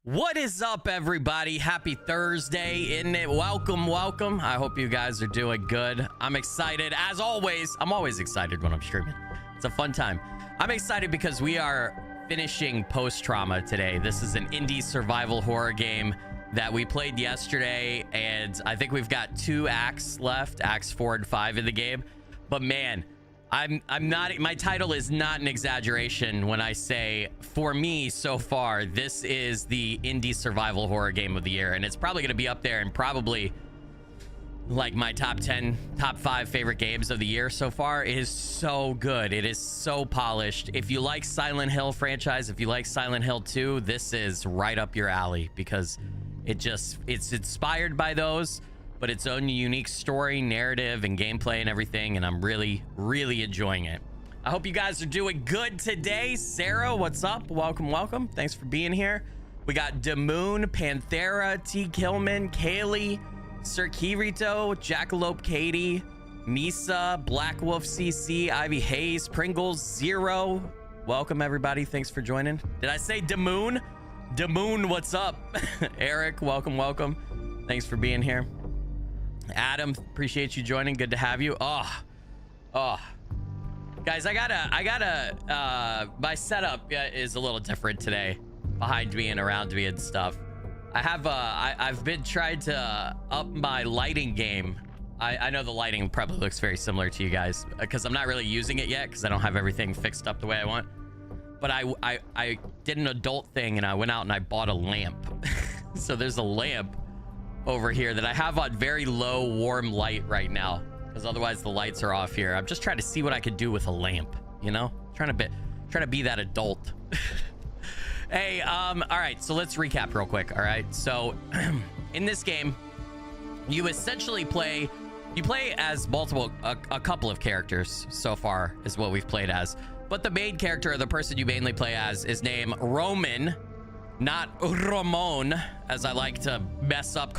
What is up, everybody? Happy Thursday, isn't it? Welcome. I hope you guys are doing good. I'm excited as always. I'm always excited when I'm streaming. It's a fun time. I'm excited because we are finishing Post Trauma today. This is an indie survival horror game that we played yesterday, and I think we've got 2 acts left, acts 4 and 5 in the game. But man, I'm not, my title is not an exaggeration when I say, for me so far, this is the indie survival horror game of the year, and it's probably going to be up there and probably like my top 10, top 5 favorite games of the year so far. It is so good. It is so polished. If you like Silent Hill franchise, if you like Silent Hill 2, this is right up your alley because it's inspired by those, but its own unique story, narrative, and gameplay and everything, and I'm really enjoying it. I hope you guys are doing good today. Sarah, what's up? Welcome. Thanks for being here. We got Damoon, Panthera, T. Killman, Kaylee, Sir Kirito, Jackalope Katie, Nisa, Black Wolf CC, Ivy Hayes, Pringles, Zero. Welcome, everybody. Thanks for joining. Did I say Damoon? Damoon, what's up? Eric, welcome. Thanks for being here. Adam, appreciate you joining. Good to have you. Oh guys, I gotta my setup is a little different today, behind me and around me and stuff. I have I've been trying to up my lighting game. I know the lighting probably looks very similar to you guys because I'm not really using it yet because I don't have everything fixed up the way I want. But I did an adult thing and I went out and I bought a lamp. So there's a lamp over here that I have on very low warm light right now because otherwise the lights are off here. I'm just trying to see what I could do with a lamp, you know, trying to be that adult. Hey, all right, so let's recap real quick. All right, so in this game you essentially play as a couple of characters so far is what we've played as, but the main character, or the person you mainly play as, is named Roman, not Ramon, as I like to mess up.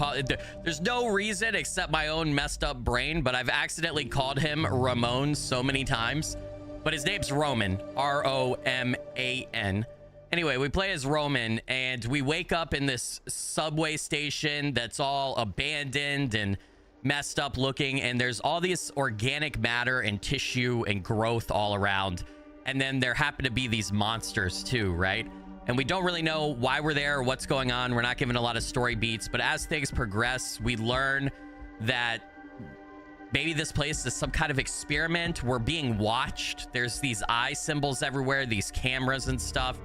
There's no reason except my own messed up brain, but I've accidentally called him Ramon so many times. But his name's Roman, R-O-M-A-N. Anyway, we play as Roman, and we wake up in this subway station that's all abandoned and messed up looking, and there's all this organic matter and tissue and growth all around. And then there happen to be these monsters too, right? And we don't really know why we're there or what's going on. We're not given a lot of story beats, but as things progress, we learn that maybe this place is some kind of experiment. We're being watched. There's these eye symbols everywhere, these cameras and stuff.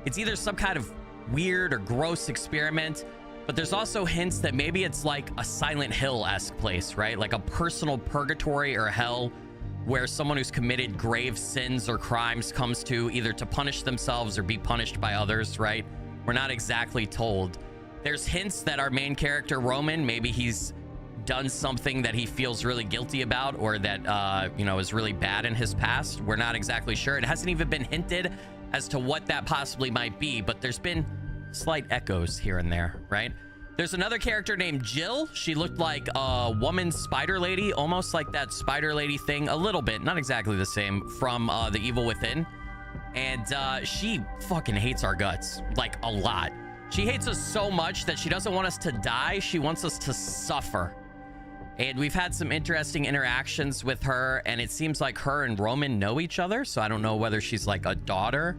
It's either some kind of weird or gross experiment, but there's also hints that maybe it's like a Silent Hill-esque place, right? Like a personal purgatory or hell where someone who's committed grave sins or crimes comes to either to punish themselves or be punished by others, right? We're not exactly told. There's hints that our main character, Roman, maybe he's done something that he feels really guilty about, or that, you know, is really bad in his past. We're not exactly sure. It hasn't even been hinted as to what that possibly might be, but there's been slight echoes here and there, right? There's another character named Jill. She looked like a woman spider lady, almost like that spider lady thing, a little bit, not exactly the same, from The Evil Within. And she fucking hates our guts, like a lot. She hates us so much that she doesn't want us to die. She wants us to suffer. And we've had some interesting interactions with her, and it seems like her and Roman know each other. So I don't know whether she's like a daughter,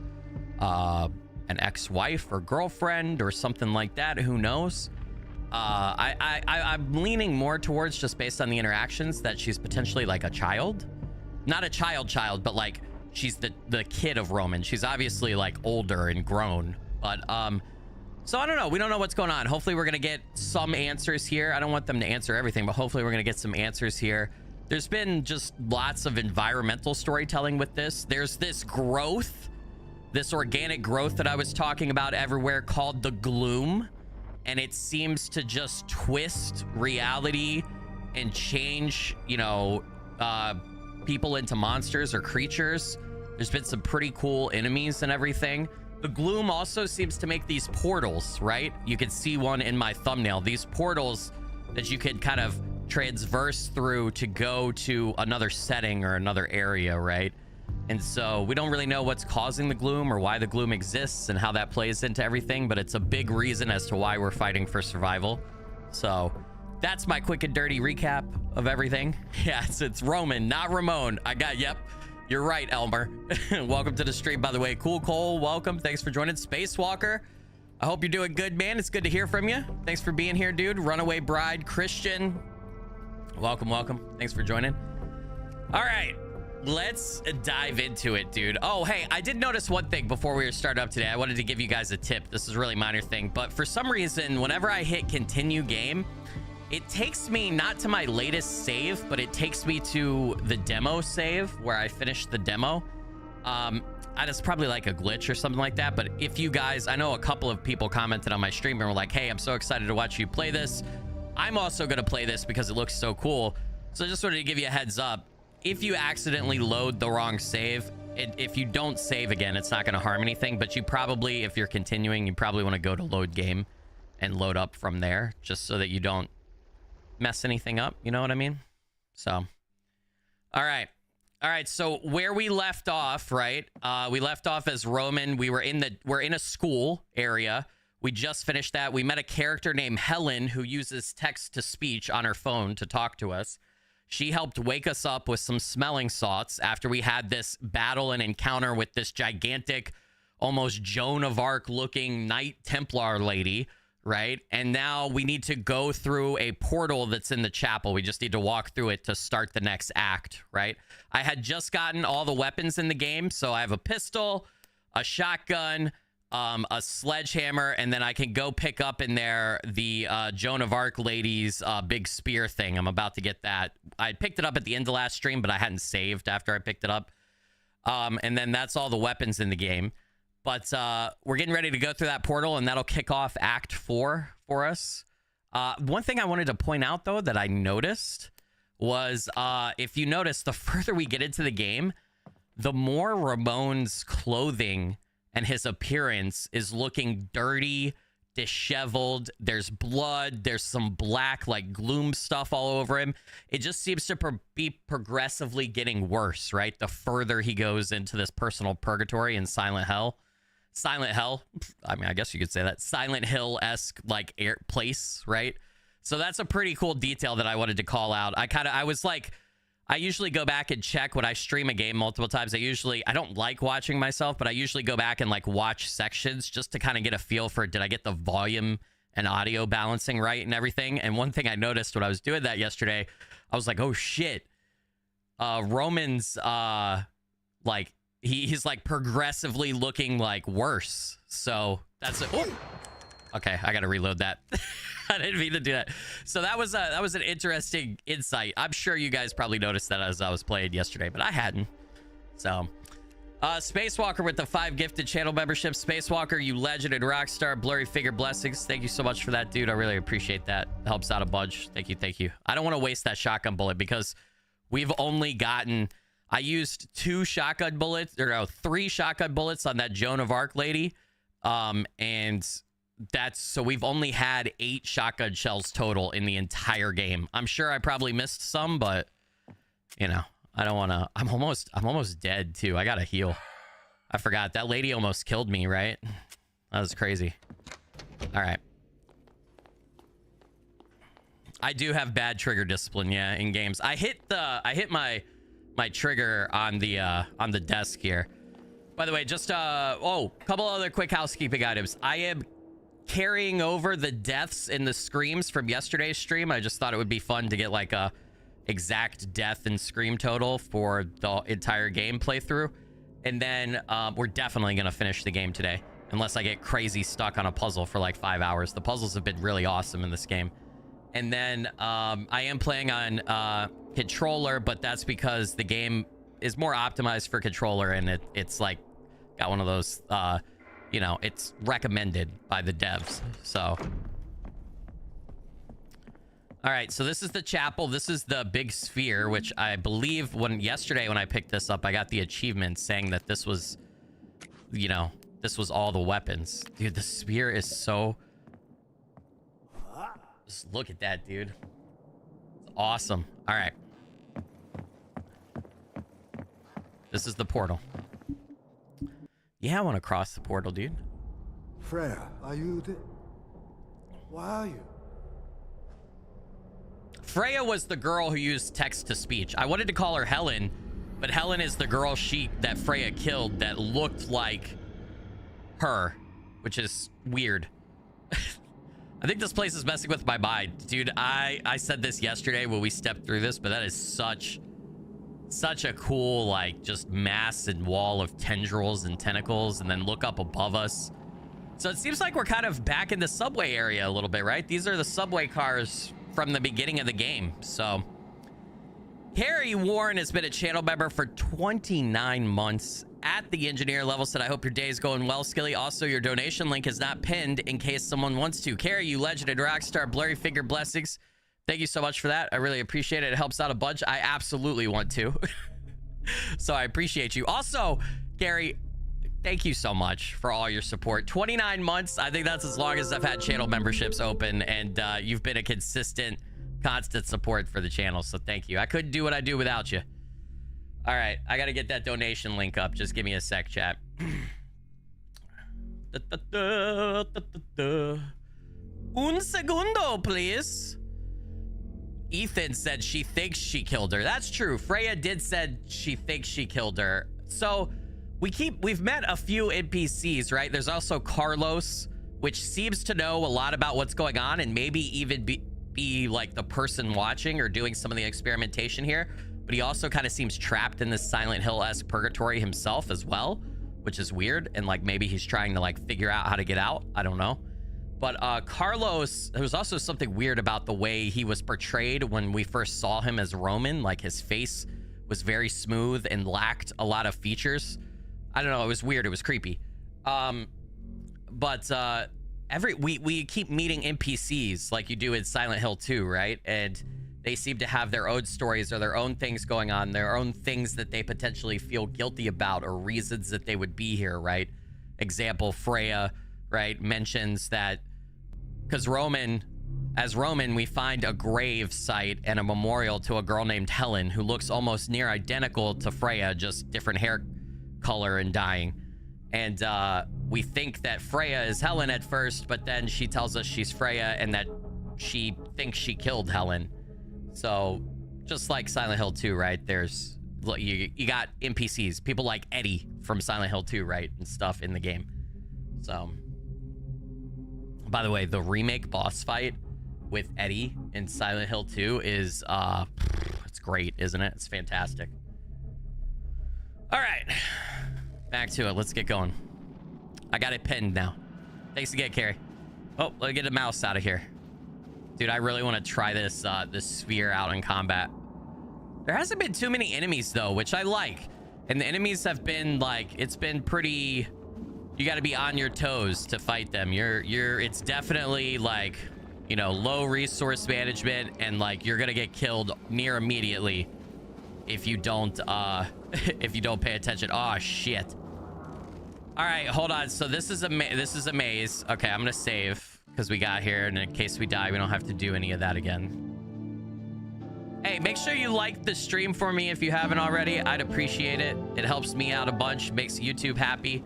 an ex-wife or girlfriend or something like that. Who knows? I'm leaning more towards, just based on the interactions, that she's potentially like a child. Not a child, but like she's the kid of Roman. She's obviously like older and grown, but so I don't know. We don't know what's going on. Hopefully we're gonna get some answers here. I don't want them to answer everything, but hopefully we're gonna get some answers here. There's been just lots of environmental storytelling with this. There's this growth, this organic growth that I was talking about everywhere, called the Gloom. And it seems to just twist reality and change, you know, people into monsters or creatures. There's been some pretty cool enemies and everything. The Gloom also seems to make these portals, right? You can see one in my thumbnail. These portals that you could kind of transverse through to go to another setting or another area, right? And so we don't really know what's causing the gloom or why the gloom exists and how that plays into everything, but it's a big reason as to why we're fighting for survival. So that's my quick and dirty recap of everything. Yeah, it's Roman, not Ramon. Yep, you're right, Elmer. Welcome to the stream, by the way. Cool Cole, welcome. Thanks for joining. Spacewalker, I hope you're doing good, man. It's good to hear from you. Thanks for being here, dude. Runaway Bride, Christian, welcome. Thanks for joining. All right. Let's dive into it, dude. Oh, hey, I did notice one thing before we start up today. I wanted to give you guys a tip. This is a really minor thing, but for some reason, whenever I hit continue game, it takes me not to my latest save, but it takes me to the demo save where I finished the demo. It's probably like a glitch or something like that. But if you guys, I know a couple of people commented on my stream and were like, hey, I'm so excited to watch you play this. I'm also going to play this because it looks so cool. So I just wanted to give you a heads up. If you accidentally load the wrong save, if you don't save again, it's not going to harm anything. But you probably, if you're continuing, you probably want to go to load game and load up from there just so that you don't mess anything up. You know what I mean? So, all right. So where we left off, right? We left off as Roman. We're in a school area. We just finished that. We met a character named Helen who uses text to speech on her phone to talk to us. She helped wake us up with some smelling salts after we had this battle and encounter with this gigantic, almost Joan of Arc looking Knight Templar lady, right? And now we need to go through a portal that's in the chapel. We just need to walk through it to start the next act, right? I had just gotten all the weapons in the game, so I have a pistol, a shotgun, a sledgehammer, and then I can go pick up in there the Joan of Arc lady's big spear thing. I'm about to get that. I picked it up at the end of last stream, but I hadn't saved after I picked it up. And then that's all the weapons in the game. But we're getting ready to go through that portal, and that'll kick off Act 4 for us. One thing I wanted to point out, though, that I noticed was if you notice, the further we get into the game, the more Ramon's clothing and his appearance is looking dirty, disheveled. There's blood. There's some black, like, gloom stuff all over him. It just seems to be progressively getting worse, right? The further he goes into this personal purgatory in Silent Hell. Silent Hell. I mean, I guess you could say that. Silent Hill-esque, like, place, right? So that's a pretty cool detail that I wanted to call out. I usually go back and check when I stream a game multiple times. I don't like watching myself, but I usually go back and like watch sections just to kind of get a feel for, did I get the volume and audio balancing right and everything? And one thing I noticed when I was doing that yesterday, I was like, oh shit. Roman's like he's like progressively looking like worse. So that's it. Okay, I gotta reload that. I didn't mean to do that. So that was an interesting insight. I'm sure you guys probably noticed that as I was playing yesterday, but I hadn't. So, Spacewalker with the 5 gifted channel memberships. Spacewalker, you legend and rockstar. Blurry Figure blessings. Thank you so much for that, dude. I really appreciate that. Helps out a bunch. Thank you. I don't want to waste that shotgun bullet because we've only gotten. I used 3 shotgun bullets on that Joan of Arc lady, and so we've only had 8 shotgun shells total in the entire game. I'm sure I probably missed some, but you know, I don't want to. I'm almost dead too. I gotta heal. I forgot that lady almost killed me, right? That was crazy. All right. I do have bad trigger discipline, yeah, in games. I hit my trigger on the desk here. By the way, just a couple other quick housekeeping items. I am carrying over the deaths and the screams from yesterday's stream. I just thought it would be fun to get like a exact death and scream total for the entire game playthrough. And then we're definitely gonna finish the game today, unless I get crazy stuck on a puzzle for like 5 hours. The puzzles have been really awesome in this game. And then I am playing on controller, but that's because the game is more optimized for controller, and it's like got one of those you know, it's recommended by the devs. So all right, so this is the chapel. This is the big sphere, which I believe yesterday when I picked this up, I got the achievement saying that this was, you know, this was all the weapons. Dude, the sphere is so, just look at that, dude. It's awesome. All right. This is the portal. Yeah, I want to cross the portal, dude. Freya, are you there? Why are you? Freya was the girl who used text-to-speech. I wanted to call her Helen, but Helen is the girl that Freya killed that looked like her, which is weird. I think this place is messing with my mind. Dude, I said this yesterday when we stepped through this, but that is such a cool, like, just mass and wall of tendrils and tentacles, and then look up above us. So it seems like we're kind of back in the subway area a little bit, right? These are the subway cars from the beginning of the game. So Harry Warren has been a channel member for 29 months at the engineer level. Said, I hope your day is going well, Skilly. Also, your donation link is not pinned in case someone wants to. Carrie, you legend and rockstar, blurry finger blessings. Thank you so much for that. I really appreciate it. It helps out a bunch. I absolutely want to. So I appreciate you. Also, Gary, thank you so much for all your support. 29 months. I think that's as long as I've had channel memberships open, and you've been a consistent support for the channel. So thank you. I couldn't do what I do without you. All right. I got to get that donation link up. Just give me a sec, chat. Un segundo, please. Ethan said she thinks she killed her. That's true. Freya did said she thinks she killed her. So we've met a few NPCs, right? There's also Carlos, which seems to know a lot about what's going on and maybe even be like the person watching or doing some of the experimentation here. But he also kind of seems trapped in this Silent Hill-esque purgatory himself as well, which is weird. And like maybe he's trying to like figure out how to get out. I don't know. But Carlos, there was also something weird about the way he was portrayed when we first saw him as Roman. Like his face was very smooth and lacked a lot of features. I don't know. It was weird. It was creepy. We keep meeting NPCs like you do in Silent Hill 2, right? And they seem to have their own stories or their own things going on, their own things that they potentially feel guilty about or reasons that they would be here, right? Example, Freya, right, mentions that because as Roman, we find a grave site and a memorial to a girl named Helen who looks almost near identical to Freya, just different hair color and dyeing. And we think that Freya is Helen at first, but then she tells us she's Freya and that she thinks she killed Helen. So just like Silent Hill 2, right? There's you got NPCs, people like Eddie from Silent Hill 2, right? And stuff in the game. So by the way, the remake boss fight with Eddie in Silent Hill 2 is it's great, isn't it? It's fantastic. All right, back to it. Let's get going. I got it pinned now. Thanks again, Carrie. Oh, let me get a mouse out of here. Dude, I really want to try this this sphere out in combat. There hasn't been too many enemies though, which I like. And the enemies have been like, it's been pretty, you got to be on your toes to fight them. It's definitely like, you know, low resource management, and like you're gonna get killed near immediately if you don't if you don't pay attention. Oh shit. All right, hold on. So this is a maze. Okay, I'm gonna save because we got here, and in case we die, we don't have to do any of that again. Hey, make sure you like the stream for me if you haven't already. I'd appreciate it. It helps me out a bunch, makes YouTube happy,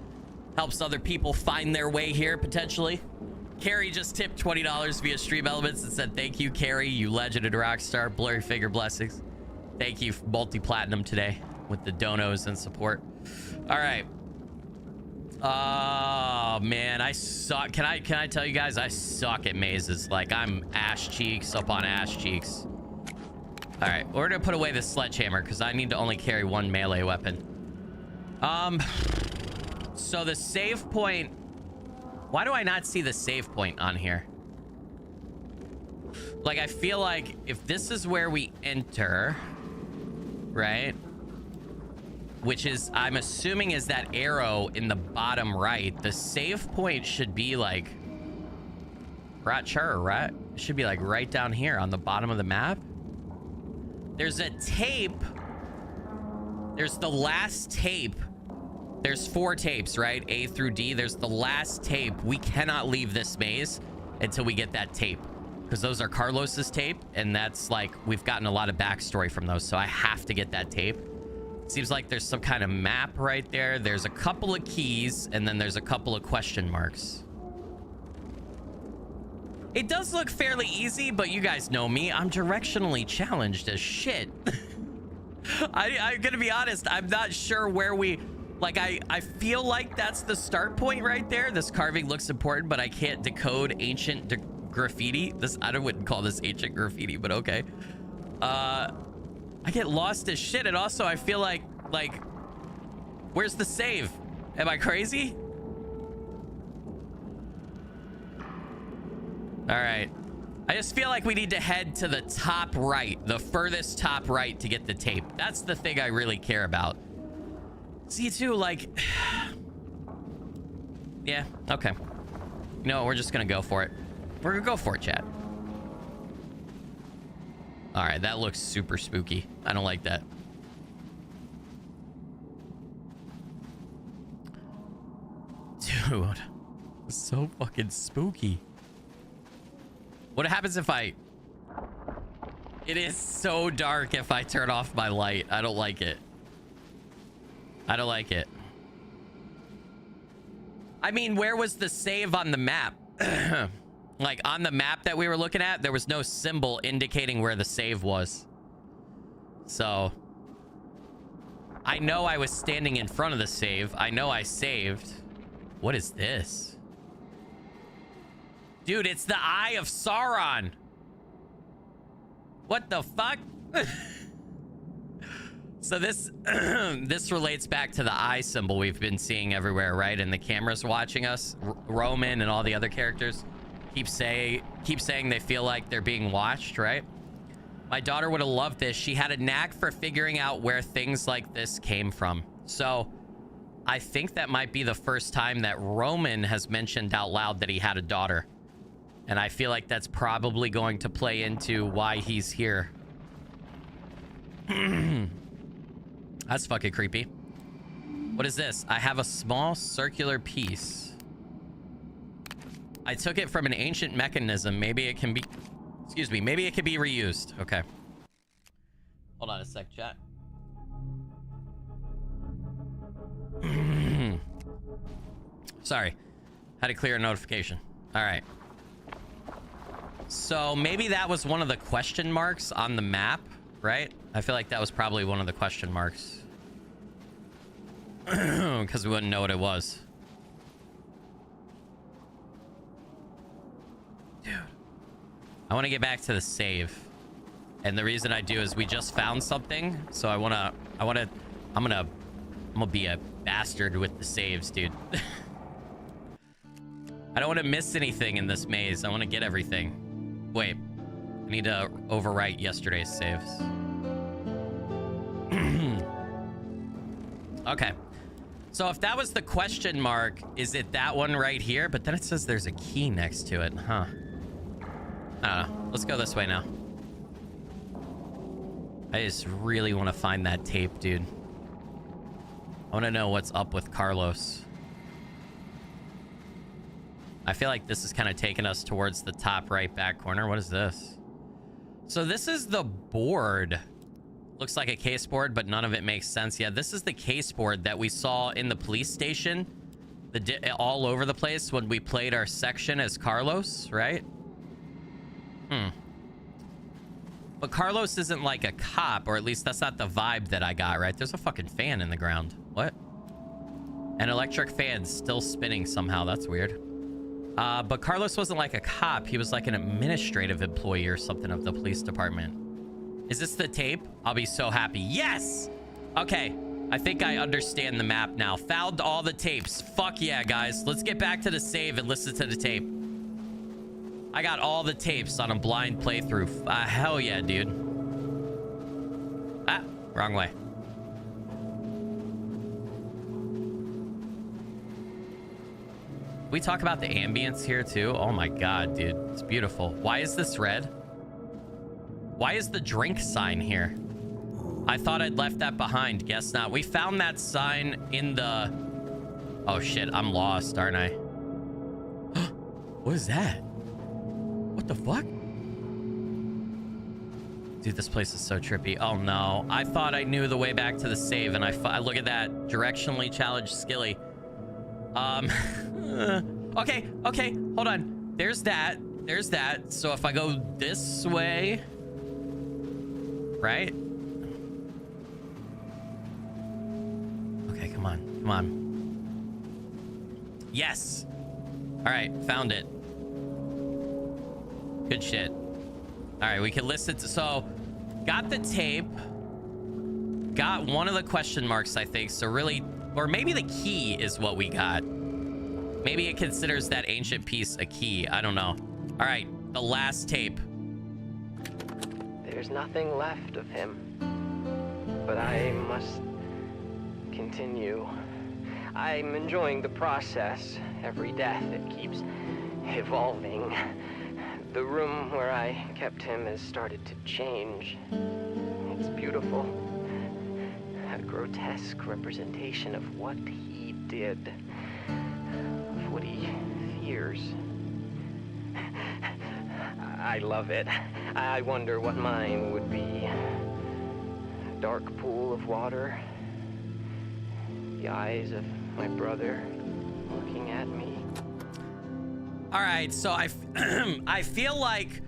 helps other people find their way here potentially. Carrie just tipped $20 via Stream Elements and said, thank you, Carrie, you legend and rockstar. Blurry figure blessings. Thank you for multi-platinum today with the donos and support. All right. Oh man, I suck. Can I tell you guys, I suck at mazes. Like I'm ass cheeks up on ass cheeks. All right, we're gonna put away the sledgehammer because I need to only carry one melee weapon. So the save point, why do I not see the save point on here? Like I feel like if this is where we enter, right? Which is, I'm assuming, is that arrow in the bottom right. The save point should be like, right? It should be like right down here on the bottom of the map. There's a tape. There's the last tape. There's 4 tapes, right? A through D. There's the last tape. We cannot leave this maze until we get that tape, because those are Carlos's tape, and that's like, we've gotten a lot of backstory from those, so I have to get that tape. Seems like there's some kind of map right there. There's a couple of keys, and then there's a couple of question marks. It does look fairly easy, but you guys know me. I'm directionally challenged as shit. I'm gonna be honest. I'm not sure where we... Like, I feel like that's the start point right there. This carving looks important, but I can't decode ancient graffiti. I wouldn't call this ancient graffiti, but okay. I get lost as shit, and also I feel like, where's the save? Am I crazy? All right. I just feel like we need to head to the top right, the furthest top right to get the tape. That's the thing I really care about. See, too, like... Yeah, okay. You know what, we're just gonna go for it. We're gonna go for it, chat. All right, that looks super spooky. I don't like that. Dude, it's so fucking spooky. What happens if I... It is so dark if I turn off my light. I don't like it. I don't like it. I mean, where was the save on the map? Like, on the map that we were looking at, there was no symbol indicating where the save was. So... I know I was standing in front of the save. I know I saved. What is this? Dude, it's the Eye of Sauron. What the fuck? So this this relates back to the eye symbol we've been seeing everywhere, right? And the cameras watching us. Roman and all the other characters keep saying they feel like they're being watched, right? My daughter would have loved this. She had a knack for figuring out where things like this came from. So I think that might be the first time that Roman has mentioned out loud that he had a daughter. And I feel like that's probably going to play into why he's here. That's fucking creepy. What is this? I have a small circular piece. I took it from an ancient mechanism. Maybe it can be... Excuse me. Maybe it can be reused. Okay. Hold on a sec, chat. Sorry. Had to clear a notification. All right. So maybe that was one of the question marks on the map, right? I feel like that was probably one of the question marks. Because we wouldn't know what it was. Dude. I want to get back to the save. And the reason I do is we just found something. So I'm gonna be a bastard with the saves, dude. I don't want to miss anything in this maze. I want to get everything. Wait, I need to overwrite yesterday's saves. Okay. So if that was the question mark, is it that one right here? But then it says there's a key next to it, huh? I don't know. Let's go this way now. I just really want to find that tape, dude. I want to know what's up with Carlos. I feel like this is kind of taking us towards the top right back corner. What is this? So this is the board. Looks like a case board, but none of it makes sense. Yeah, this is the case board that we saw in the police station. All over the place when we played our section as Carlos, right? But Carlos isn't like a cop, or at least that's not the vibe that I got, right? There's a fucking fan in the ground. What? An electric fan still spinning somehow. That's weird. But Carlos wasn't like a cop. He was like an administrative employee or something of the police department. Is this the tape? I'll be so happy. Yes! Okay. I think I understand the map now. Found all the tapes. Fuck yeah, guys. Let's get back to the save and listen to the tape. I got all the tapes on a blind playthrough. Hell yeah, dude. Ah, wrong way. We talk about the ambience here too. Oh my god, dude, it's beautiful. Why is this red? Why is the drink sign here? I thought I'd left that behind. Guess not. We found that sign in the... Oh shit, I'm lost, aren't I? What is that? What the fuck? Dude, this place is so trippy. Oh no, I thought I knew the way back to the save, and I look at that, directionally challenged Skilly. Okay, hold on. There's that. So if I go this way, right? Okay, come on. Yes. All right, found it. Good shit. All right, we can listen to, so got the tape, got one of the question marks, I think. So really, or maybe the key is what we got. Maybe it considers that ancient piece a key. I don't know. All right, the last tape. There's nothing left of him, but I must continue. I'm enjoying the process. Every death, it keeps evolving. The room where I kept him has started to change. It's beautiful. A grotesque representation of what he did, of what he fears. I love it. I wonder what mine would be. A dark pool of water. The eyes of my brother looking at me. All right, so I feel like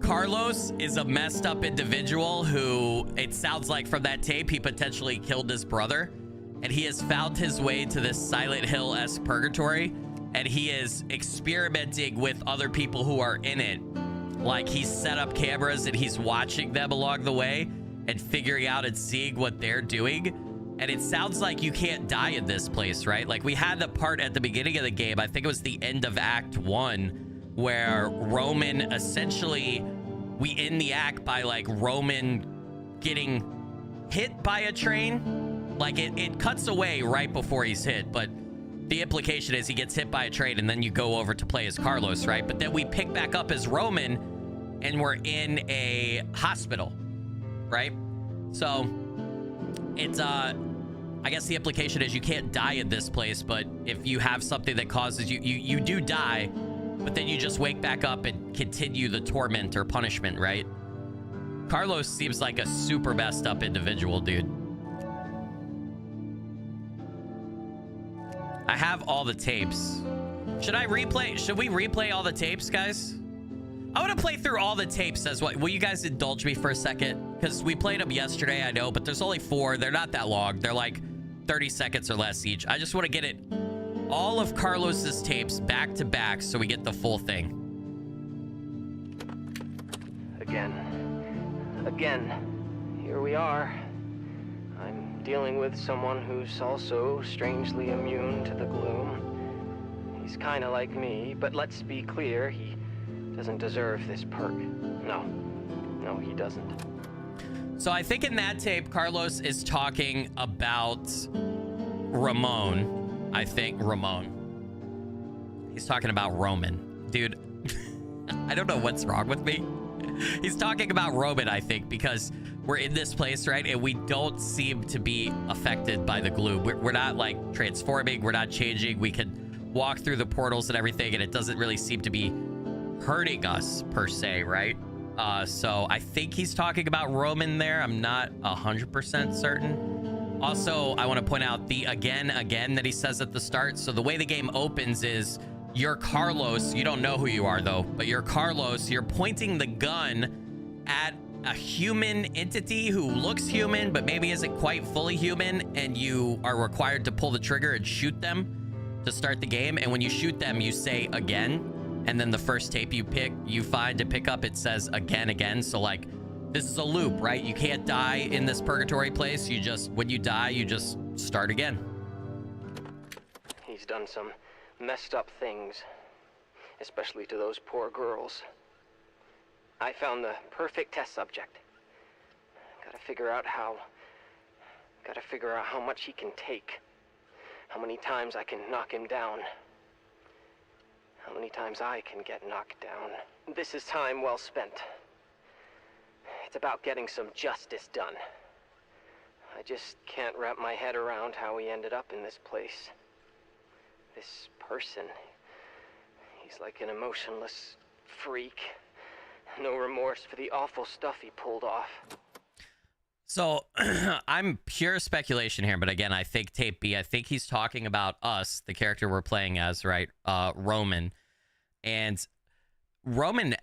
Carlos is a messed up individual who, it sounds like from that tape, he potentially killed his brother, and he has found his way to this Silent Hill-esque purgatory, and he is experimenting with other people who are in it. Like, he's set up cameras and he's watching them along the way and figuring out and seeing what they're doing. And it sounds like you can't die in this place, right? Like, we had the part at the beginning of the game, I think it was the end of Act 1, where Roman essentially, we end the act by, like, Roman getting hit by a train. Like, it cuts away right before he's hit, but the implication is he gets hit by a train and then you go over to play as Carlos, right? But then we pick back up as Roman and we're in a hospital, right? So it's, I guess the implication is you can't die in this place, but if you have something that causes you do die, but then you just wake back up and continue the torment or punishment, right? Carlos seems like a super messed up individual, dude. I have all the tapes. Should we replay all the tapes, guys? I want to play through all the tapes as well. Will you guys indulge me for a second? Because we played them yesterday, I know, but there's only 4. They're not that long. They're like 30 seconds or less each. I just want to get it, all of Carlos's tapes back to back so we get the full thing. Again, here we are. I'm dealing with someone who's also strangely immune to the gloom. He's kind of like me, but let's be clear, he doesn't deserve this perk. No, he doesn't. So I think in that tape, Carlos is talking about Ramon. I think Ramon. He's talking about Roman. Dude, I don't know what's wrong with me. He's talking about Roman, I think, because we're in this place, right? And we don't seem to be affected by the gloom. We're not, like, transforming. We're not changing. We can walk through the portals and everything, and it doesn't really seem to be hurting us, per se, right? So I think he's talking about Roman there. I'm not 100% certain. Also, I want to point out the again that he says at the start. So the way the game opens is you're Carlos. You don't know who you are, though, but you're Carlos. You're pointing the gun at a human entity who looks human, but maybe isn't quite fully human, and you are required to pull the trigger and shoot them to start the game. And when you shoot them, you say again. And then the first tape you find to pick up, it says again. So, like, this is a loop, right? You can't die in this purgatory place. You just, when you die, you just start again. He's done some messed up things, especially to those poor girls. I found the perfect test subject. Gotta figure out how much he can take. How many times I can knock him down. How many times I can get knocked down. This is time well spent. It's about getting some justice done. I just can't wrap my head around how he ended up in this place. This person. He's like an emotionless freak. No remorse for the awful stuff he pulled off. So I'm pure speculation here, but again, I think tape B, I think he's talking about us, the character we're playing as, right? Roman. And Roman,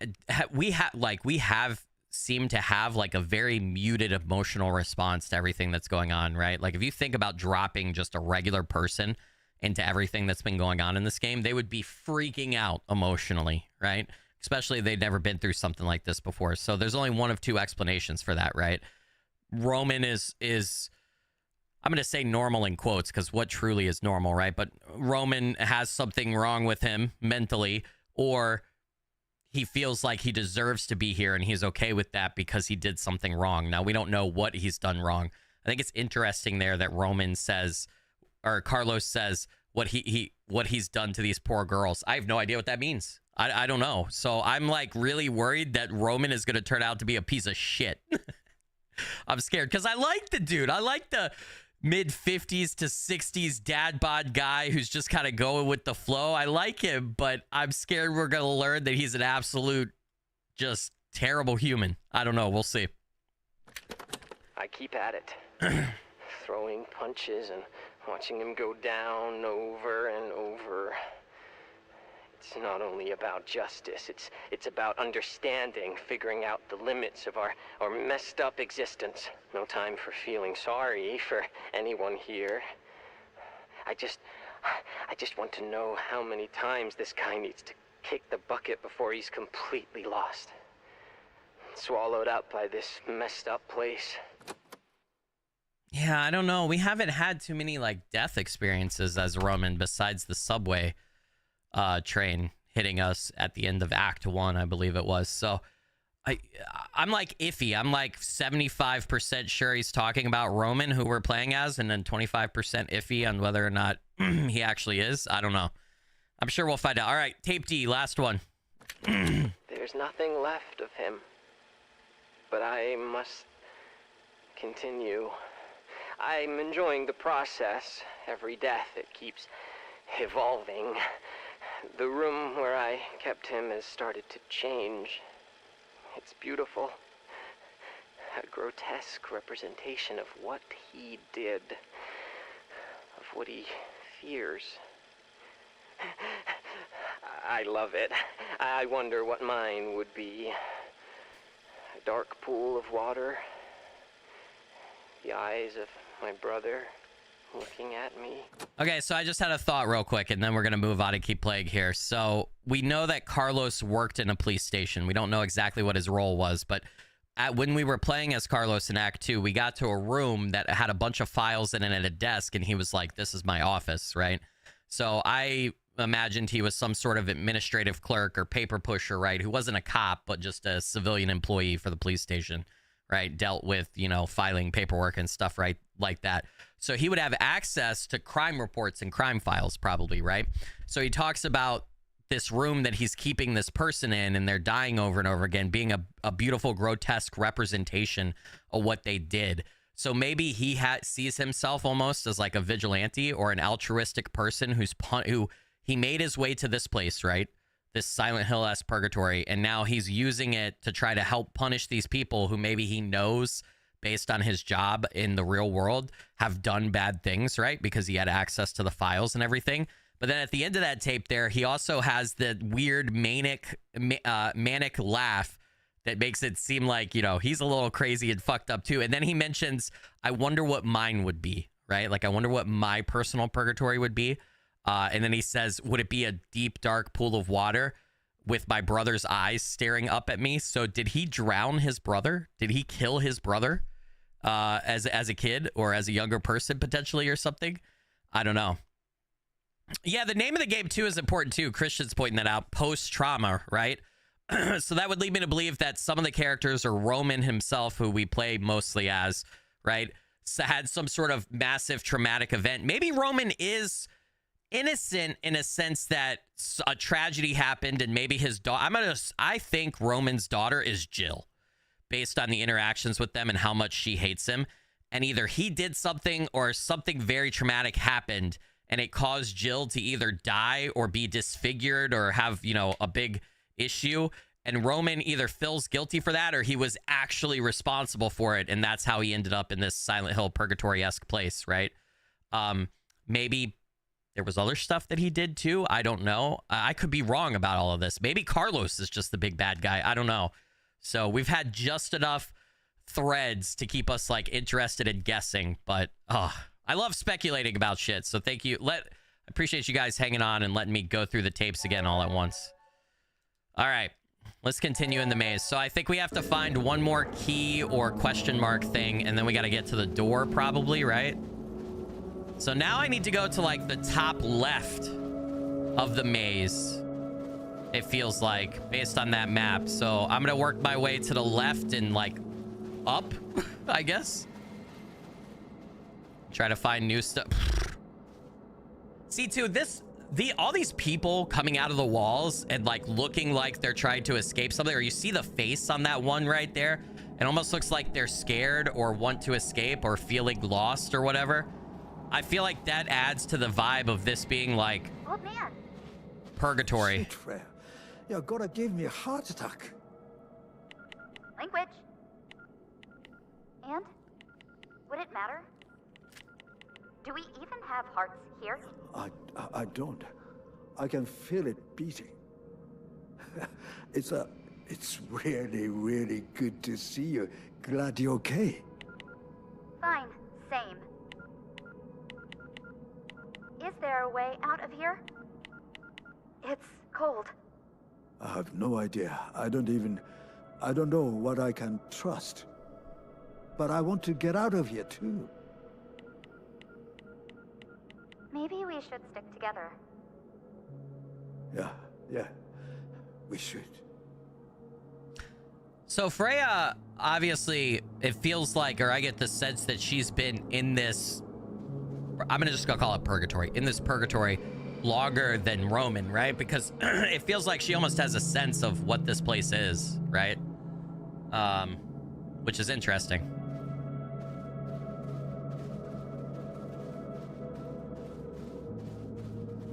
we have seemed to have like a very muted emotional response to everything that's going on, right? Like if you think about dropping just a regular person into everything that's been going on in this game, they would be freaking out emotionally, right? Especially if they'd never been through something like this before. So there's only one of two explanations for that, right? Roman is I'm going to say normal in quotes because what truly is normal, right? But Roman has something wrong with him mentally, or he feels like he deserves to be here and he's okay with that because he did something wrong. Now, we don't know what he's done wrong. I think it's interesting there that Roman says, or Carlos says, what he's done to these poor girls. I have no idea what that means. I don't know. So I'm like really worried that Roman is going to turn out to be a piece of shit. I'm scared because I like the dude. I like the mid 50s to 60s dad bod guy who's just kind of going with the flow. I like him, but I'm scared we're going to learn that he's an absolute just terrible human. I don't know. We'll see. I keep at it, throwing punches and watching him go down over and over. It's not only about justice, it's about understanding, figuring out the limits of our messed up existence. No time for feeling sorry for anyone here. I just want to know how many times this guy needs to kick the bucket before he's completely lost. Swallowed up by this messed up place. Yeah, I don't know. We haven't had too many like death experiences as Roman besides the subway train hitting us at the end of Act 1, I believe it was. So I'm like iffy. I'm like 75% sure he's talking about Roman, who we're playing as, and then 25% iffy on whether or not he actually is. I don't know. I'm sure we'll find out. All right, tape D, last one. There's nothing left of him, but I must continue. I'm enjoying the process. Every death, it keeps evolving. The room where I kept him has started to change. It's beautiful. A grotesque representation of what he did, of what he fears. I love it. I wonder what mine would be. A dark pool of water. The eyes of my brother looking at me. Okay, so I just had a thought real quick, and then we're going to move on and keep playing here. So we know that Carlos worked in a police station. We don't know exactly what his role was, but when we were playing as Carlos in Act 2, we got to a room that had a bunch of files in it at a desk, and he was like, this is my office, right? So I imagined he was some sort of administrative clerk or paper pusher, right, who wasn't a cop, but just a civilian employee for the police station, right? Dealt with, you know, filing paperwork and stuff, right, like that. So he would have access to crime reports and crime files probably, right? So he talks about this room that he's keeping this person in, and they're dying over and over again, being a beautiful, grotesque representation of what they did. So maybe he sees himself almost as like a vigilante or an altruistic person who he made his way to this place, right? This Silent Hill-esque purgatory, and now he's using it to try to help punish these people who maybe he knows, based on his job in the real world, have done bad things, right? Because he had access to the files and everything. But then at the end of that tape there, he also has the weird manic laugh that makes it seem like, you know, he's a little crazy and fucked up too. And then he mentions, I wonder what mine would be, right? Like, I wonder what my personal purgatory would be. And then he says, would it be a deep, dark pool of water with my brother's eyes staring up at me? So did he drown his brother? Did he kill his brother as a kid or as a younger person potentially or something? I don't know. Yeah, the name of the game too is important too. Christian's pointing that out. Post-trauma, right? So that would lead me to believe that some of the characters, or Roman himself, who we play mostly as, right, had some sort of massive traumatic event. Maybe Roman is innocent in a sense that a tragedy happened, and maybe his daughter, I think Roman's daughter is Jill, based on the interactions with them and how much she hates him. And either he did something or something very traumatic happened, and it caused Jill to either die or be disfigured or have, you know, a big issue. And Roman either feels guilty for that or he was actually responsible for it. And that's how he ended up in this Silent Hill purgatory-esque place, right? Maybe there was other stuff that he did too. I don't know. I could be wrong about all of this. Maybe Carlos is just the big bad guy. I don't know. So we've had just enough threads to keep us like interested in guessing. But I love speculating about shit. So thank you. I appreciate you guys hanging on and letting me go through the tapes again all at once. All right. Let's continue in the maze. So I think we have to find one more key or question mark thing, and then we got to get to the door probably, right? So now I need to go to like the top left of the maze, it feels like, based on that map. So I'm going to work my way to the left and like up, I guess. Try to find new stuff. See, too, all these people coming out of the walls and like looking like they're trying to escape something, or you see the face on that one right there, it almost looks like they're scared or want to escape or feeling lost or whatever. I feel like that adds to the vibe of this being like purgatory. Shit, Freya. You're gonna give me a heart attack. Language. And? Would it matter? Do we even have hearts here? I don't. I can feel it beating. It's really, really good to see you. Glad you're okay. Fine. Same. Is there a way out of here? It's cold. I have no idea. I don't know what I can trust. But I want to get out of here too. Maybe we should stick together. Yeah, we should. So Freya, obviously, it feels like, or I get the sense that she's been in this, I'm gonna just go call it purgatory, in this purgatory longer than Roman, right? Because it feels like she almost has a sense of what this place is, right? Which is interesting.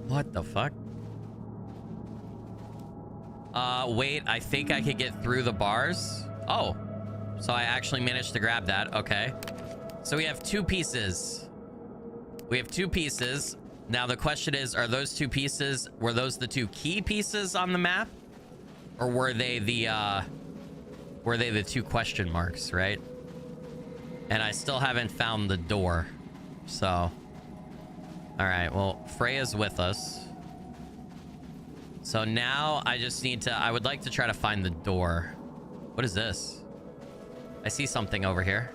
What the fuck? Wait, I think I could get through the bars. Oh, so I actually managed to grab that. Okay. So we have two pieces. Now the question is, are those two pieces, were those the two key pieces on the map? Or were they the two question marks, right? And I still haven't found the door. So, all right, well, Freya's with us. So now I just need to, I would like to try to find the door. What is this? I see something over here.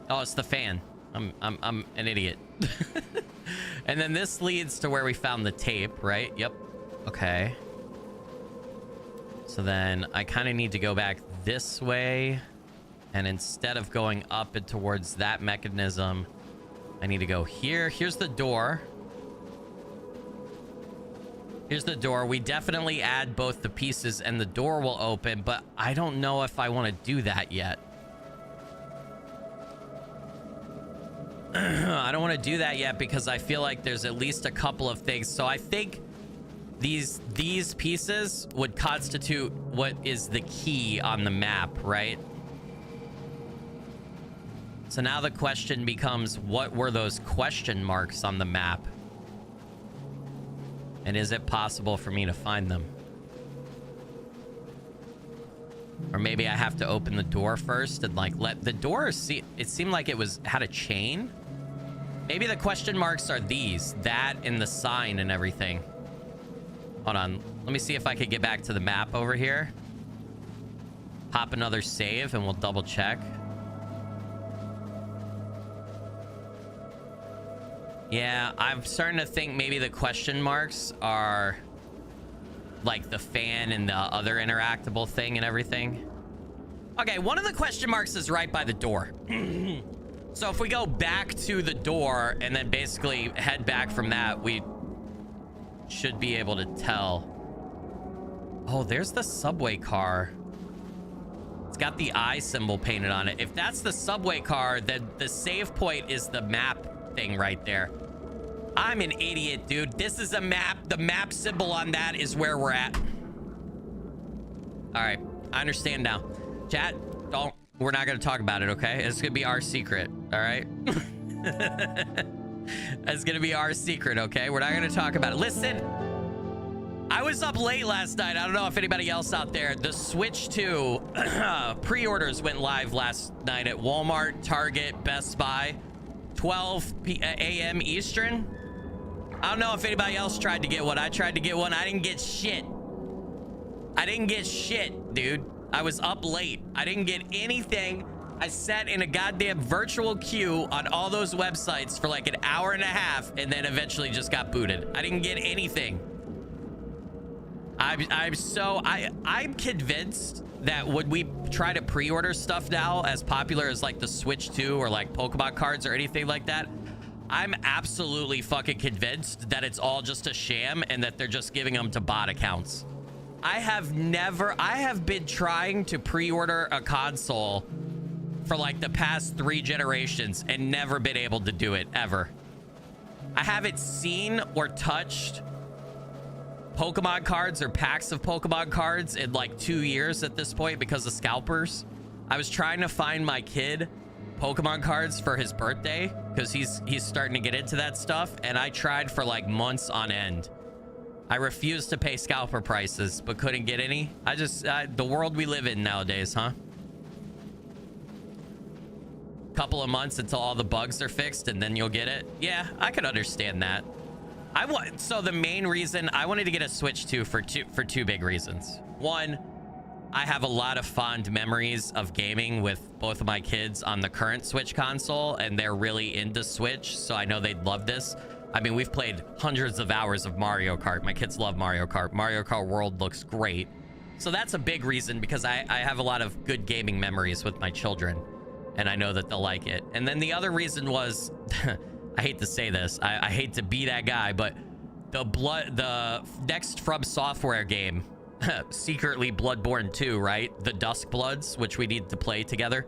Oh, it's the fan. I'm an idiot. And then this leads to where we found the tape, right? Yep. Okay. So then I kind of need to go back this way. And instead of going up and towards that mechanism, I need to go here. Here's the door. Here's the door. We definitely add both the pieces and the door will open, but I don't know if I want to do that yet. I don't want to do that yet because I feel like there's at least a couple of things. So I think these pieces would constitute what is the key on the map, right? So now the question becomes, what were those question marks on the map? And is it possible for me to find them? Or maybe I have to open the door first and like let the door see. It seemed like it had a chain. Maybe the question marks are these, that and the sign and everything. Hold on. Let me see if I could get back to the map over here. Pop another save and we'll double check. Yeah, I'm starting to think maybe the question marks are like the fan and the other interactable thing and everything. Okay, one of the question marks is right by the door. So if we go back to the door and then basically head back from that, we should be able to tell. Oh, there's the subway car. It's got the eye symbol painted on it. If that's the subway car, then the save point is the map thing right there. I'm an idiot, dude. This is a map. The map symbol on that is where we're at. All right, I understand now. Chat, we're not gonna talk about it, okay? It's gonna be our secret, all right? It's gonna be our secret, okay? We're not gonna talk about it. Listen, I was up late last night. I don't know if anybody else out there. The Switch 2 pre-orders went live last night at Walmart, Target, Best Buy, 12 a.m. Eastern. I don't know if anybody else tried to get one. I tried to get one. I didn't get shit. I didn't get shit, dude. I was up late. I didn't get anything. I sat in a goddamn virtual queue on all those websites for like an hour and a half and then eventually just got booted. I didn't get anything. I'm convinced that when we try to pre-order stuff now, as popular as like the Switch 2 or like Pokemon cards or anything like that, I'm absolutely fucking convinced that it's all just a sham and that they're just giving them to bot accounts. I have been trying to pre-order a console for like the past 3 generations and never been able to do it ever. I haven't seen or touched Pokemon cards or packs of Pokemon cards in like 2 years at this point because of scalpers. I was trying to find my kid Pokemon cards for his birthday because he's starting to get into that stuff, and I tried for like months on end. I refused to pay scalper prices but couldn't get any. The world we live in nowadays, huh? Couple of months until all the bugs are fixed and then you'll get it. Yeah, I could understand that. So the main reason I wanted to get a Switch 2 for two big reasons. One, I have a lot of fond memories of gaming with both of my kids on the current Switch console, and they're really into Switch, so I know they'd love this. I mean, we've played hundreds of hours of Mario Kart. My kids love Mario Kart. Mario Kart World looks great. So that's a big reason, because I have a lot of good gaming memories with my children, and I know that they'll like it. And then the other reason was, I hate to say this, I hate to be that guy, but the next From Software game, secretly Bloodborne 2, right? The Dusk Bloods, which we need to play together,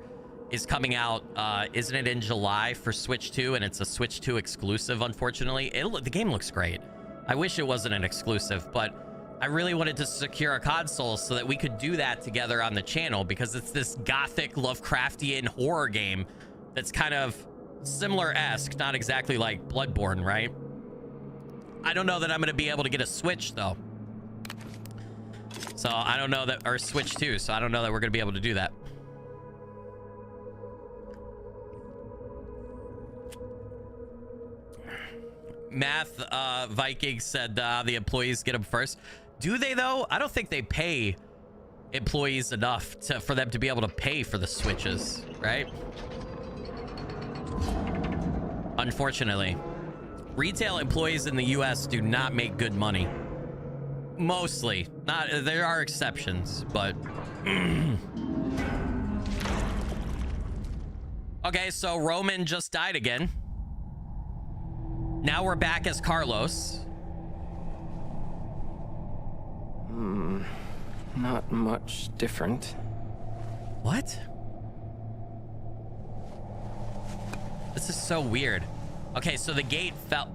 is coming out, isn't it in July for Switch 2? And it's a Switch 2 exclusive, unfortunately. The game looks great. I wish it wasn't an exclusive, but I really wanted to secure a console so that we could do that together on the channel, because it's this gothic Lovecraftian horror game that's kind of similar-esque, not exactly like Bloodborne, right? I don't know that I'm going to be able to get a Switch, though. So I don't know that, or Switch 2, so I don't know that we're going to be able to do that. Math Viking said the employees get them first. Do they, though? I don't think they pay employees enough for them to be able to pay for the Switches, right? Unfortunately, retail employees in the US do not make good money. Mostly. There are exceptions, but okay, so Roman just died again. Now we're back as Carlos. Not much different. What? This is so weird. Okay, so the gate fell.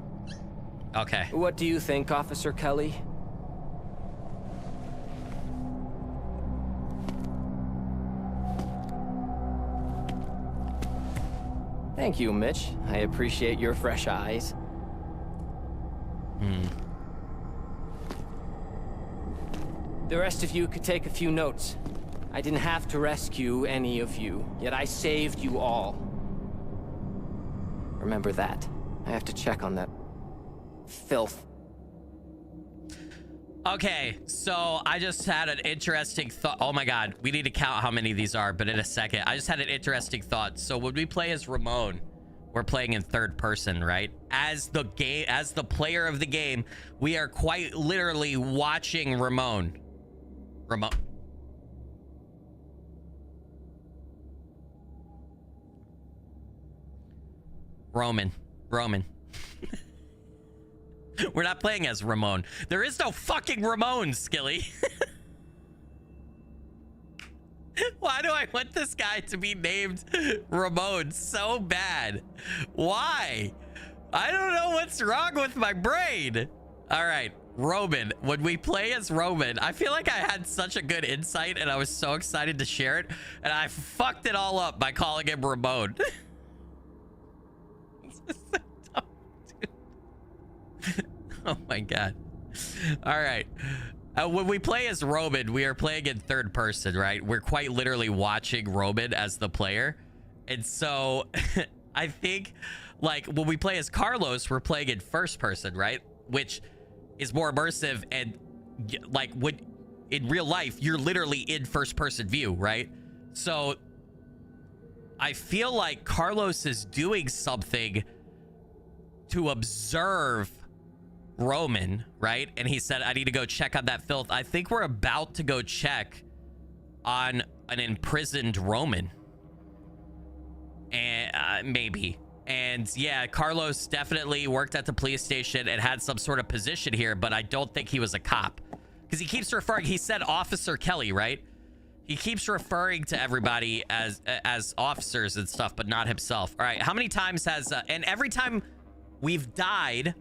Okay. What do you think, Officer Kelly? Thank you, Mitch. I appreciate your fresh eyes. The rest of you could take a few notes. I didn't have to rescue any of you, yet I saved you all. Remember that. I have to check on that filth. Okay, so I just had an interesting thought. Oh my god, we need to count how many of these are, but in a second. I just had an interesting thought. So when we play as Ramon, we're playing in third person, right? As the player of the game, we are quite literally watching Ramon. Roman. We're not playing as Ramon. There is no fucking Ramon, Skilly. Why do I want this guy to be named Ramon so bad? Why? I don't know what's wrong with my brain. All right, Roman. When we play as Roman, I feel like I had such a good insight and I was so excited to share it, and I fucked it all up by calling him Ramon. Oh my god. All right. When we play as Roman, we are playing in third person, right? We're quite literally watching Roman as the player. And so I think like when we play as Carlos, we're playing in first person, right? Which is more immersive, and like when in real life, you're literally in first person view, right? So I feel like Carlos is doing something to observe Roman, right? And he said, I need to go check on that filth. I think we're about to go check on an imprisoned Roman. And maybe. And yeah, Carlos definitely worked at the police station and had some sort of position here, but I don't think he was a cop. Because he keeps referring, he said Officer Kelly, right? He keeps referring to everybody as officers and stuff, but not himself. All right, how many times has, and every time we've died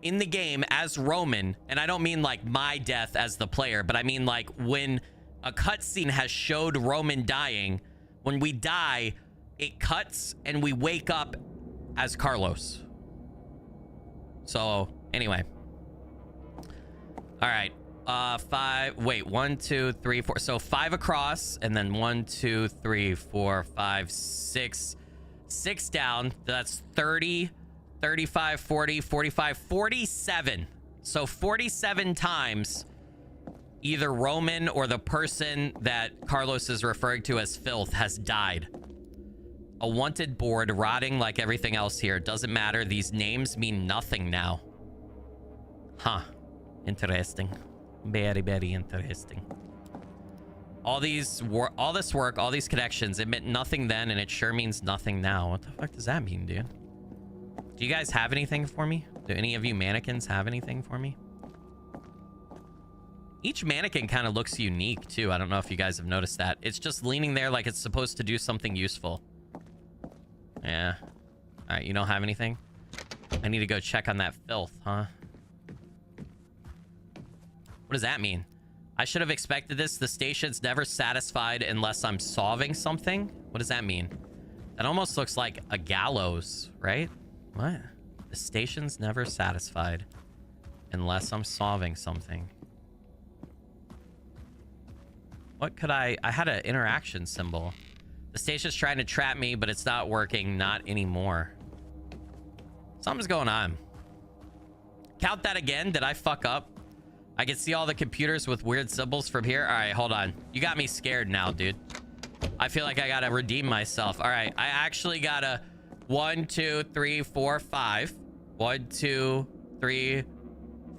in the game as Roman, and I don't mean like my death as the player, but I mean like when a cutscene has showed Roman dying, when we die, it cuts and we wake up as Carlos. So anyway. All right. 5, wait, 1, 2, 3, 4. So 5 across, and then 1, 2, 3, 4, 5, 6. 6 down. That's 30, 35, 40, 45, 47. So 47 times either Roman or the person that Carlos is referring to as filth has died. A wanted board rotting like everything else here. Doesn't matter. These names mean nothing now. Huh. Interesting. Very, very interesting. All this work, all these connections, it meant nothing then, and it sure means nothing now. What the fuck does that mean, dude? Do you guys have anything for me? Do any of you mannequins have anything for me? Each mannequin kind of looks unique, too. I don't know if you guys have noticed that. It's just leaning there like it's supposed to do something useful. Yeah. All right, you don't have anything? I need to go check on that filth, huh? What does that mean? I should have expected this. The station's never satisfied unless I'm solving something. What does that mean? That almost looks like a gallows, right? What? The station's never satisfied unless I'm solving something. What could I had an interaction symbol. The station's trying to trap me, but it's not working. Not anymore. Something's going on. Count that again. Did I fuck up? I can see all the computers with weird symbols from here. All right, hold on. You got me scared now, dude. I feel like I gotta redeem myself. All right, I actually gotta 1, 2, 3, 4, 5. 1, 2, 3,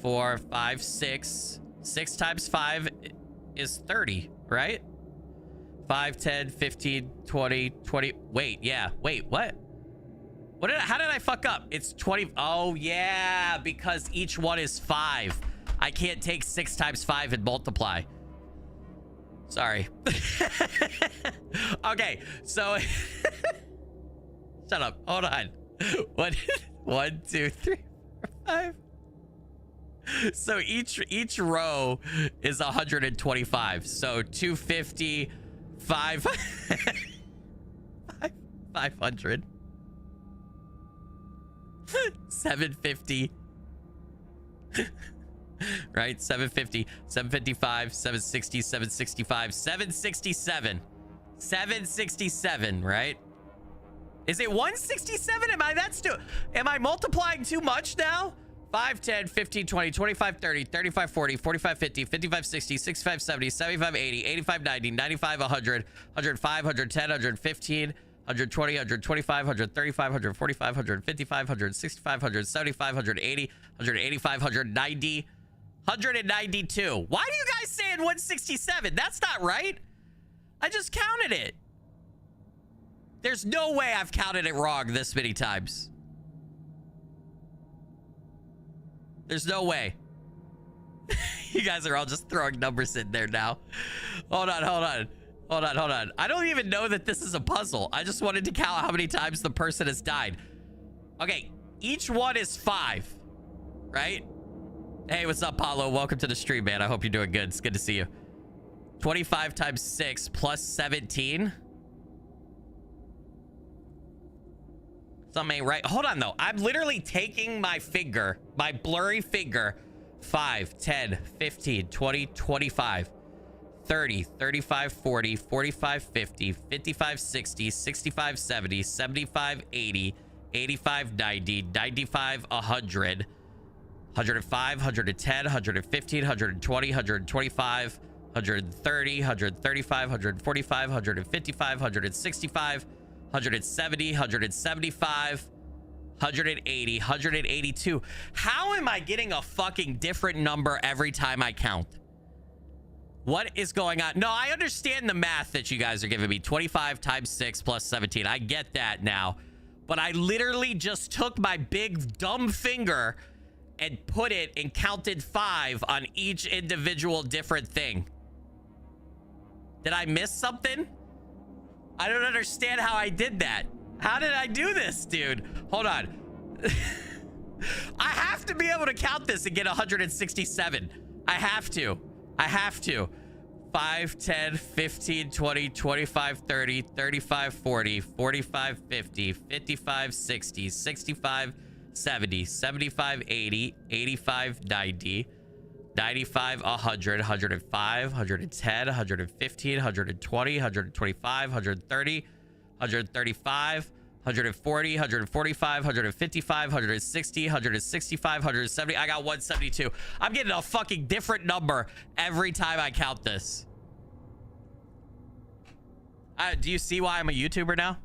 4, 5, 6. 6 times 5 is 30, right? 5, 10, 15, 20, 20. Wait, yeah. Wait, what? How did I fuck up? It's 20. Oh, yeah, because each one is 5. I can't take 6 times 5 and multiply. Sorry. Okay, so shut up. Hold on. 1, 2, 3, 4, 5. So each row is 125. So 250, 500, 750. Right, 750, 755, 760, 765, 767. 767, right? Is it 167? Am I multiplying too much now? 5, 10, 15, 20, 25, 30, 35, 40, 45, 50, 55, 60, 65, 70, 75, 80, 85, 90, 95, 100, 105, 110, 115, 120, 125, 135, 145, 155, 165, 175, 180, 185, 190, 192. Why do you guys say in 167? That's not right. I just counted it. There's no way I've counted it wrong this many times. There's no way. You guys are all just throwing numbers in there now. Hold on. I don't even know that this is a puzzle. I just wanted to count how many times the person has died. Okay, Each one is 5, right? Hey, what's up, Paulo? Welcome to the stream, man. I hope you're doing good. It's good to see you. 25 times 6 plus 17. Something ain't right. Hold on, though. I'm literally taking my finger, my blurry finger. 5, 10, 15, 20, 25, 30, 35, 40, 45, 50, 55, 60, 65, 70, 75, 80, 85, 90, 95, 100, 105, 110, 115, 120, 125, 130, 135, 145, 155, 165, 170, 175, 180, 182. How am I getting a fucking different number every time I count? What is going on? No, I understand the math that you guys are giving me. 25 times 6 plus 17. I get that now. But I literally just took my big dumb finger and put it and counted 5 on each individual different thing. Did I miss something? I don't understand how I did that. How did I do this, dude? Hold on. I have to be able to count this and get 167. I have to. 5, 10, 15, 20, 25, 30, 35, 40, 45, 50, 55, 60, 65, 70, 75, 80, 85, 90, 95, 100, 105, 110, 115, 120, 125, 130, 135, 140, 145, 155, 160, 165, 170. I got 172. I'm getting a fucking different number every time I count this. Do you see why I'm a YouTuber now?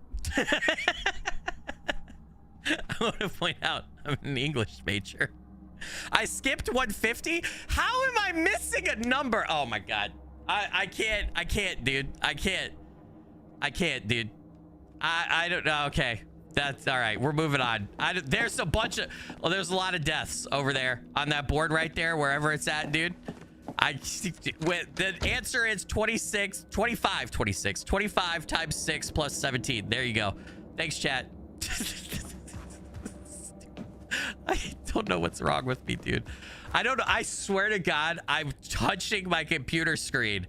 I want to point out I'm an English major. I skipped 150. How am I missing a number? Oh my god. I can't, dude. I can't, dude. I don't know. Okay, that's all right. We're moving on. There's a bunch of, well, there's a lot of deaths over there on that board right there, wherever it's at, dude. The answer is 25 times 6 plus 17. There you go. Thanks, chat. I don't know what's wrong with me, dude. I don't know. I swear to God, I'm touching my computer screen.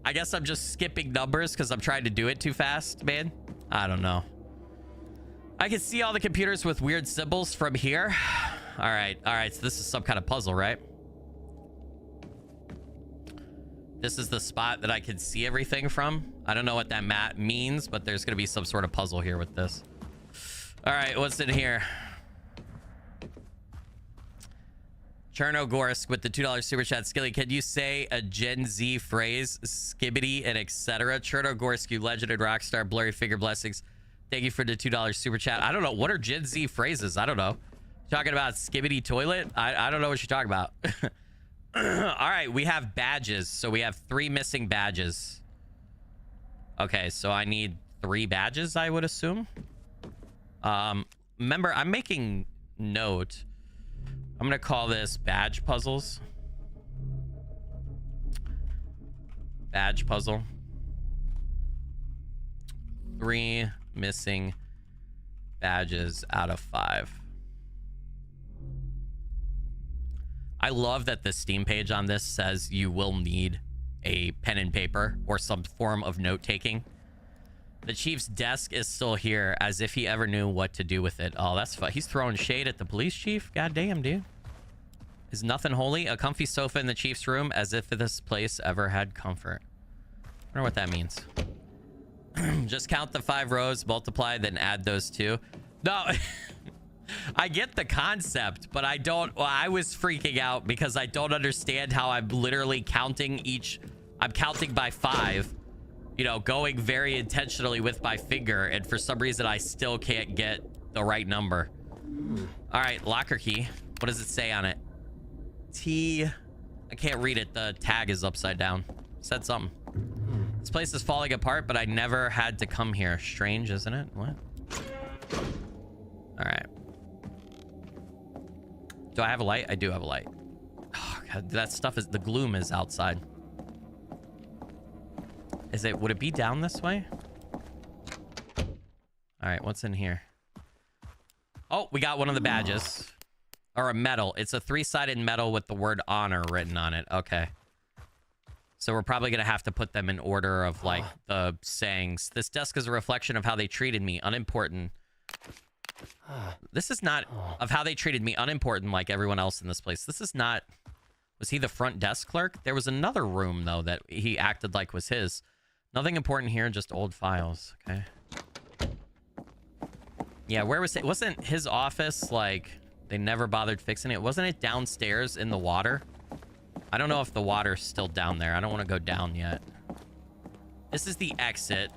I guess I'm just skipping numbers because I'm trying to do it too fast, man. I don't know. I can see all the computers with weird symbols from here. All right. So this is some kind of puzzle, right? This is the spot that I can see everything from. I don't know what that map means, but there's going to be some sort of puzzle here with this. All right. What's in here? Chernogorsk with the $2 super chat. Skilly, can you say a Gen Z phrase? Skibbity and etc. Chernogorsk, you legend and rockstar. Blurry figure blessings. Thank you for the $2 super chat. I don't know. What are Gen Z phrases? I don't know. Talking about skibbity toilet? I don't know what you're talking about. All right. We have badges. So we have 3 missing badges. Okay. So I need 3 badges, I would assume. Remember, I'm making note. I'm gonna call this badge puzzles. Badge puzzle. 3 missing badges out of 5. I love that the Steam page on this says you will need a pen and paper or some form of note-taking. The chief's desk is still here, as if he ever knew what to do with it. Oh, that's fun. He's throwing shade at the police chief? God damn, dude. Is nothing holy? A comfy sofa in the chief's room, as if this place ever had comfort. I wonder what that means. Just count the 5 rows, multiply, then add those 2. No, I get the concept, but I don't. Well, I was freaking out because I don't understand how I'm literally counting each. I'm counting by 5. You know, going very intentionally with my finger, and for some reason I still can't get the right number. All right, locker key. What does it say on it? T. I can't read it. The tag is upside down. Said something. This place is falling apart, but I never had to come here. Strange, isn't it? What? All right. Do I have a light? I do have a light. Oh, God, that stuff is, the gloom is outside. Is it, would it be down this way? All right, what's in here? Oh, we got one of the badges. Or a medal. It's a 3-sided medal with the word honor written on it. Okay. So we're probably going to have to put them in order of, like, the sayings. This desk is a reflection of how they treated me. Unimportant. This is not... Of how they treated me. Unimportant like everyone else in this place. This is not... Was he the front desk clerk? There was another room, though, that he acted like was his. Nothing important here, just old files. Okay. Yeah, where was it? Wasn't his office, like... They never bothered fixing it. Wasn't it downstairs in the water? I don't know if the water's still down there. I don't want to go down yet. This is the exit.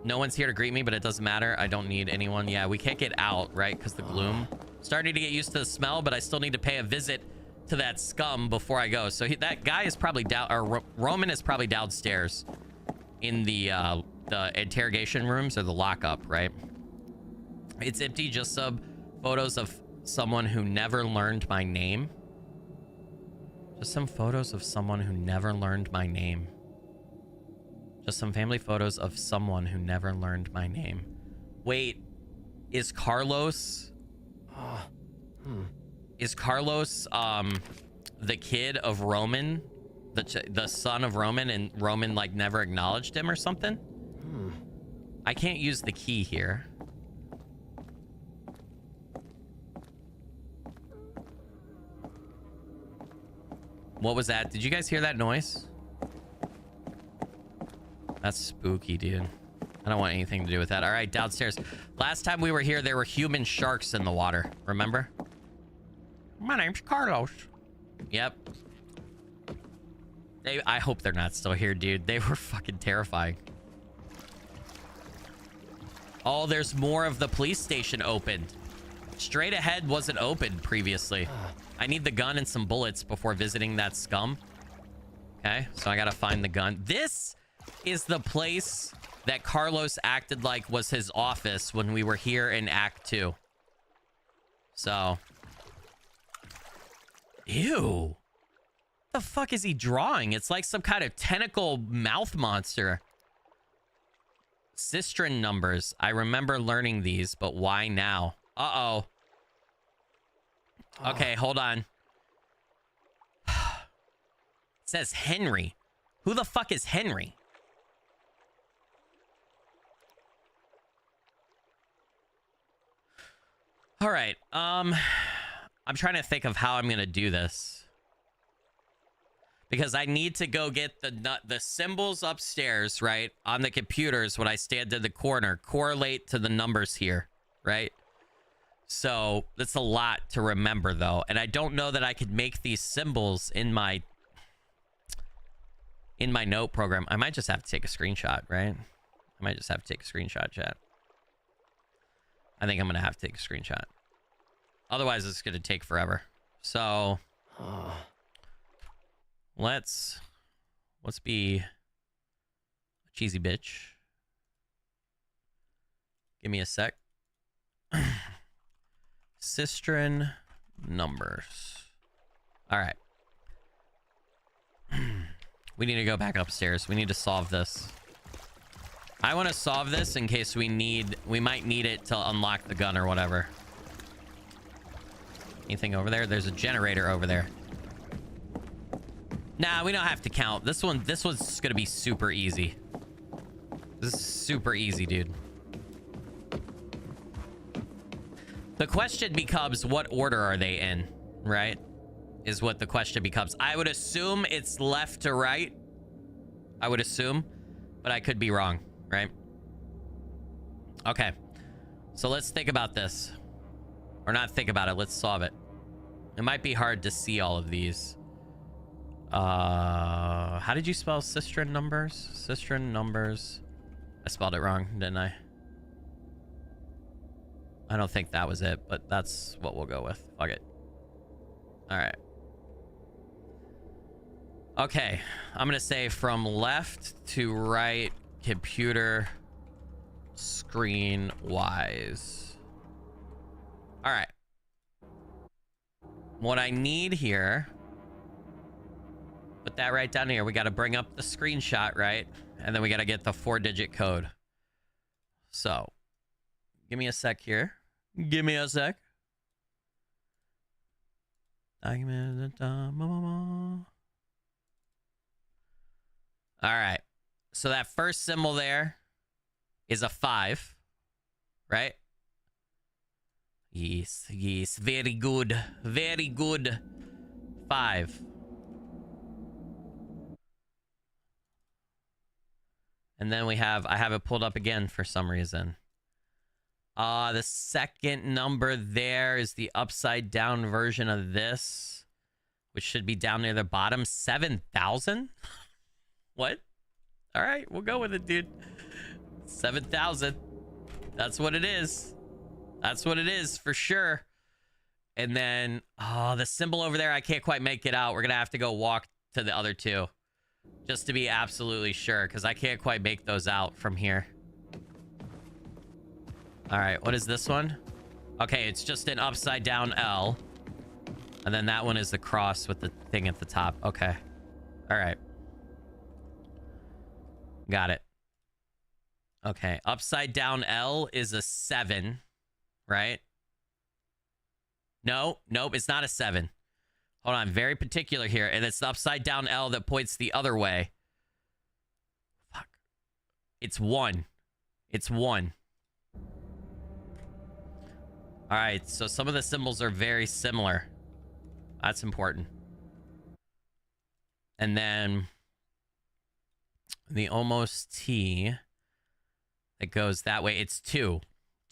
No one's here to greet me, but it doesn't matter. I don't need anyone. Yeah, we can't get out, right? Because the gloom. Starting to get used to the smell, but I still need to pay a visit to that scum before I go. So that guy is probably down, or Roman is probably downstairs in the interrogation rooms or the lockup, right? It's empty, just some photos of someone who never learned my name. Just some photos of someone who never learned my name. Just some family photos of someone who never learned my name. Wait, is Carlos... Is Carlos, the kid of Roman? The son of Roman, and Roman, like, never acknowledged him or something? I can't use the key here. What was that? Did you guys hear that noise? That's spooky, dude. I don't want anything to do with that. All right, downstairs. Last time we were here, there were human sharks in the water. Remember? My name's Carlos. Yep. I hope they're not still here, dude. They were fucking terrifying. Oh, there's more of the police station opened. Straight ahead wasn't opened previously. I need the gun and some bullets before visiting that scum. Okay, so I gotta find the gun. This is the place that Carlos acted like was his office when we were here in Act 2. So. Ew. What the fuck is he drawing? It's like some kind of tentacle mouth monster. Cistern numbers. I remember learning these, but why now? Uh-oh. Okay, hold on. It says Henry. Who the fuck is Henry? All right. I'm trying to think of how I'm going to do this. Because I need to go get the symbols upstairs, right? On the computers when I stand in the corner. Correlate to the numbers here, right? So that's a lot to remember, though. And I don't know that I could make these symbols in my note program. I might just have to take a screenshot, right? I might just have to take a screenshot, chat. I think I'm going to have to take a screenshot. Otherwise, it's going to take forever. So let's be a cheesy bitch. Give me a sec. Cistern numbers. All right. We need to go back upstairs. We need to solve this. I want to solve this in case we might need it to unlock the gun or whatever. Anything over there? There's a generator over there. Nah, we don't have to count. This one's gonna be super easy. This is super easy, dude. The question becomes, what order are they in, right? Is what the question becomes. I would assume it's left to right. I would assume, but I could be wrong, right? Okay. So let's think about this. Or not think about it, let's solve it. It might be hard to see all of these. How did you spell cistern numbers? Cistern numbers. I spelled it wrong, didn't I? I don't think that was it, but that's what we'll go with. Fuck it. All right. Okay, I'm gonna say from left to right, computer screen wise. All right. What I need here, put that right down here. We got to bring up the screenshot, right? And then we got to get the 4-digit code. So give me a sec here. Give me a sec. All right. So that first symbol there is a 5, right? Yes, yes. Very good. Very good. 5. And then we have, I have it pulled up again for some reason. The second number there is the upside down version of this, which should be down near the bottom. 7,000? What? All right, we'll go with it, dude. 7,000. That's what it is. That's what it is for sure. And then, oh, the symbol over there, I can't quite make it out. We're going to have to go walk to the other two just to be absolutely sure, because I can't quite make those out from here. All right, what is this one? Okay, it's just an upside down L. And then that one is the cross with the thing at the top. Okay. All right. Got it. Okay, upside down L is a 7, right? No, nope, it's not a 7. Hold on, very particular here. And it's the upside down L that points the other way. Fuck. It's 1. It's 1. All right, so some of the symbols are very similar. That's important. And then the almost T that goes that way, it's 2.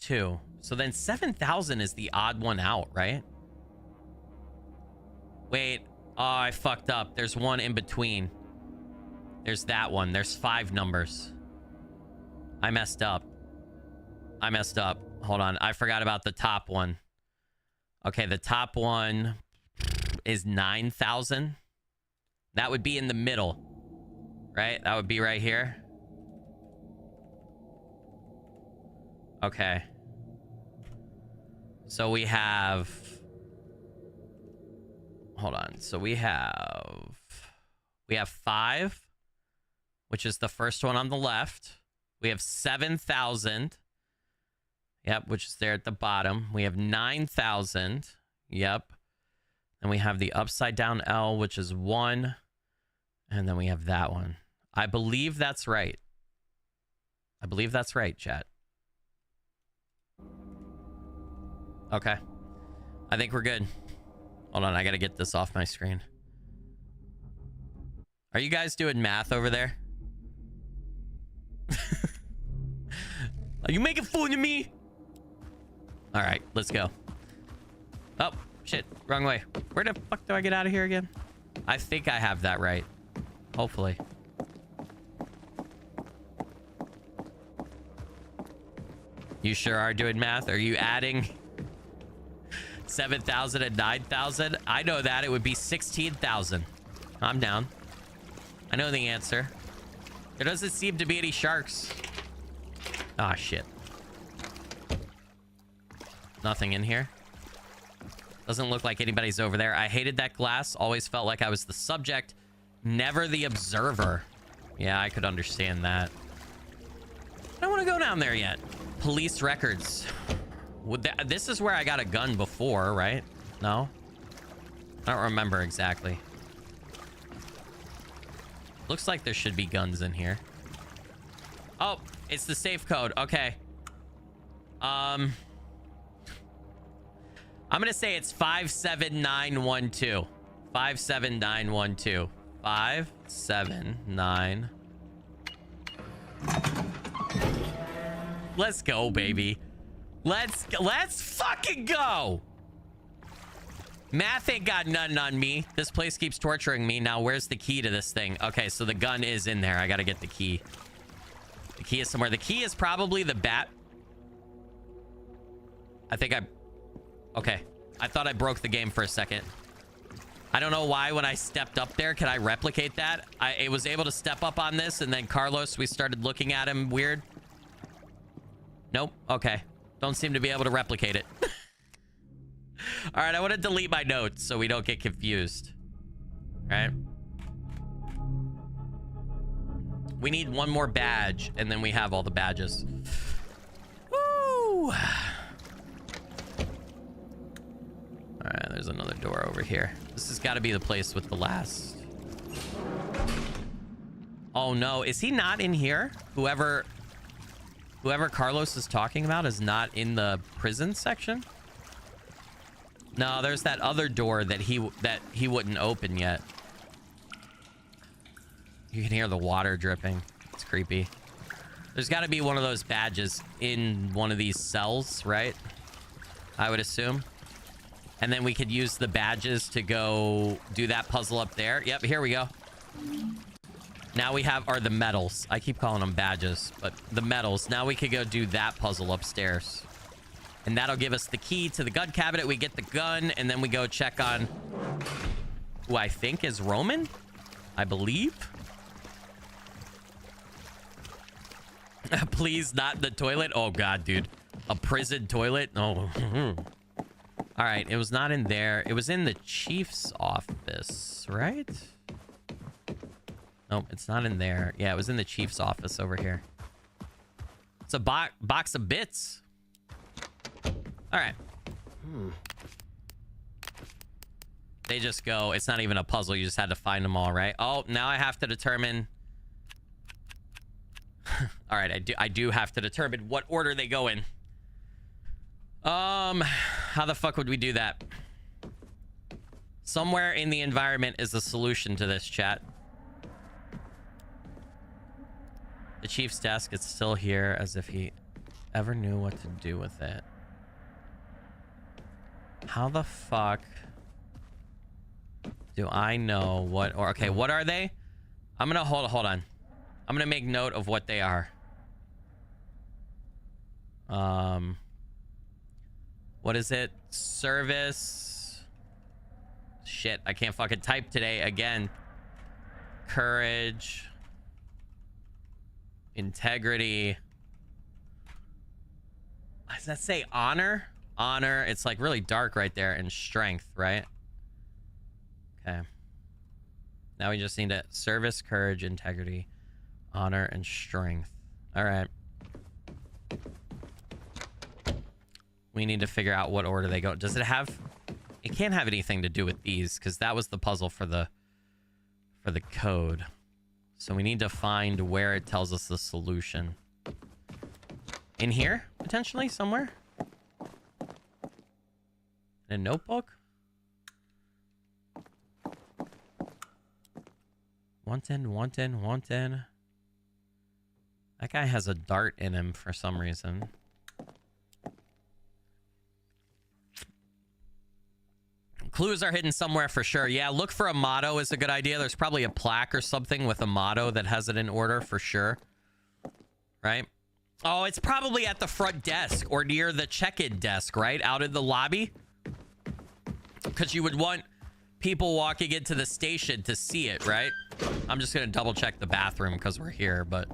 2. So then 7,000 is the odd one out, right? Wait. Oh, I fucked up. There's one in between. There's that one. There's 5 numbers. I messed up. I messed up. Hold on. I forgot about the top one. Okay, the top one is 9,000. That would be in the middle, right? That would be right here. Okay. So we have... Hold on. So we have 5, which is the first one on the left. We have 7,000. Yep, which is there at the bottom. We have 9,000. Yep. And we have the upside down L, which is 1. And then we have that one. I believe that's right. I believe that's right, chat. Okay. I think we're good. Hold on, I gotta get this off my screen. Are you guys doing math over there? Are you making fun of me? All right, let's go. Oh, shit, wrong way. Where the fuck do I get out of here again? I think I have that right. Hopefully. You sure are doing math? Are you adding 7,000 and 9,000? I know that. It would be 16,000. I'm down. I know the answer. There doesn't seem to be any sharks. Ah, shit. Nothing in here. Doesn't look like anybody's over there. I hated that glass. Always felt like I was the subject, never the observer. Yeah, I could understand that. I don't want to go down there yet. Police records. This is where I got a gun before, right? No? I don't remember exactly. Looks like there should be guns in here. Oh, it's the safe code. Okay. I'm gonna say it's 57912. 57912. 579. Let's go, baby. Let's fucking go. Math ain't got nothing on me. This place keeps torturing me. Now, where's the key to this thing? Okay, so the gun is in there. I gotta get the key. The key is somewhere. The key is probably the bat. Okay. I thought I broke the game for a second. I don't know why when I stepped up there. Can I replicate that? I was able to step up on this, and then Carlos, we started looking at him weird. Nope. Okay. Don't seem to be able to replicate it. All right, I want to delete my notes so we don't get confused. All right. We need one more badge, and then we have all the badges. Woo! there's another door over here. This has got to be the place with the last. Oh no, is he not in here? Whoever Carlos is talking about is not in the prison section? No, there's that other door that he wouldn't open yet. You can hear the water dripping. It's creepy. There's got to be one of those badges in one of these cells, right? I would assume. And then we could use the badges to go do that puzzle up there. Yep, here we go. Now we have, or the medals. I keep calling them badges, but the medals. Now we could go do that puzzle upstairs. And that'll give us the key to the gun cabinet. We get the gun, and then we go check on who I think is Roman, I believe. Please, not the toilet. Oh, God, dude. A prison toilet? Oh. All right, it was not in there. It was in the chief's office, right? Nope, it's not in there. Yeah, it was in the chief's office over here. It's a box of bits. All right. They just go, it's not even a puzzle. You just had to find them all, right? Oh, now I have to determine. All right, I do have to determine what order they go in. How the fuck would we do that? Somewhere in the environment is the solution to this, chat. The chief's desk is still here, as if he ever knew what to do with it. How the fuck do I know what, or okay, what are they? I'm gonna hold on. I'm gonna make note of what they are. What is it? Service. Shit, I can't fucking type today again. Courage. Integrity. Does that say honor? Honor. It's like really dark right there. And strength, right? Okay. Now we just need to service, courage, integrity, honor, and strength. All right. We need to figure out what order they go. Does it have... It can't have anything to do with these, because that was the puzzle for the code. So we need to find where it tells us the solution. In here, potentially, somewhere? In a notebook? Wanted. That guy has a dart in him for some reason. Clues are hidden somewhere for sure. Yeah, look for a motto is a good idea. There's probably a plaque or something with a motto that has it in order for sure. Right? Oh, it's probably at the front desk or near the check-in desk, right? Out in the lobby. Because you would want people walking into the station to see it, right? I'm just going to double check the bathroom because we're here, but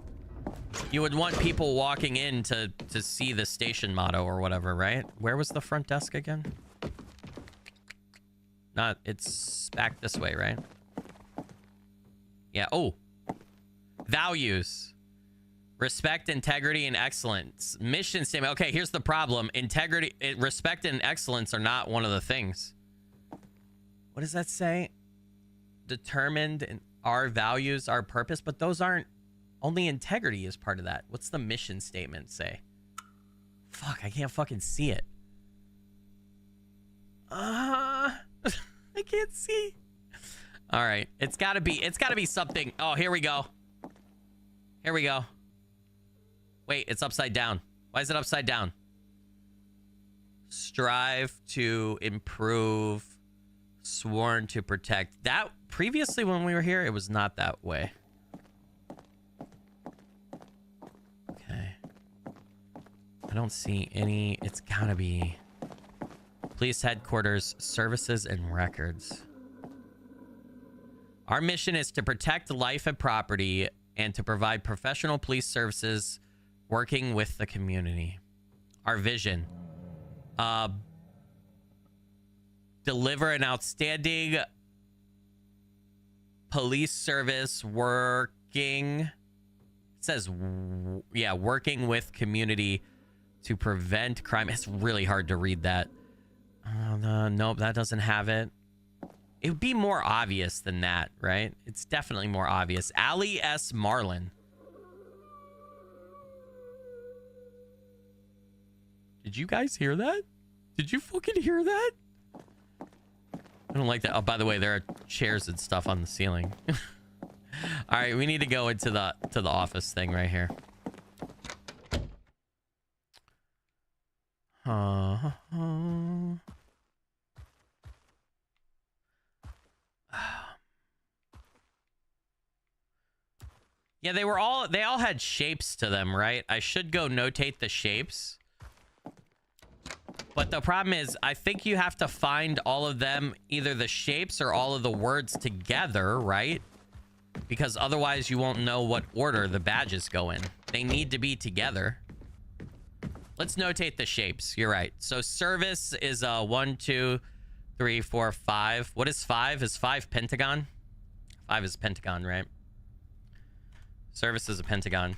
you would want people walking in to see the station motto or whatever, right? Where was the front desk again? Not, it's back this way, right? Yeah. Oh, values, respect, integrity, and excellence. Mission statement. Okay, here's the problem. Integrity, respect, and excellence are not one of the things. What does that say? Determined in our values, our purpose, but those aren't, only integrity is part of that. What's the mission statement say? Fuck, I can't fucking see it. I can't see. All right, it's gotta be something. Oh, here we go. Here we go. Wait, it's upside down. Why is it upside down? Strive to improve, sworn to protect. That previously when we were here, it was not that way. Okay. I don't see any. It's gotta be police headquarters, services, and records. Our mission is to protect life and property and to provide professional police services working with the community. Our vision. Deliver an outstanding police service working... It says, yeah, working with community to prevent crime. It's really hard to read that. Nope, that doesn't have it. It would be more obvious than that, right? It's definitely more obvious. Ali S. Marlin. Did you guys hear that? Did you fucking hear that? I don't like that. Oh, by the way, there are chairs and stuff on the ceiling. All right, we need to go into the office thing right here. Yeah, they all had shapes to them, right? I should go notate the shapes. But the problem is, I think you have to find all of them, either the shapes or all of the words together, right? Because otherwise you won't know what order the badges go in. They need to be together. Let's notate the shapes. You're right. So service is 1, 2, 3, 4, 5. What is 5? Is 5 pentagon? 5 is pentagon, right? Service is a pentagon.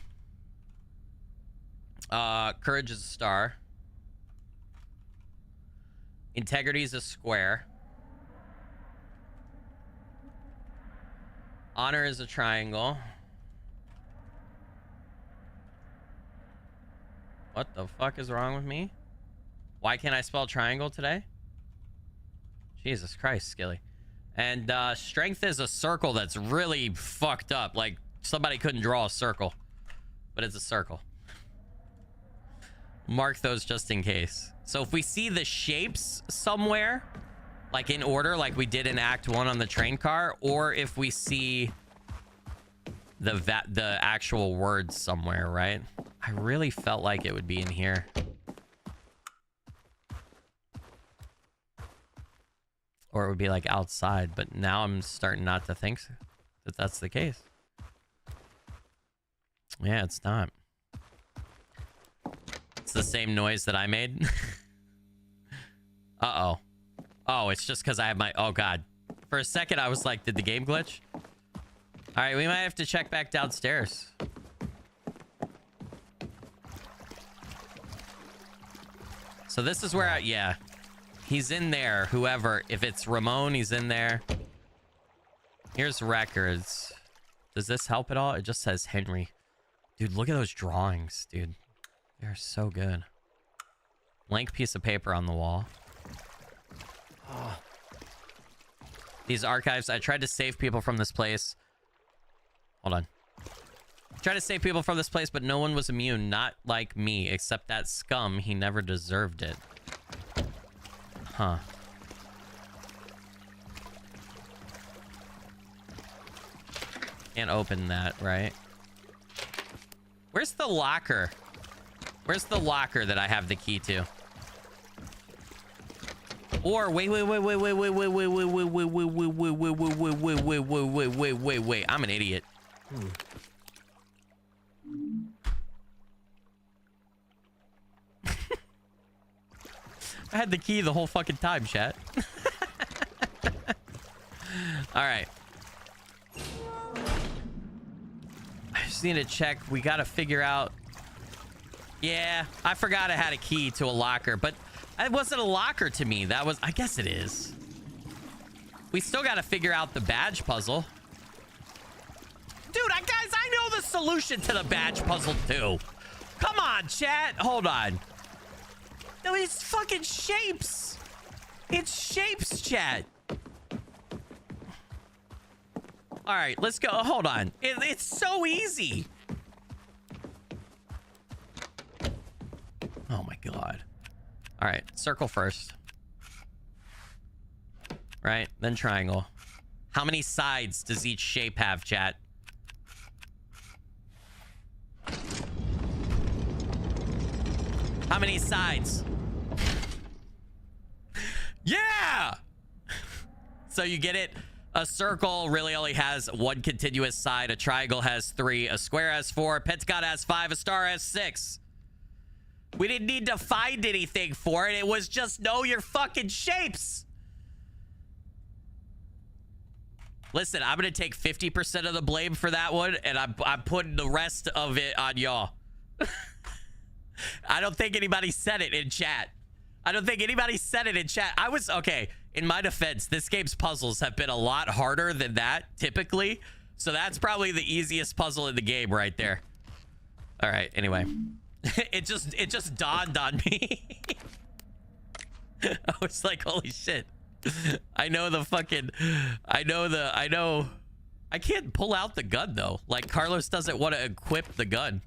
Courage is a star. Integrity is a square. Honor is a triangle. What the fuck is wrong with me? Why can't I spell triangle today? Jesus Christ, Skilly. And strength is a circle that's really fucked up. Like, somebody couldn't draw a circle. But it's a circle. Mark those just in case. So if we see the shapes somewhere, like in order, like we did in Act 1 on the train car, or if we see the actual words somewhere, right? I really felt like it would be in here. Or it would be like outside, but now I'm starting not to think that that's the case. Yeah, it's not. It's the same noise that I made. Uh-oh. Oh, it's just because I have my... Oh, God. For a second, I was like, did the game glitch? All right, we might have to check back downstairs. So this is where yeah. He's in there, whoever. If it's Ramon, he's in there. Here's records. Does this help at all? It just says Henry. Dude, look at those drawings, dude. They're so good. Blank piece of paper on the wall. Oh. These archives, I tried to save people from this place. Hold on. Tried to save people from this place, but no one was immune. Not like me, except that scum. He never deserved it. Huh. Can't open that, right? Where's the locker? Where's the locker that I have the key to? Or wait. I'm an idiot. I had the key the whole fucking time, chat. All right. I just need to check. We got to figure out. Yeah, I forgot I had a key to a locker, but it wasn't a locker to me. That was, I guess it is. We still got to figure out the badge puzzle. Dude, guys, I know the solution to the badge puzzle too. Come on, chat. Hold on. No, it's fucking shapes. It's shapes, chat. All right, let's go. Hold on. It's so easy. Oh my God. All right, circle first. Right, then triangle. How many sides does each shape have, chat? How many sides? Yeah! So you get it? A circle really only has one continuous side. A triangle has 3. A square has 4. A pentagon has 5. A star has 6. We didn't need to find anything for it. It was just know your fucking shapes. Listen, I'm going to take 50% of the blame for that one, and I'm putting the rest of it on y'all. I don't think anybody said it in chat. I don't think anybody said it in chat. I was, okay, in my defense, this game's puzzles have been a lot harder than that, typically. So that's probably the easiest puzzle in the game right there. All right, anyway. It just dawned on me. I was like, holy shit. I know. I can't pull out the gun, though. Like, Carlos doesn't want to equip the gun.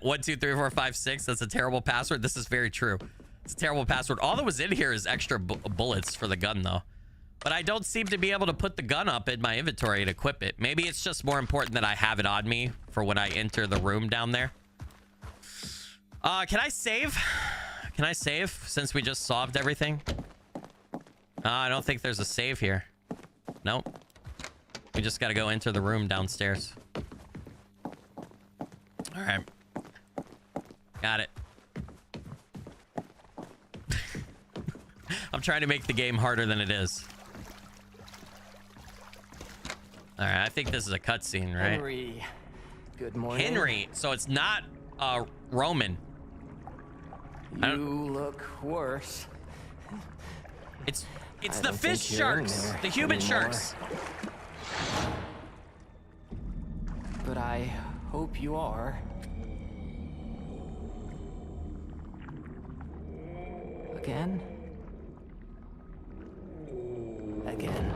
1 2 3 4 5 6. That's a terrible password. This is very true. It's a terrible password. All that was in here is extra bullets for the gun, though. But I don't seem to be able to put the gun up in my inventory and equip it. Maybe it's just more important that I have it on me for when I enter the room down there. Can I save? Can I save since we just solved everything? I don't think there's a save here. Nope. We just got to go enter the room downstairs. All right. Got it. I'm trying to make the game harder than it is. All right, I think this is a cutscene, right? Henry, good morning. Henry, so it's not Roman. You look worse. It's I the don't fish think you're in sharks, there the human anymore. sharks. But I hope you are. Again? Again.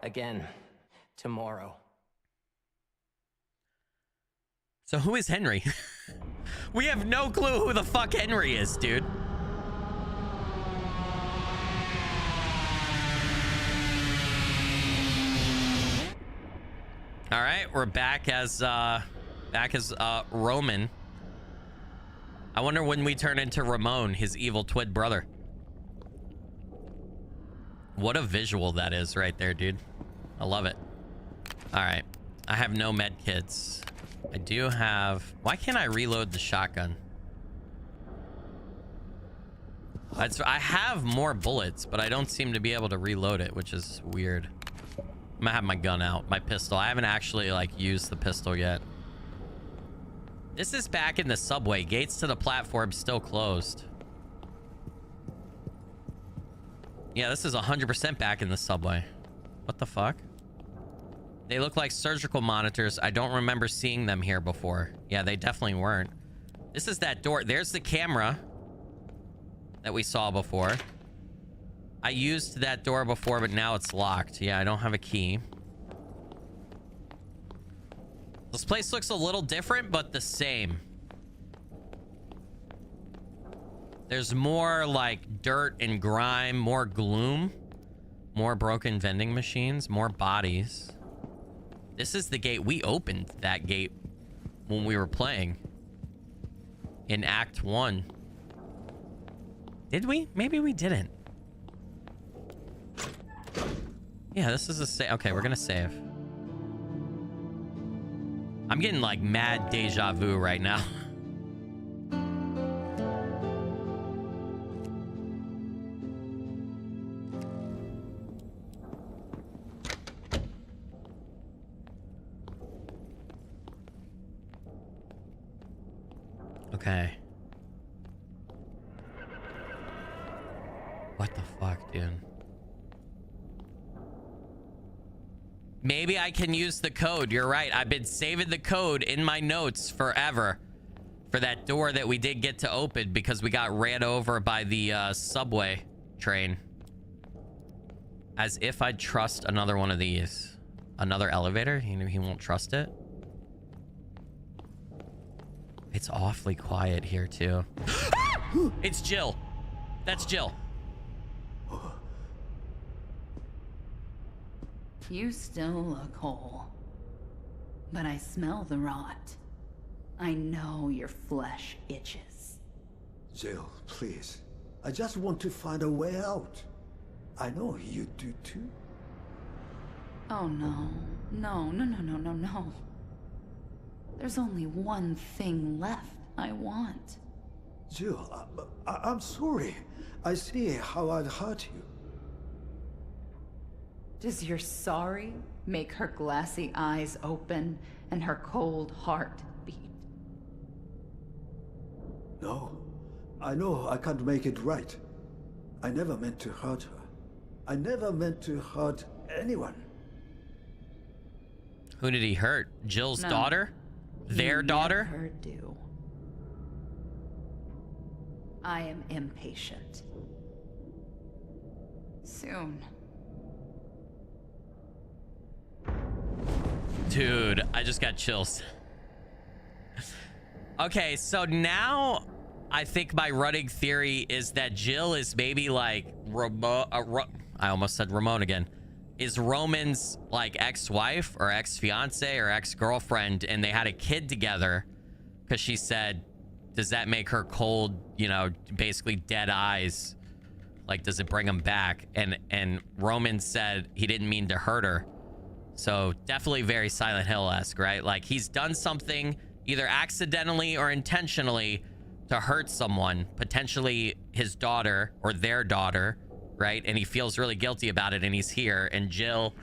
Again. Tomorrow. So who is Henry? We have no clue who the fuck Henry is, dude. All right, we're back as Roman. I wonder when we turn into Ramon, his evil twin brother. What a visual that is right there, dude. I love it. All right, I have no med kits. I do have... Why can't I reload the shotgun? I have more bullets, but I don't seem to be able to reload it, which is weird. I'm gonna have my gun out, my pistol. I haven't actually like used the pistol yet. This is back in the subway. Gates to the platform still closed. Yeah, this is 100% back in the subway. What the fuck? They look like surgical monitors. I don't remember seeing them here before. Yeah, they definitely weren't. This is that door. There's the camera that we saw before. I used that door before, but now it's locked. Yeah, I don't have a key. This place looks a little different, but the same. There's more like dirt and grime, more gloom, more broken vending machines, more bodies. This is the gate. We opened that gate when we were playing in Act 1. Did we? Maybe we didn't. Yeah, this is a save. Okay, we're gonna save. I'm getting like mad deja vu right now. Okay. What the fuck, dude? Maybe I can use the code. You're right. I've been saving the code in my notes forever for that door that we did get to open because we got ran over by the subway train. As if I'd trust another one of these. Another elevator? He won't trust it. It's awfully quiet here, too. It's Jill. That's Jill. You still look whole, but I smell the rot. I know your flesh itches. Jill, please. I just want to find a way out. I know you do too. Oh no. No. There's only one thing left I want. Jill, I'm sorry. I see how I'd hurt you. Does your sorry make her glassy eyes open and her cold heart beat? No, I know I can't make it right. I never meant to hurt her. I never meant to hurt anyone. Who did he hurt? Jill's No. daughter? Their daughter? Never do. I am impatient. Soon. Dude, I just got chills. Okay, so now I think my running theory is that Jill is maybe like I almost said Ramon again. Is Roman's like ex-wife or ex-fiance or ex-girlfriend, and they had a kid together because she said, does that make her cold, you know, basically dead eyes? Like, does it bring him back? And Roman said he didn't mean to hurt her. So definitely very Silent Hill-esque, right? Like, he's done something either accidentally or intentionally to hurt someone, potentially his daughter or their daughter, right? And he feels really guilty about it, and he's here. And Jill,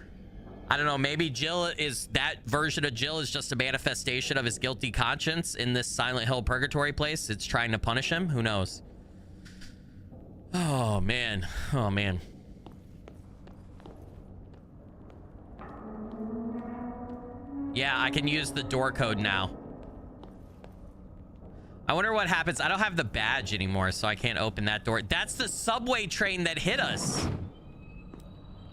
I don't know, maybe Jill is, that version of Jill is just a manifestation of his guilty conscience in this Silent Hill purgatory place. It's trying to punish him. Who knows? Oh, man. Oh, man. Yeah, I can use the door code now. I wonder what happens. I don't have the badge anymore, so I can't open that door. That's the subway train that hit us.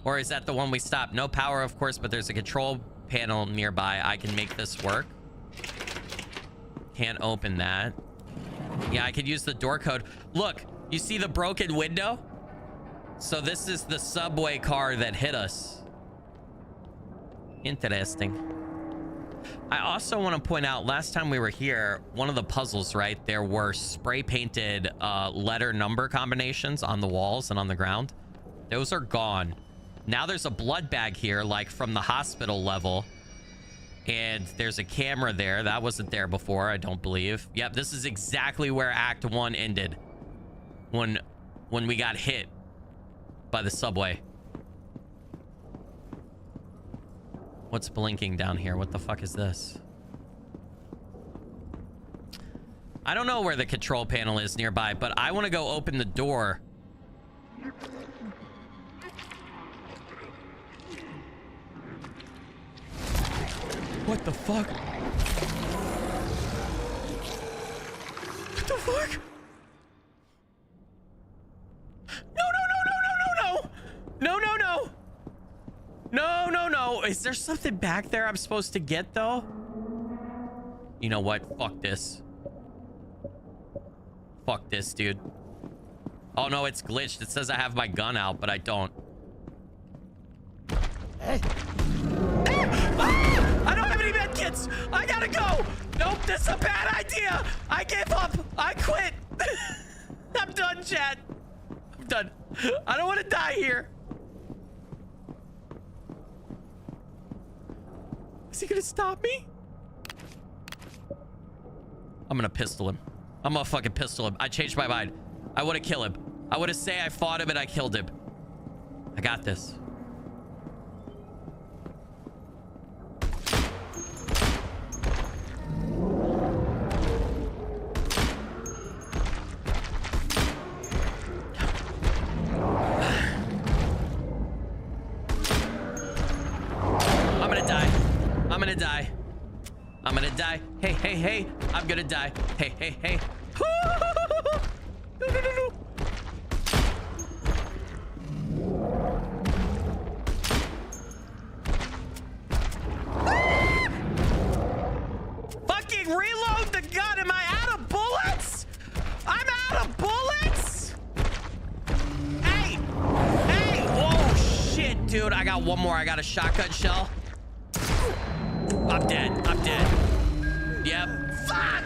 Or is that the one we stopped? No power, of course, but there's a control panel nearby. I can make this work. Can't open that. Yeah, I could use the door code. Look, you see the broken window? So this is the subway car that hit us. Interesting. I also want to point out, last time we were here, one of the puzzles, right, there were spray painted letter number combinations on the walls and on the ground. Those are gone. Now there's a blood bag here, like from the hospital level, and there's a camera there that wasn't there before, I don't believe. Yep, this is exactly where Act 1 ended, when we got hit by the subway. What's blinking down here? What the fuck is this? I don't know where the control panel is nearby, but I want to go open the door. What the fuck? What the fuck? No, no, no, no, no, no, no. No, no, no. No, no, no. Is there something back there I'm supposed to get, though? You know what? Fuck this. Fuck this, dude. Oh, no, it's glitched. It says I have my gun out, but I don't. Hey. Ah! I don't have any med kits. I gotta go. Nope, this is a bad idea. I gave up. I quit. I'm done, chat. I'm done. I don't want to die here. Is he gonna stop me? I'm gonna pistol him. I'm gonna fucking pistol him. I changed my mind. I want to kill him. I want to say I fought him and I killed him. I got this. I'm gonna die. I'm gonna die. I'm gonna die. Hey, hey, hey. I'm gonna die. Hey, hey, hey. No, no, no, no. Ah! Fucking reload the gun. Am I out of bullets? I'm out of bullets. Hey. Hey. Oh, shit, dude. I got one more. I got a shotgun shell. I'm dead. I'm dead. Yep. Fuck!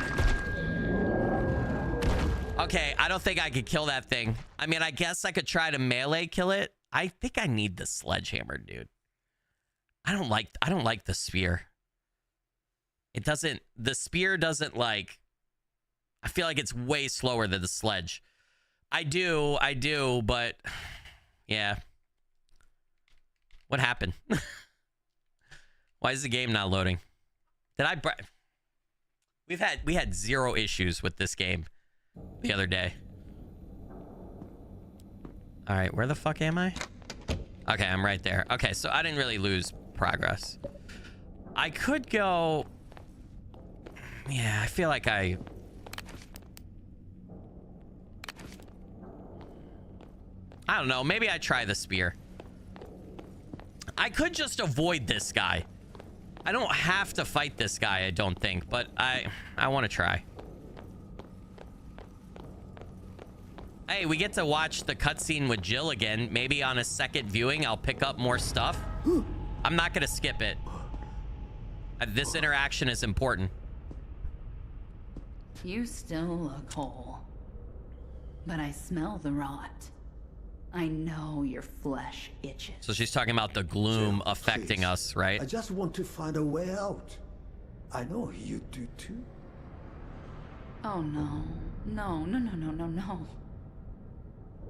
Okay, I don't think I could kill that thing. I mean, I guess I could try to melee kill it. I think I need the sledgehammer, dude. I don't like the spear. It doesn't, the spear doesn't like, I feel like it's way slower than the sledge. I do, but yeah. What happened? Why is the game not loading? We had 0 issues with this game. the other day. All right, where the fuck am I? Okay, I'm right there. Okay, so I didn't really lose progress. I could go... Yeah, I feel like I don't know. Maybe I try the spear. I could just avoid this guy. I don't have to fight this guy, I don't think, but I want to try. Hey, we get to watch the cutscene with Jill again. Maybe on a second viewing, I'll pick up more stuff. I'm not going to skip it. This interaction is important. You still look whole, but I smell the rot. I know your flesh itches. So she's talking about the gloom Jill, affecting please. us, right? I just want to find a way out. I know you do too. Oh no. No.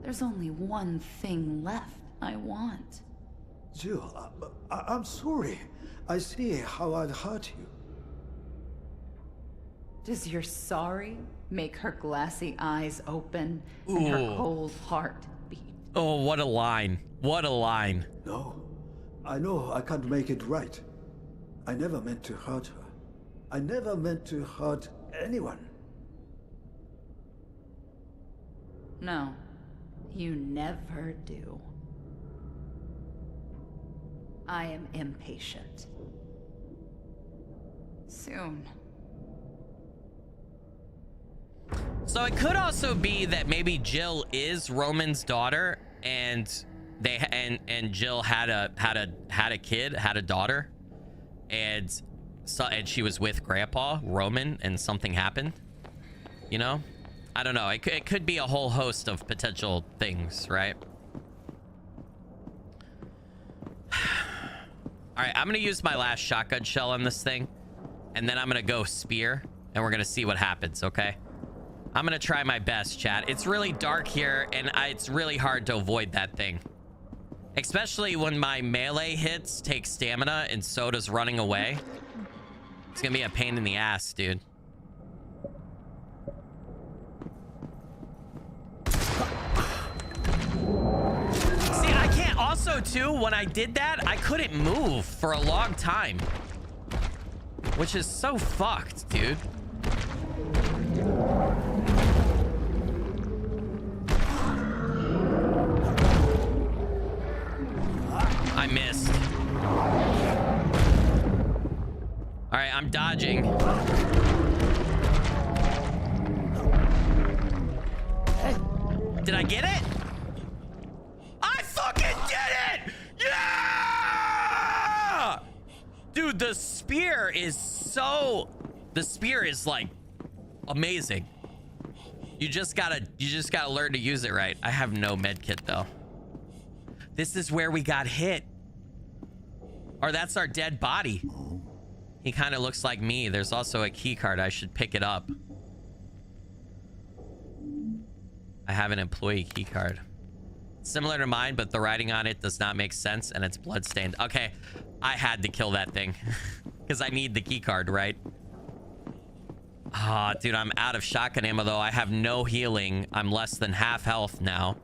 There's only one thing left I want. Jill, I'm sorry. I see how I'd hurt you. Does your sorry make her glassy eyes open and her cold heart beat? Oh, what a line. What a line. No, I know I can't make it right. I never meant to hurt her. I never meant to hurt anyone. No, you never do. I am impatient. Soon. So it could also be that maybe Jill is Roman's daughter, and Jill had a daughter, and she was with Grandpa Roman, and something happened. You know, I don't know. It could be a whole host of potential things, right? All right, I'm gonna use my last shotgun shell on this thing, and then I'm gonna go spear, and we're gonna see what happens. Okay. I'm gonna try my best, chat. It's really dark here, and it's really hard to avoid that thing. Especially when my melee hits take stamina, and so does running away. It's gonna be a pain in the ass, dude. See, I can't... Also, too, when I did that, I couldn't move for a long time. Which is so fucked, dude. I missed. All right, I'm dodging. Did I get it? I fucking did it! Yeah! Dude, the spear is so... The spear is like amazing. You just gotta learn to use it right. I have no med kit though. This is where we got hit. Or that's our dead body. He kind of looks like me. There's also a key card. I should pick it up. I have an employee key card. Similar to mine, but the writing on it does not make sense and it's bloodstained. Okay, I had to kill that thing because I need the key card, right? Ah, dude, I'm out of shotgun ammo though. I have no healing. I'm less than half health now.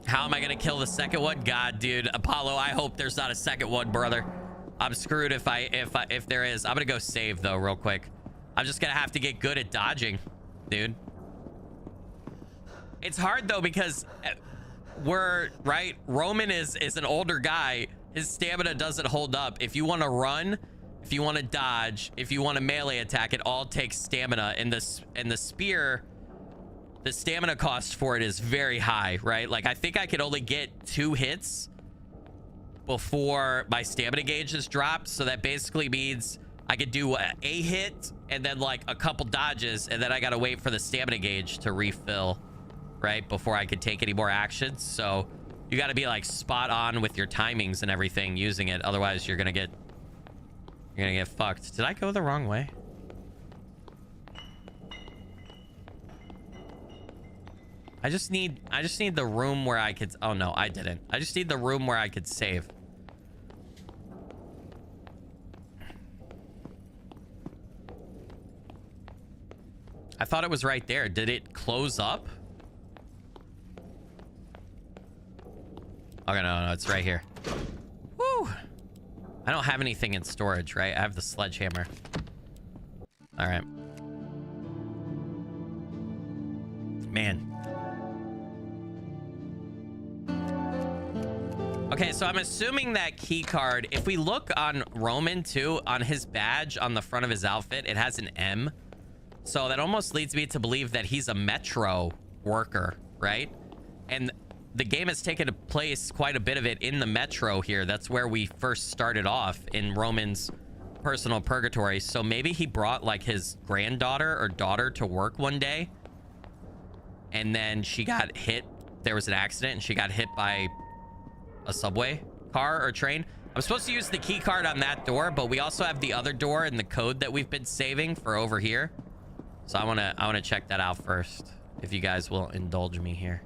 How am I gonna kill the second one? God, dude, Apollo, I hope there's not a second one, brother. I'm screwed if there is. I'm gonna go save though real quick. I'm just gonna have to get good at dodging, dude. It's hard though because right, Roman is an older guy. His stamina doesn't hold up. If you want to run, if you want to dodge, if you want to melee attack, it all takes stamina. And the spear, the stamina cost for it is very high, right? Like I think I could only get 2 hits before my stamina gauges drop. So that basically means I could do a hit and then like a couple dodges, and then I gotta wait for the stamina gauge to refill, right, before I could take any more actions. So you got to be like spot on with your timings and everything using it. Otherwise you're gonna get fucked. Did I go the wrong way? I just need the room where I could... Oh no, I didn't. I just need the room where I could save. thought it was right there. Did it close up? Okay, no, it's right here. Woo! I don't have anything in storage, right? I have the sledgehammer. All right. Man. Okay, so I'm assuming that key card, if we look on Roman too, on his badge on the front of his outfit, it has an M. So that almost leads me to believe that he's a Metro worker, right? And the game has taken place, quite a bit of it, in the Metro here. That's where we first started off, in Roman's personal purgatory. So maybe he brought like his granddaughter or daughter to work one day, and then she got hit. There was an accident and she got hit by a subway car or train. I'm supposed to use the key card on that door, but we also have the other door and the code that we've been saving for over here. So I want to check that out first, if you guys will indulge me here.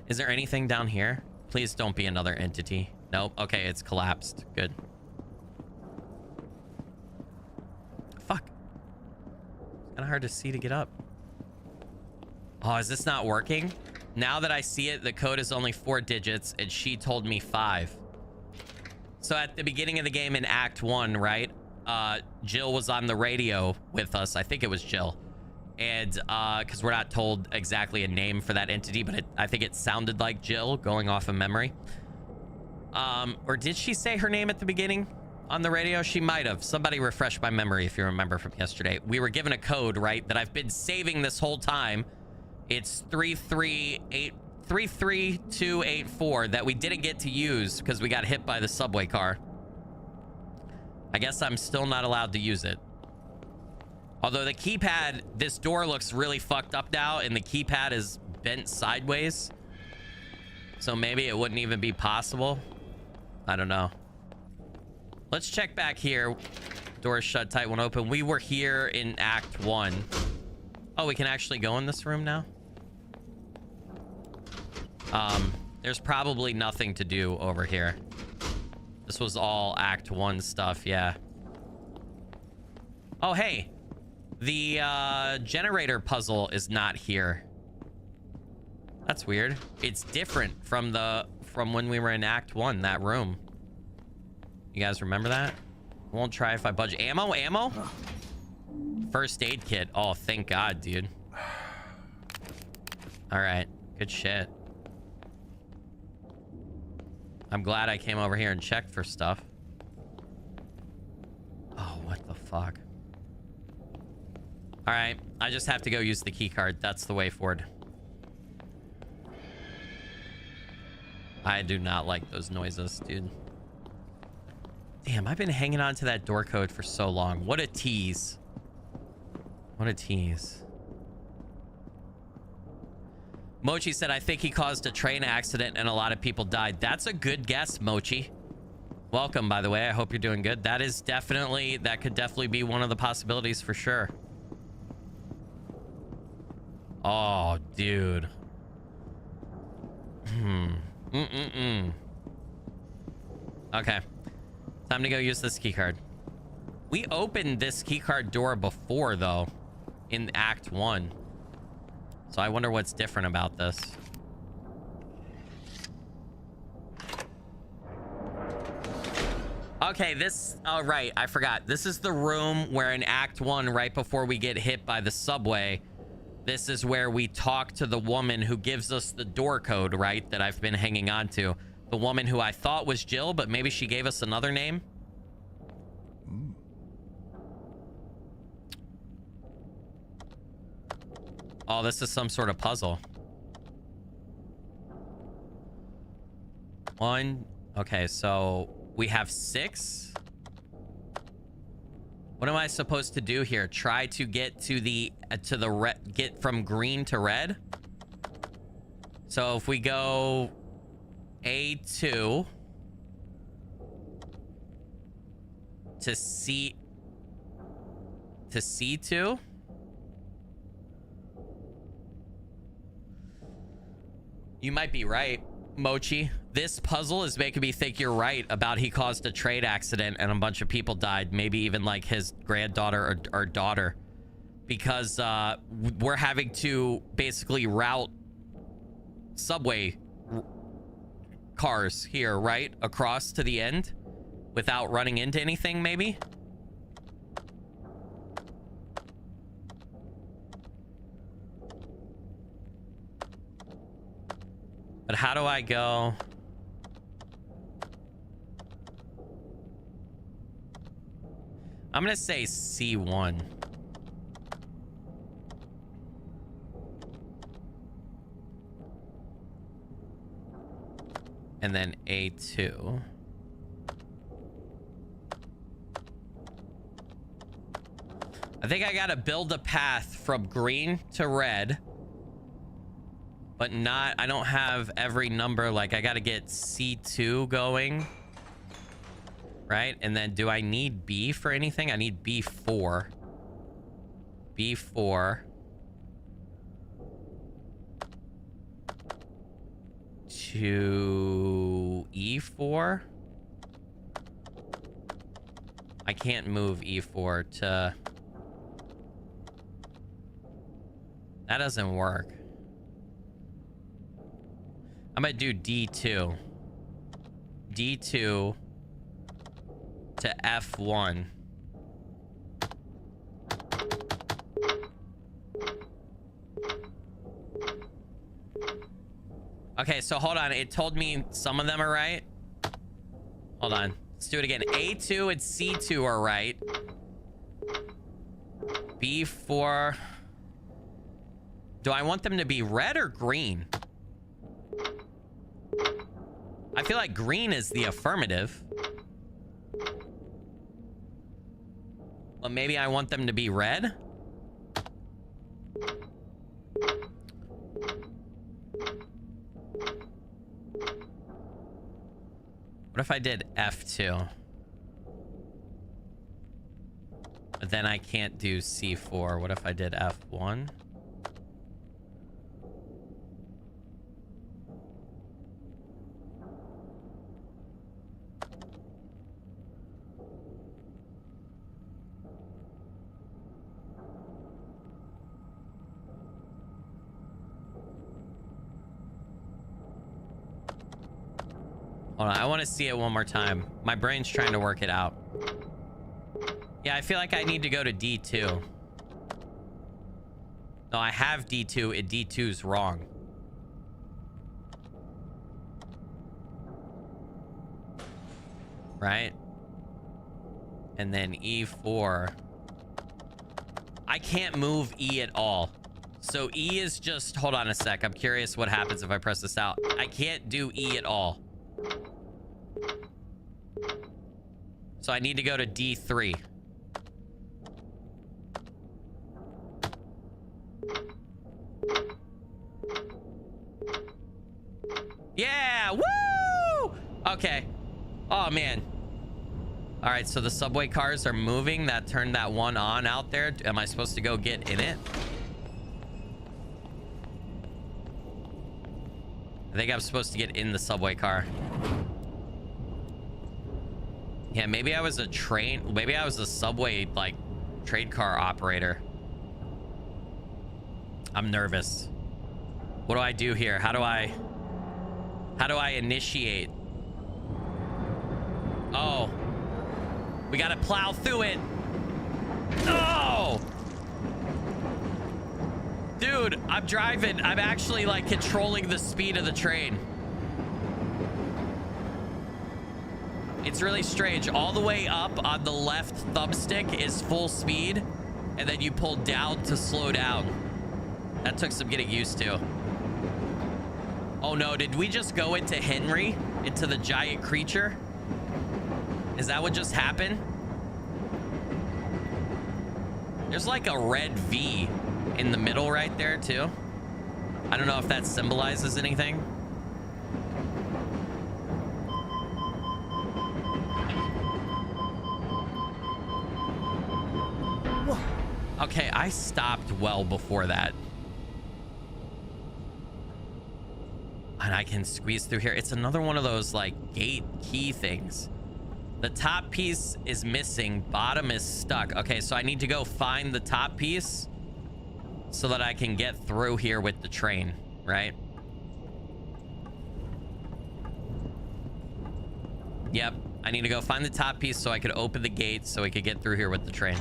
Is there anything down here? Please don't be another entity. Nope. Okay, it's collapsed. Good. Fuck. It's kind of hard to see to get up. Oh, is this not working? Now that I see it, the code is only 4 digits, and she told me 5. So at the beginning of the game in Act 1, right? Jill was on the radio with us. I think it was Jill. And because we're not told exactly a name for that entity, but I think it sounded like Jill, going off of memory. Or did she say her name at the beginning on the radio? She might have. Somebody refresh my memory if you remember from yesterday. We were given a code, right, that I've been saving this whole time. It's 33284 that we didn't get to use because we got hit by the subway car. I guess I'm still not allowed to use it. Although the keypad, this door looks really fucked up now, and the keypad is bent sideways. So maybe it wouldn't even be possible. I don't know. Let's check back here. Doors shut tight, one open. We were here in Act 1. Oh, we can actually go in this room now? There's probably nothing to do over here. This was all Act 1 stuff, yeah. Oh, hey. The generator puzzle is not here. That's weird. It's different from when we were in Act 1, that room. You guys remember that? Won't try if I budge. Ammo? First aid kit. Oh, thank God, dude. All right. Good shit. I'm glad I came over here and checked for stuff. Oh, what the fuck? All right. I just have to go use the key card. That's the way forward. I do not like those noises, dude. Damn, I've been hanging on to that door code for so long. What a tease. What a tease. Mochi said, I think he caused a train accident and a lot of people died. That's a good guess, Mochi. Welcome, by the way. I hope you're doing good. That could definitely be one of the possibilities for sure. Oh, dude. Okay. Time to go use this key card. We opened this key card door before, though, in Act 1. So I wonder what's different about this. Okay, oh, right, I forgot. This is the room where in Act 1, right before we get hit by the subway, this is where we talk to the woman who gives us the door code, right, that I've been hanging on to. The woman who I thought was Jill, but maybe she gave us another name. Oh, this is some sort of puzzle. Okay, so we have 6. What am I supposed to do here? Try to get to the get from green to red. So if we go A2 to C2. You might be right, Mochi. This puzzle is making me think you're right about he caused a train accident and a bunch of people died. Maybe even like his granddaughter or daughter. because we're having to basically route subway cars here, right? Across to the end without running into anything, maybe? But how do I go? I'm gonna say C1. And then A2. I think I gotta build a path from green to red. But not, I don't have every number. Like, I gotta get C2 going. Right? And then do I need B for anything? I need B4. B4. To E4. I can't move E4 to... That doesn't work. I'm gonna do D2. D2 to F1. Okay, so hold on. It told me some of them are right. Hold on. Let's do it again. A2 and C2 are right. B4. Do I want them to be red or green? I feel like green is the affirmative. But maybe I want them to be red? What if I did F2? But then I can't do C4. What if I did F1? Hold on, I want to see it one more time. My brain's trying to work it out. Yeah, I feel like I need to go to D2. No, I have D2, and D2's wrong. Right? And then E4. I can't move E at all. So E is just... Hold on a sec. I'm curious what happens if I press this out. I can't do E at all. So I need to go to D3. Yeah! Woo! Okay. Oh, man. All right, so the subway cars are moving. That turned that one on out there. Am I supposed to go get in it? I think I'm supposed to get in the subway car. Yeah, maybe I was a train. Maybe I was a subway, like, trade car operator. I'm nervous. What do I do here? How do I initiate? Oh. We gotta plow through it. No! Dude, I'm driving. I'm actually, like, controlling the speed of the train. It's really strange. All the way up on the left thumbstick is full speed, and then you pull down to slow down. That took some getting used to. Oh no, did we just go into Henry? Into the giant creature? Is that what just happened? There's like a red V in the middle right there too. I don't know if that symbolizes anything. Okay, I stopped well before that. And I can squeeze through here. It's another one of those like gate key things. The top piece is missing. Bottom is stuck. Okay, so I need to go find the top piece so that I can get through here with the train, right? Yep, I need to go find the top piece so I could open the gate so we could get through here with the train.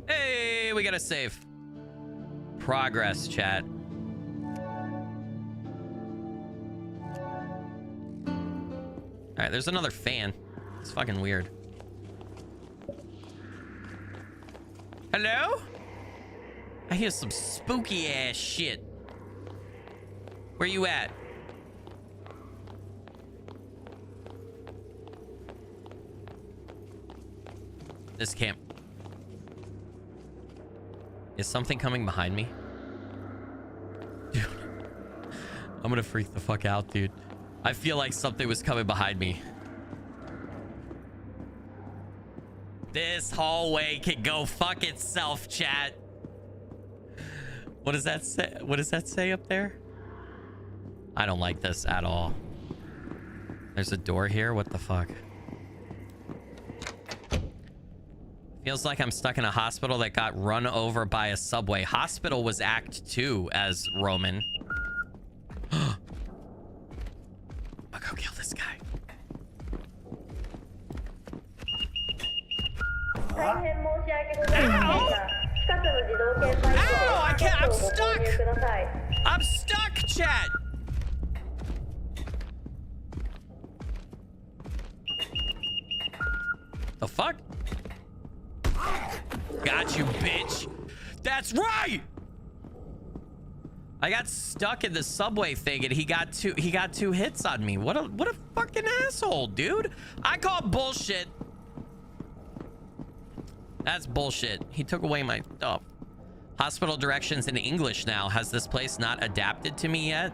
Hey, we gotta save. Progress, chat. All right, there's another fan. It's fucking weird. Hello? I hear some spooky ass shit. Where you at? This camp. Is something coming behind me? Dude. I'm gonna freak the fuck out, dude. I feel like something was coming behind me. This hallway can go fuck itself, chat. What does that say? What does that say up there? I don't like this at all. There's a door here. What the fuck? Feels like I'm stuck in a hospital that got run over by a subway. Hospital was Act 2 as Roman. I'll go kill this guy. Ow! I can't. I'm stuck. I'm stuck, chat. The fuck? Got you, bitch. That's right. I got stuck in the subway thing and he got two hits on me. What a fucking asshole, dude. I call bullshit. That's bullshit. He took away my stuff. Hospital directions in English now. Has this place not adapted to me yet?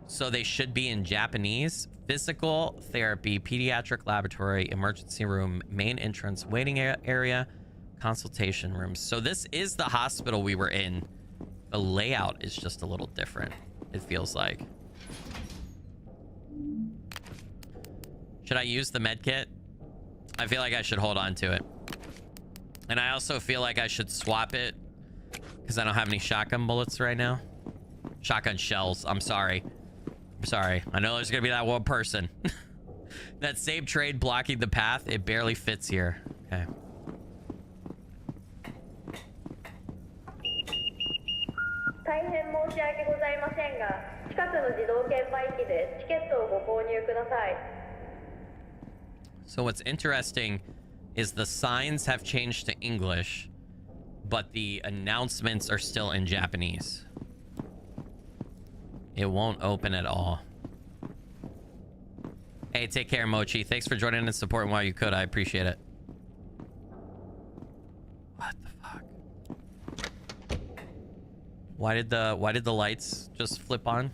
So they should be in Japanese. Physical therapy, pediatric laboratory, emergency room, main entrance, waiting area, consultation rooms. So this is the hospital we were in. The layout is just a little different, it feels like. Should I use the med kit? I feel like I should hold on to it. And I also feel like I should swap it because I don't have any shotgun bullets right now. Shotgun shells. I'm sorry. I'm sorry. I know there's gonna be that one person. That same trade blocking the path. It barely fits here. Okay. So what's interesting is the signs have changed to English, but the announcements are still in Japanese. It won't open at all. Hey, take care, Mochi. Thanks for joining and supporting while you could. I appreciate it. What the fuck? Why did the lights just flip on?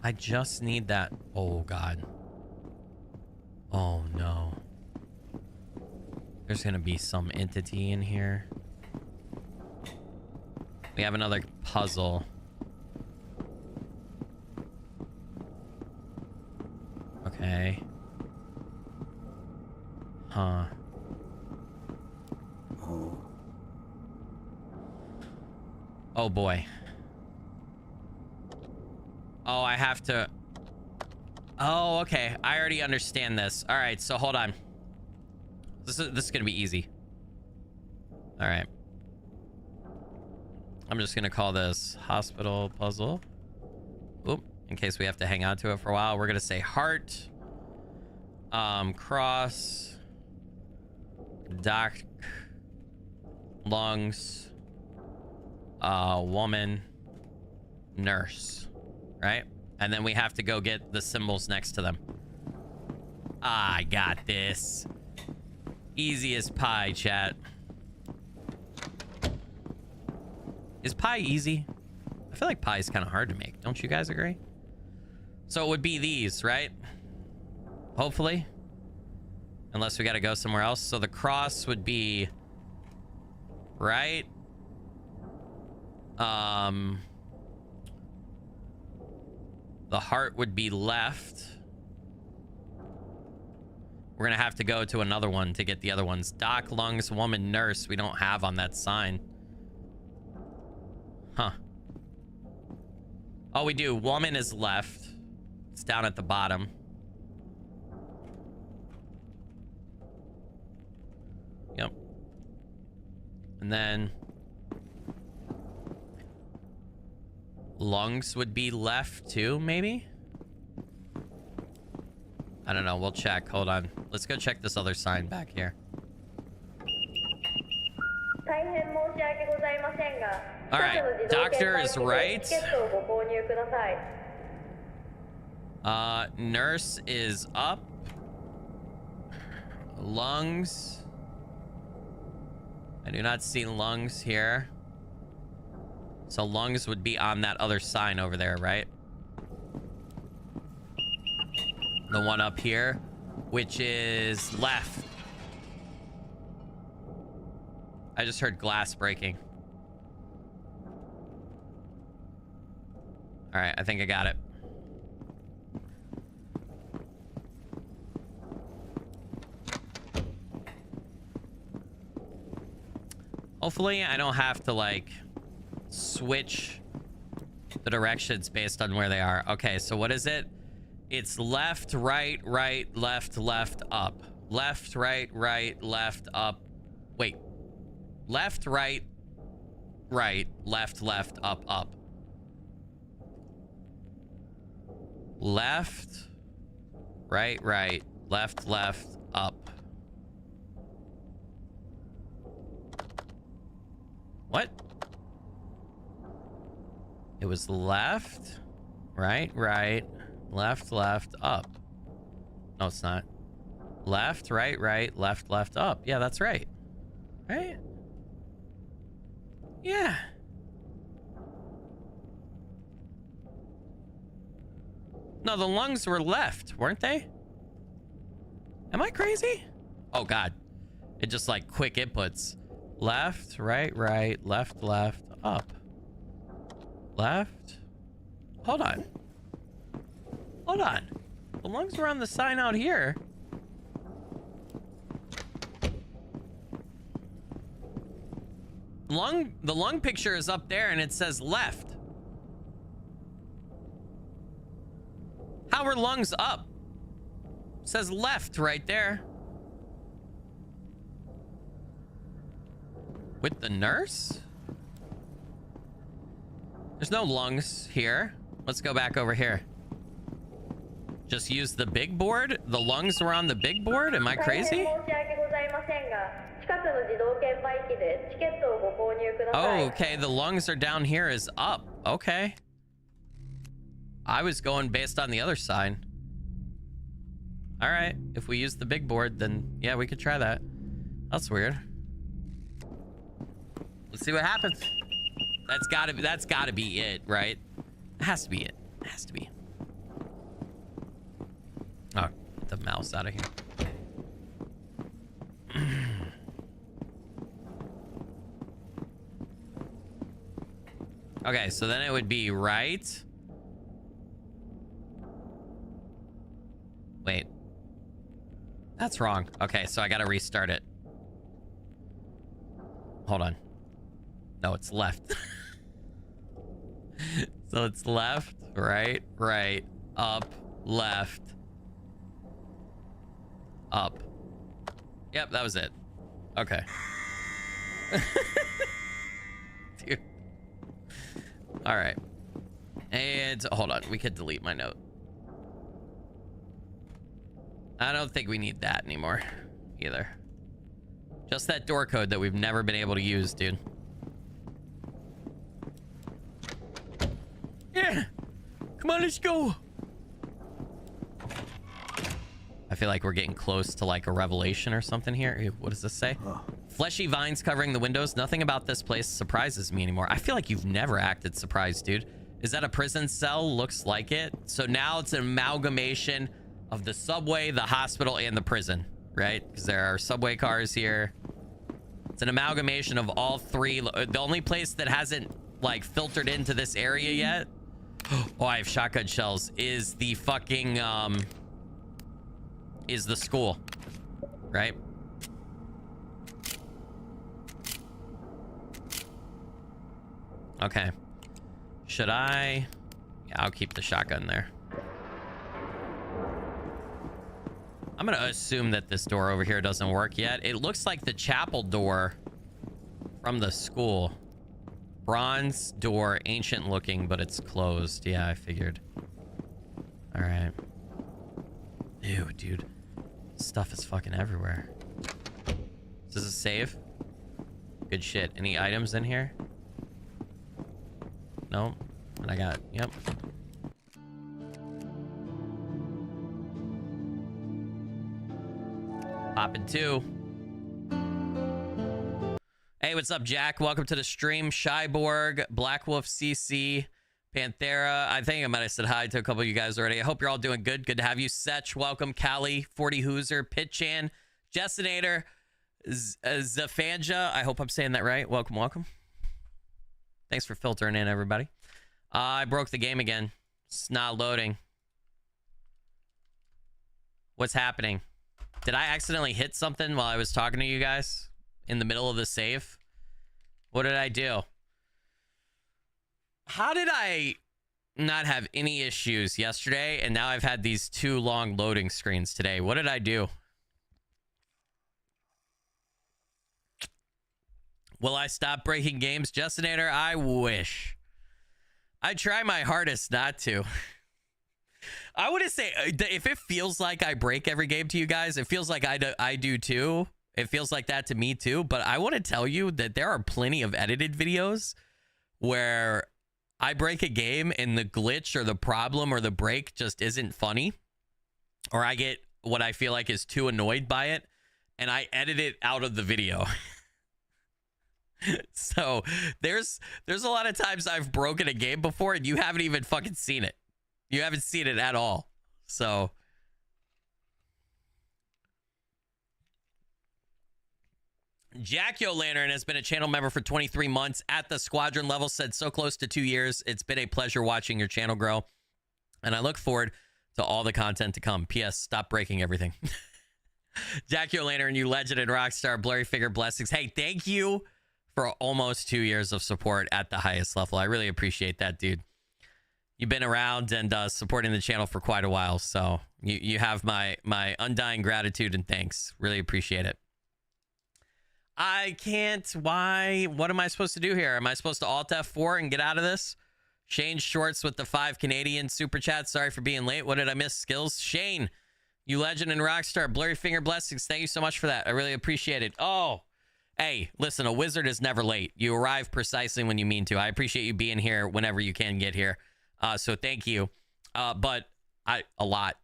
I just need that. Oh god. Oh no. There's gonna be some entity in here. We have another puzzle. Okay. Huh. Oh boy. Oh, I have to... Oh, okay. I already understand this. All right, so hold on. This is gonna be easy. All right. I'm just gonna call this hospital puzzle. Oop, in case we have to hang on to it for a while. We're gonna say heart, cross, doc, lungs, woman, nurse, right? And then we have to go get the symbols next to them. I got this. Easy as pie, chat. Is pie easy? I feel like pie is kind of hard to make. Don't you guys agree? So it would be these, right? Hopefully. Unless we got to go somewhere else. So the cross would be right. The heart would be left. We're gonna have to go to another one to get the other ones. Doc, lungs, woman, nurse. We don't have on that sign. Huh. Oh, we do. Woman is left. It's down at the bottom. Yep. And then lungs would be left too, maybe? I don't know. We'll check. Hold on. Let's go check this other sign back here. All right. Doctor is right. Nurse is up. Lungs. I do not see lungs here. So lungs would be on that other sign over there, right? The one up here, which is left. I just heard glass breaking. All right, I think I got it. Hopefully I don't have to like switch the directions based on where they are. Okay, so what is it? It's left, right, right, left, left, up. Left, right, right, left, up. Wait. Left, right, right, left, left, up, up. Left, right, right, left, left, up. What? It was left, right, right, left, left, up. No, it's not. Left, right, right, left, left, up. Yeah, that's right. Right? Yeah. No, the lungs were left, weren't they? Am I crazy? Oh, God. It just like quick inputs. Left, right, right, left, left, up. Left. Hold on. Hold on. The lungs were on the sign out here. The lung picture is up there and it says left. How are lungs up? It says left right there. With the nurse? There's no lungs here. Let's go back over here. Just use the big board? The lungs were on the big board? Am I crazy? Oh, okay. The lungs are down here is up. Okay. I was going based on the other sign. All right. If we use the big board, then yeah, we could try that. That's weird. Let's see what happens. That's gotta be it, right? It has to be it. It has to be. Oh, get the mouse out of here. Okay, so then it would be right. Wait. That's wrong. Okay, so I gotta restart it. Hold on. No, it's left. So it's left, right, right, up, left, up. Yep, that was it. Okay. Dude. All right. And hold on, we could delete my note. I don't think we need that anymore either. Just that door code that we've never been able to use, dude. Yeah. Come on, let's go. I feel like we're getting close to like a revelation or something here. Ew, what does this say? Fleshy vines covering the windows. Nothing about this place surprises me anymore. I feel like you've never acted surprised, dude. Is that a prison cell? Looks like it. So now it's an amalgamation of the subway, the hospital, and the prison, right? Because there are subway cars here. It's an amalgamation of all three. The only place that hasn't like filtered into this area yet. Oh, I have shotgun shells. Is the fucking is the school. right? Okay. Should I? Yeah, I'll keep the shotgun there. I'm gonna assume that this door over here doesn't work yet. It looks like the chapel door from the school. Bronze door, ancient looking, but it's closed. Yeah, I figured. All right. Ew, dude. Stuff is fucking everywhere. Is this a save? Good shit. Any items in here? No. And I got, yep. Poppin' two. Hey, what's up, Jack? Welcome to the stream. Shyborg, Black Wolf CC, Panthera. I think I might have said hi to a couple of you guys already. I hope you're all doing good. Good to have you. Setch, welcome. Callie, 40 Hooser, Pitchan, Jessinator, Zafanja. I hope I'm saying that right. Welcome, welcome. Thanks for filtering in, everybody. I broke the game again. It's not loading. What's happening? Did I accidentally hit something while I was talking to you guys in the middle of the save? What did I do? How did I not have any issues yesterday, and now I've had these 2 long loading screens today? What did I do? Will I stop breaking games, Justinator? I wish. I try my hardest not to. I want to say, if it feels like I break every game to you guys, it feels like I do too. It feels like that to me too. But I want to tell you that there are plenty of edited videos where I break a game and the glitch or the problem or the break just isn't funny. Or I get what I feel like is too annoyed by it, and I edit it out of the video. So there's a lot of times I've broken a game before and you haven't even fucking seen it. You haven't seen it at all. So Jack O'Lantern has been a channel member for 23 months at the squadron level, said so close to 2 years. It's been a pleasure watching your channel grow, and I look forward to all the content to come. P.S. Stop breaking everything. Jack O'Lantern, you legend and rockstar, blurry figure blessings. Hey, thank you for almost 2 years of support at the highest level. I really appreciate that, dude. You've been around and supporting the channel for quite a while, so you have my undying gratitude and thanks. Really appreciate it. I can't. Why? What am I supposed to do here? Am I supposed to Alt F4 and get out of this? Shane Shorts with the 5 Canadian super chat. Sorry for being late. What did I miss? Skills? Shane, you legend and rockstar. Blurry finger blessings. Thank you so much for that. I really appreciate it. Oh, hey, listen, a wizard is never late. You arrive precisely when you mean to. I appreciate you being here whenever you can get here. So thank you. But a lot.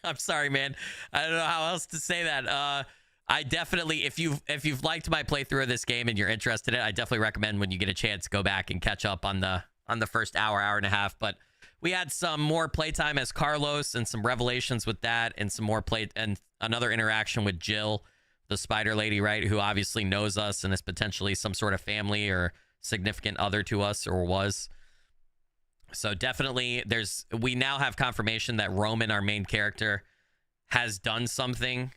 I'm sorry, man. I don't know how else to say that. I definitely, if you've liked my playthrough of this game and you're interested in it, I definitely recommend when you get a chance, go back and catch up on the first hour and a half. But we had some more playtime as Carlos and some revelations with that, and some more play and another interaction with Jill, the spider lady, right? Who obviously knows us and is potentially some sort of family or significant other to us, or was. So definitely we now have confirmation that Roman, our main character, has done something.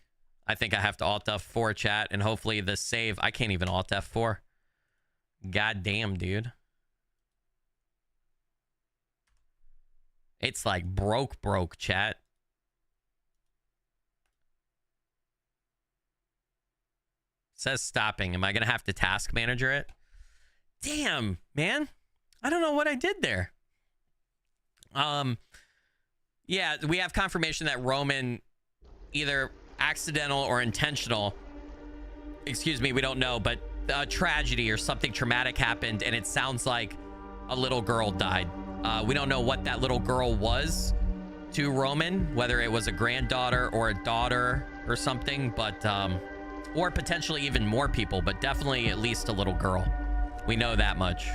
I think I have to Alt F4 chat, and hopefully the save. I can't even Alt F4. God damn, dude. It's like broke chat. It says stopping. Am I going to have to task manager it? Damn, man. I don't know what I did there. Yeah, we have confirmation that Roman, either accidental or intentional, excuse me, we don't know, but a tragedy or something traumatic happened, and it sounds like a little girl died. We don't know what that little girl was to Roman, whether it was a granddaughter or a daughter or something, but or potentially even more people, but definitely at least a little girl. We know that much.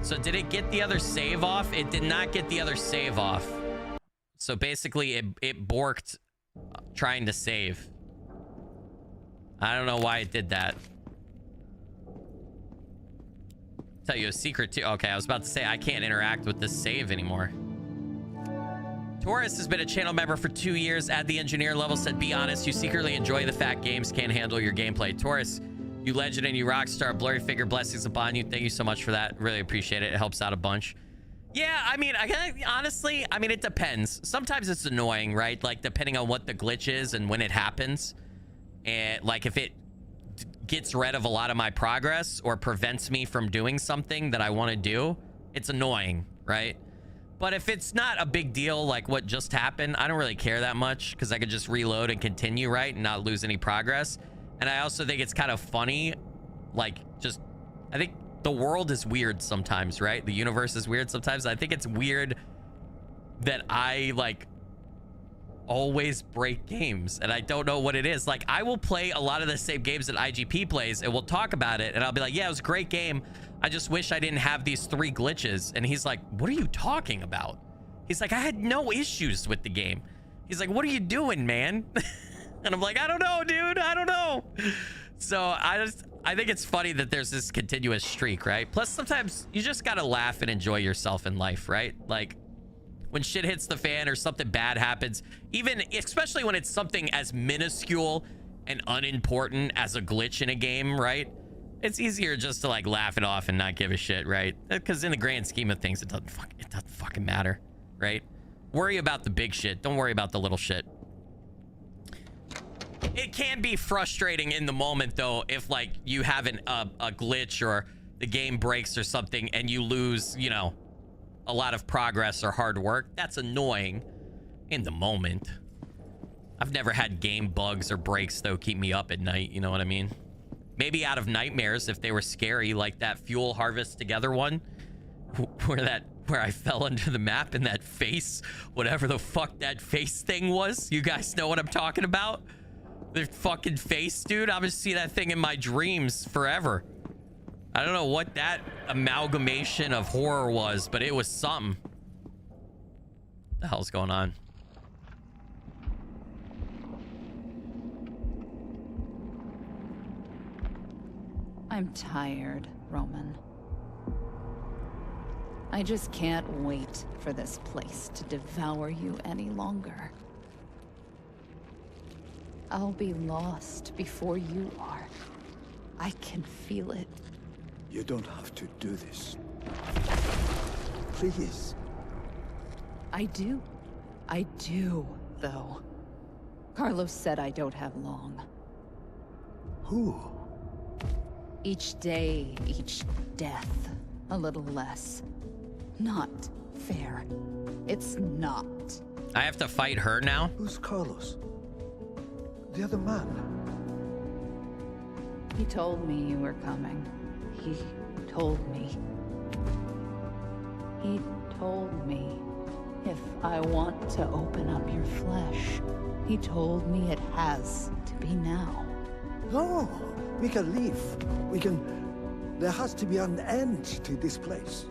So did it get the other save off? It did not get the other save off. So basically it borked trying to save. I don't know why it did that. Tell you a secret too. Okay, I was about to say I can't interact with this save anymore. Taurus has been a channel member for 2 years at the engineer level. Said, be honest, you secretly enjoy the fact games can't handle your gameplay. Taurus, you legend and you rock star. Blurry figure, blessings upon you. Thank you so much for that. Really appreciate it. It helps out a bunch. Yeah, I mean, honestly, I mean, it depends. Sometimes it's annoying, right? Like, depending on what the glitch is and when it happens. And, like, if it gets rid of a lot of my progress or prevents me from doing something that I want to do, it's annoying, right? But if it's not a big deal, like what just happened, I don't really care that much because I could just reload and continue, right? And not lose any progress. And I also think it's kind of funny, like, just, I think the world is weird sometimes, right? The universe is weird sometimes. I think it's weird that I, like, always break games and I don't know what it is. Like, I will play a lot of the same games that IGP plays and we'll talk about it and I'll be like, yeah, it was a great game. I just wish I didn't have these 3 glitches. And he's like, what are you talking about? He's like, I had no issues with the game. He's like, what are you doing, man? And I'm like, I don't know, dude. I don't know. So I think it's funny that there's this continuous streak, right? Plus, sometimes you just got to laugh and enjoy yourself in life, right? Like, when shit hits the fan or something bad happens, even especially when it's something as minuscule and unimportant as a glitch in a game, right? It's easier just to, like, laugh it off and not give a shit, right? Because in the grand scheme of things, it doesn't fucking matter, right? Worry about the big shit. Don't worry about the little shit. It can be frustrating in the moment, though, if, like, you have a glitch or the game breaks or something and you lose, you know, a lot of progress or hard work. That's annoying in the moment. I've never had game bugs or breaks, though, keep me up at night. You know what I mean? Maybe out of nightmares if they were scary, like that fuel harvest together one where I fell under the map and that face, whatever the fuck that face thing was. You guys know what I'm talking about? The fucking face, dude. I'm gonna see that thing in my dreams forever. I don't know what that amalgamation of horror was, but it was something. What the hell's going on? I'm tired, Roman. I just can't wait for this place to devour you any longer. I'll be lost before you are. I can feel it. You don't have to do this. Please. I do. I do, though. Carlos said I don't have long. Who? Each day, each death, a little less. Not fair. It's not. I have to fight her now? Who's Carlos? The other man? He told me you were coming. He told me. He told me if I want to open up your flesh. He told me it has to be now. No, we can leave. There has to be an end to this place.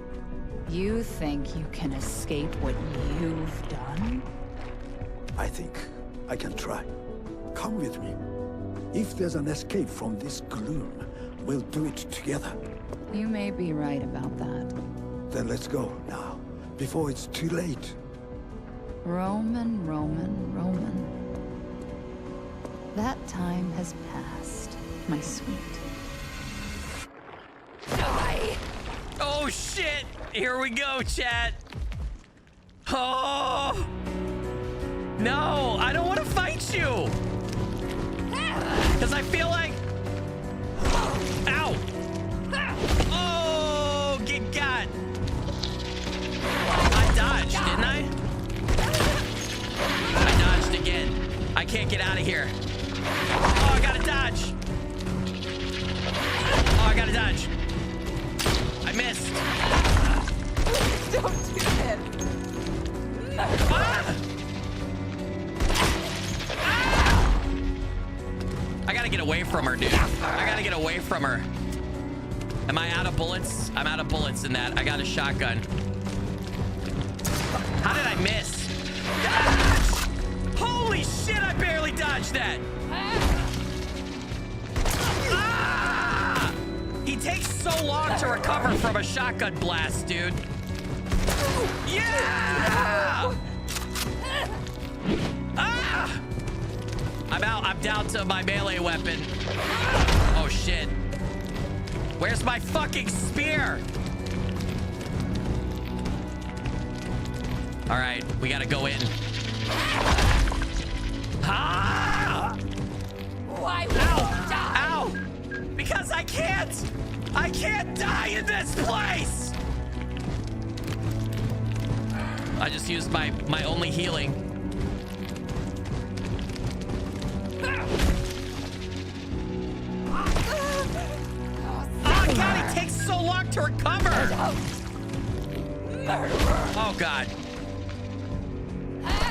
You think you can escape what you've done? I think I can try. Come with me. If there's an escape from this gloom, we'll do it together. You may be right about that. Then let's go now, before it's too late. Roman. That time has passed, my sweet. Die! Oh, shit! Here we go, chat. Oh! No, I don't want to fight you! Because I feel like... Ow! Oh, get got! I dodged, didn't I? I dodged again. I can't get out of here. Oh, I gotta dodge. Oh, I gotta dodge. I missed. Don't do this! Ah! Ah! I gotta get away from her, dude. I gotta get away from her. Am I out of bullets? I'm out of bullets in that. I got a shotgun. How did I miss? Ah! Holy shit, I barely dodged that. Ah! He takes so long to recover from a shotgun blast, dude. Yeah! I'm out. I'm down to my melee weapon. Oh, shit. Where's my fucking spear? All right, we gotta go in. Ah! Why? Ow! Because I can't die in this place. I just used my only healing. Oh God, it takes so long to recover. Oh God. Yeah!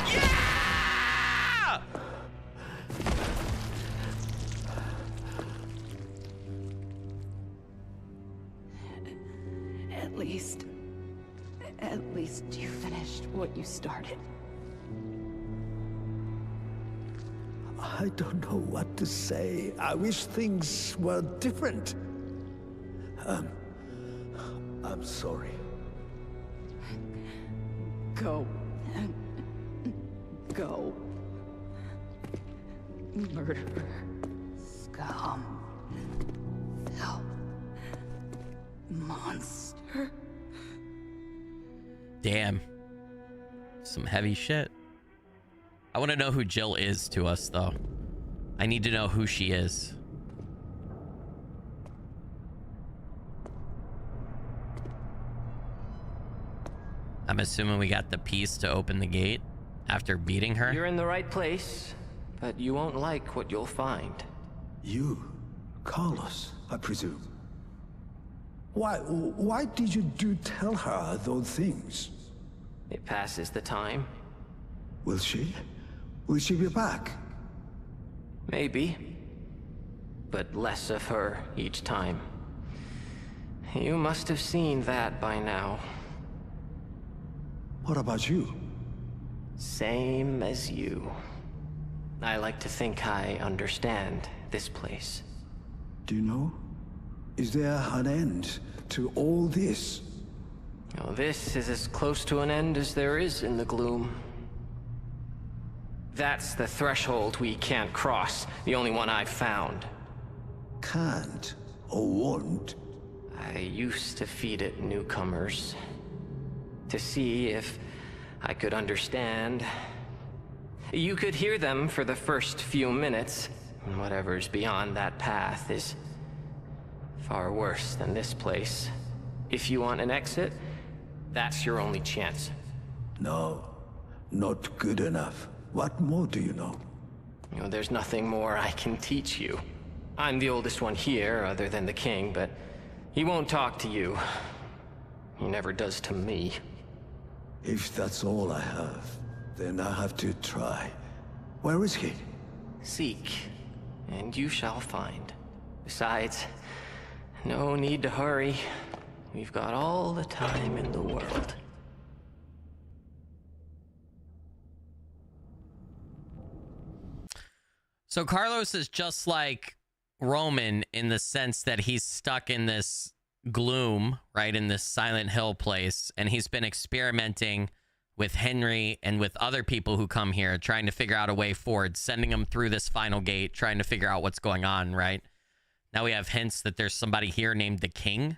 At least you finished what you started. I don't know what to say. I wish things were different. I'm sorry. Go. Go. Murderer. Scum. Filth. Monster. Damn. Some heavy shit. I want to know who Jill is to us, though. I need to know who she is. I'm assuming we got the piece to open the gate after beating her. You're in the right place, but you won't like what you'll find. You, Carlos, I presume. Why did you tell her those things? It passes the time. Will she? Will she be back? Maybe. But less of her each time. You must have seen that by now. What about you? Same as you. I like to think I understand this place. Do you know? Is there an end to all this? Now, this is as close to an end as there is in the Gloom. That's the threshold we can't cross, the only one I've found. Can't or won't? I used to feed it newcomers. To see if I could understand. You could hear them for the first few minutes. Whatever's beyond that path is far worse than this place. If you want an exit, that's your only chance. No, not good enough. What more do you know? You know, there's nothing more I can teach you. I'm the oldest one here, other than the king, but he won't talk to you. He never does to me. If that's all I have, then I have to try. Where is he? Seek, and you shall find. Besides, no need to hurry. We've got all the time in the world. So Carlos is just like Roman in the sense that he's stuck in this gloom, right, in this Silent Hill place, and he's been experimenting with Henry and with other people who come here, trying to figure out a way forward, sending them through this final gate, trying to figure out what's going on, right? Now we have hints that there's somebody here named the King,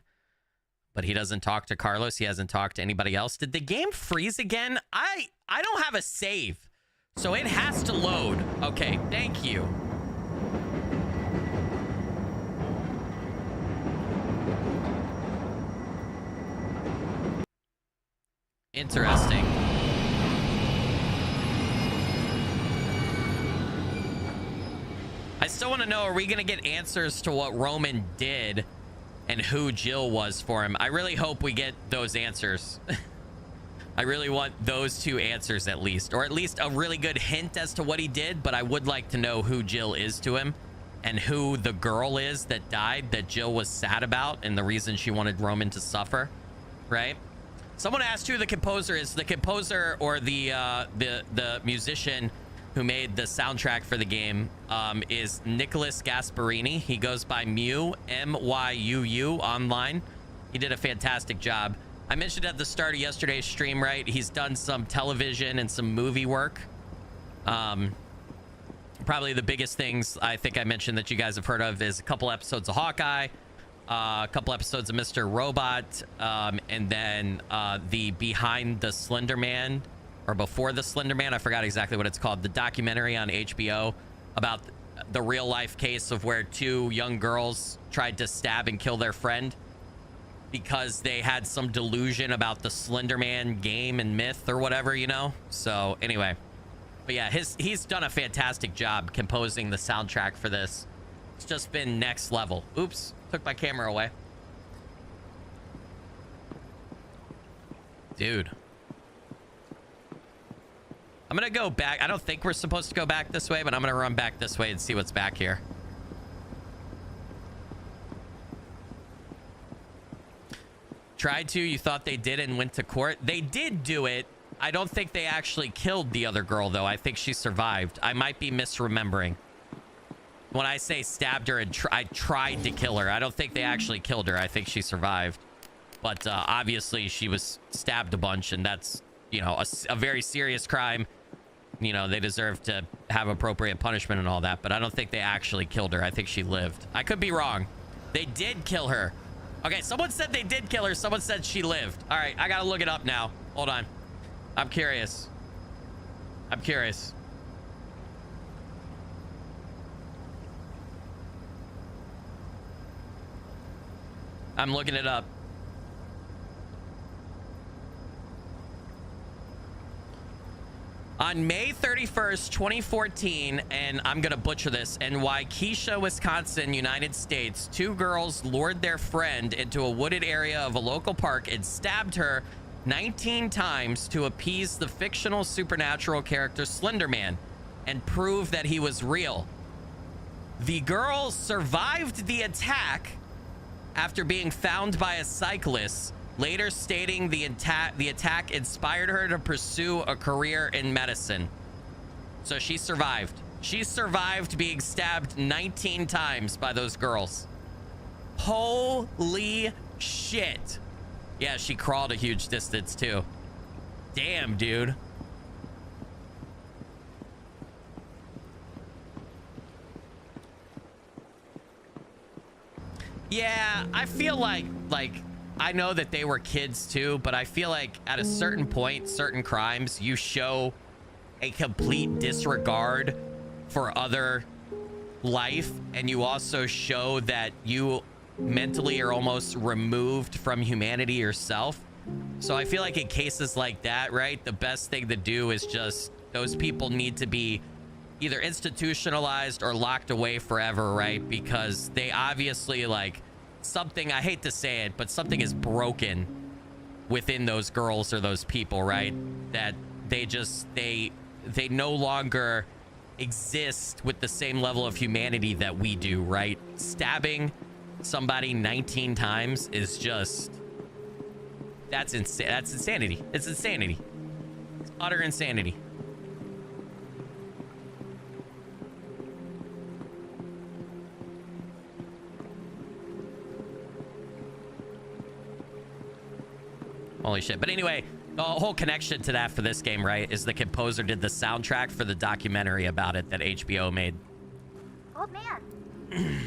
but he doesn't talk to Carlos. He hasn't talked to anybody else. Did the game freeze again? I don't have a save, so it has to load. Okay, thank you. Interesting. I still want to know, are we going to get answers to what Roman did and who Jill was for him? I really hope we get those answers. I really want those two answers at least, or at least a really good hint as to what he did, but I would like to know who Jill is to him and who the girl is that died that Jill was sad about and the reason she wanted Roman to suffer, right? Someone asked who the composer is. The composer, or the musician who made the soundtrack for the game, is Nicholas Gasparini. He goes by Mew, M-Y-U-U, online. He did a fantastic job. I mentioned at the start of yesterday's stream, right? He's done some television and some movie work. Probably the biggest things I think I mentioned that you guys have heard of is a couple episodes of Hawkeye, a couple episodes of Mr. Robot, and then the Behind the Slender Man, or Before the Slender Man, I forgot exactly what it's called, the documentary on HBO about the real life case of where two young girls tried to stab and kill their friend because they had some delusion about the Slender Man game and myth or whatever, you know? So anyway, but yeah, he's done a fantastic job composing the soundtrack for this. It's just been next level. Oops, took my camera away. Dude. I'm gonna go back. I don't think we're supposed to go back this way, but I'm gonna run back this way and see what's back here. Tried to, you thought they did and went to court. They did do it. I don't think they actually killed the other girl, though. I think she survived. I might be misremembering. When I say stabbed her and I tried to kill her, I don't think they actually killed her. I think she survived. But obviously she was stabbed a bunch, and that's, you know, a very serious crime. You know, they deserve to have appropriate punishment and all that, but I don't think they actually killed her. I think she lived. I could be wrong. They did kill her. Okay, someone said they did kill her. Someone said she lived. All right, I gotta look it up now. Hold on. I'm curious. I'm curious. I'm looking it up. On May 31st, 2014, and I'm going to butcher this, in Waukesha, Wisconsin, United States, two girls lured their friend into a wooded area of a local park and stabbed her 19 times to appease the fictional supernatural character Slender Man and prove that he was real. The girls survived the attack after being found by a cyclist, later stating the attack inspired her to pursue a career in medicine. So she survived. She survived being stabbed 19 times by those girls. Holy shit. Yeah, she crawled a huge distance too. Damn, dude. Yeah, I feel like I know that they were kids too, but I feel like at a certain point, certain crimes, you show a complete disregard for other life, and you also show that you mentally are almost removed from humanity yourself. So I feel like in cases like that, right, the best thing to do is just, those people need to be either institutionalized or locked away forever, right? Because they obviously, like, something, I hate to say it, but something is broken within those girls or those people, right? That they just, they no longer exist with the same level of humanity that we do, right? Stabbing somebody 19 times is just, that's insanity. It's insanity. It's utter insanity. Holy shit. But anyway, the whole connection to that for this game, right, is the composer did the soundtrack for the documentary about it that HBO made. Old man.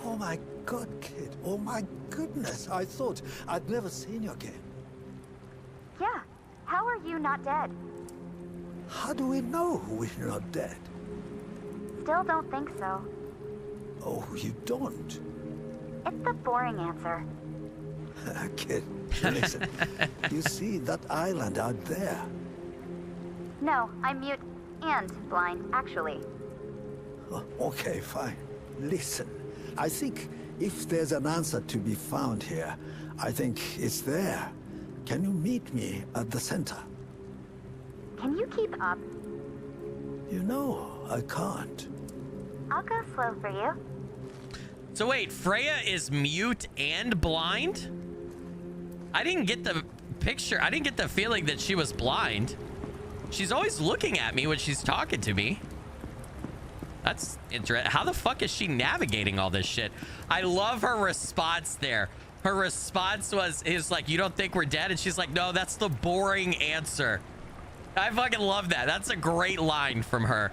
Oh my God, kid. Oh my goodness. I thought I'd never seen you again. Yeah. How are you not dead? How do we know we're not dead? Still don't think so. Oh, you don't? It's the boring answer. Kid, listen. You see that island out there? No, I'm mute and blind, actually. Oh, okay, fine. Listen, I think if there's an answer to be found here, I think it's there. Can you meet me at the center? Can you keep up? You know, I can't. I'll go slow for you. So wait, Freya is mute and blind? I didn't get the picture. I didn't get the feeling that she was blind. She's always looking at me when she's talking to me. That's interesting. How the fuck is she navigating all this shit? I love her response there. Her response is like, you don't think we're dead? And she's like, no, that's the boring answer. I fucking love that. That's a great line from her.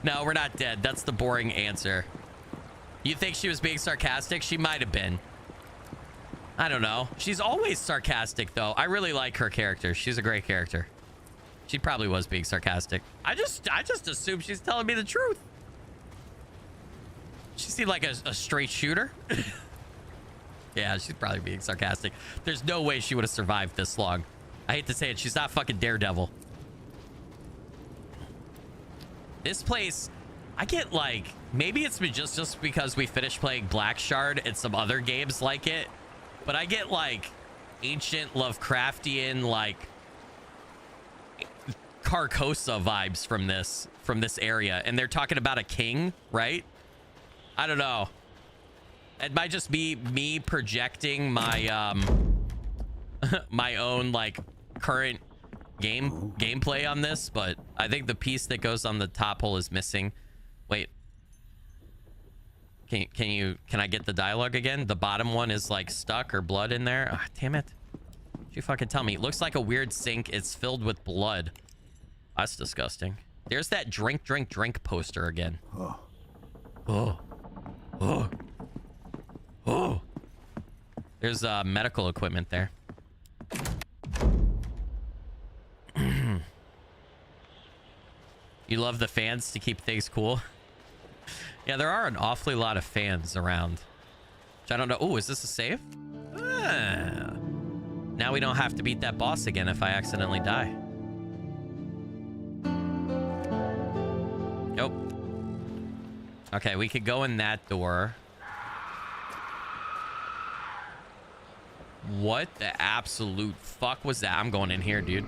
No, we're not dead. That's the boring answer. You think she was being sarcastic? She might have been. I don't know. She's always sarcastic, though. I really like her character. She's a great character. She probably was being sarcastic. I just assumed she's telling me the truth. She seemed like a straight shooter. Yeah, she's probably being sarcastic. There's no way she would have survived this long. I hate to say it. She's not fucking Daredevil. This place, I get like, maybe it's just because we finished playing Black Shard and some other games like it, but I get like ancient Lovecraftian, like Carcosa vibes from this area. And they're talking about a king, right? I don't know. It might just be me projecting my my own like current gameplay on this, but I think the piece that goes on the top hole is missing. Wait. Can I get the dialogue again? The bottom one is like stuck or blood in there. Ah, damn it. You fucking tell me. It looks like a weird sink. It's filled with blood. That's disgusting. There's that drink poster again. Oh. Oh. Oh. Oh. There's medical equipment there. You love the fans to keep things cool. Yeah, there are an awfully lot of fans around. Which I don't know. Oh, is this a save? Ah. Now we don't have to beat that boss again if I accidentally die. Nope. Okay, we could go in that door. What the absolute fuck was that? I'm going in here, dude.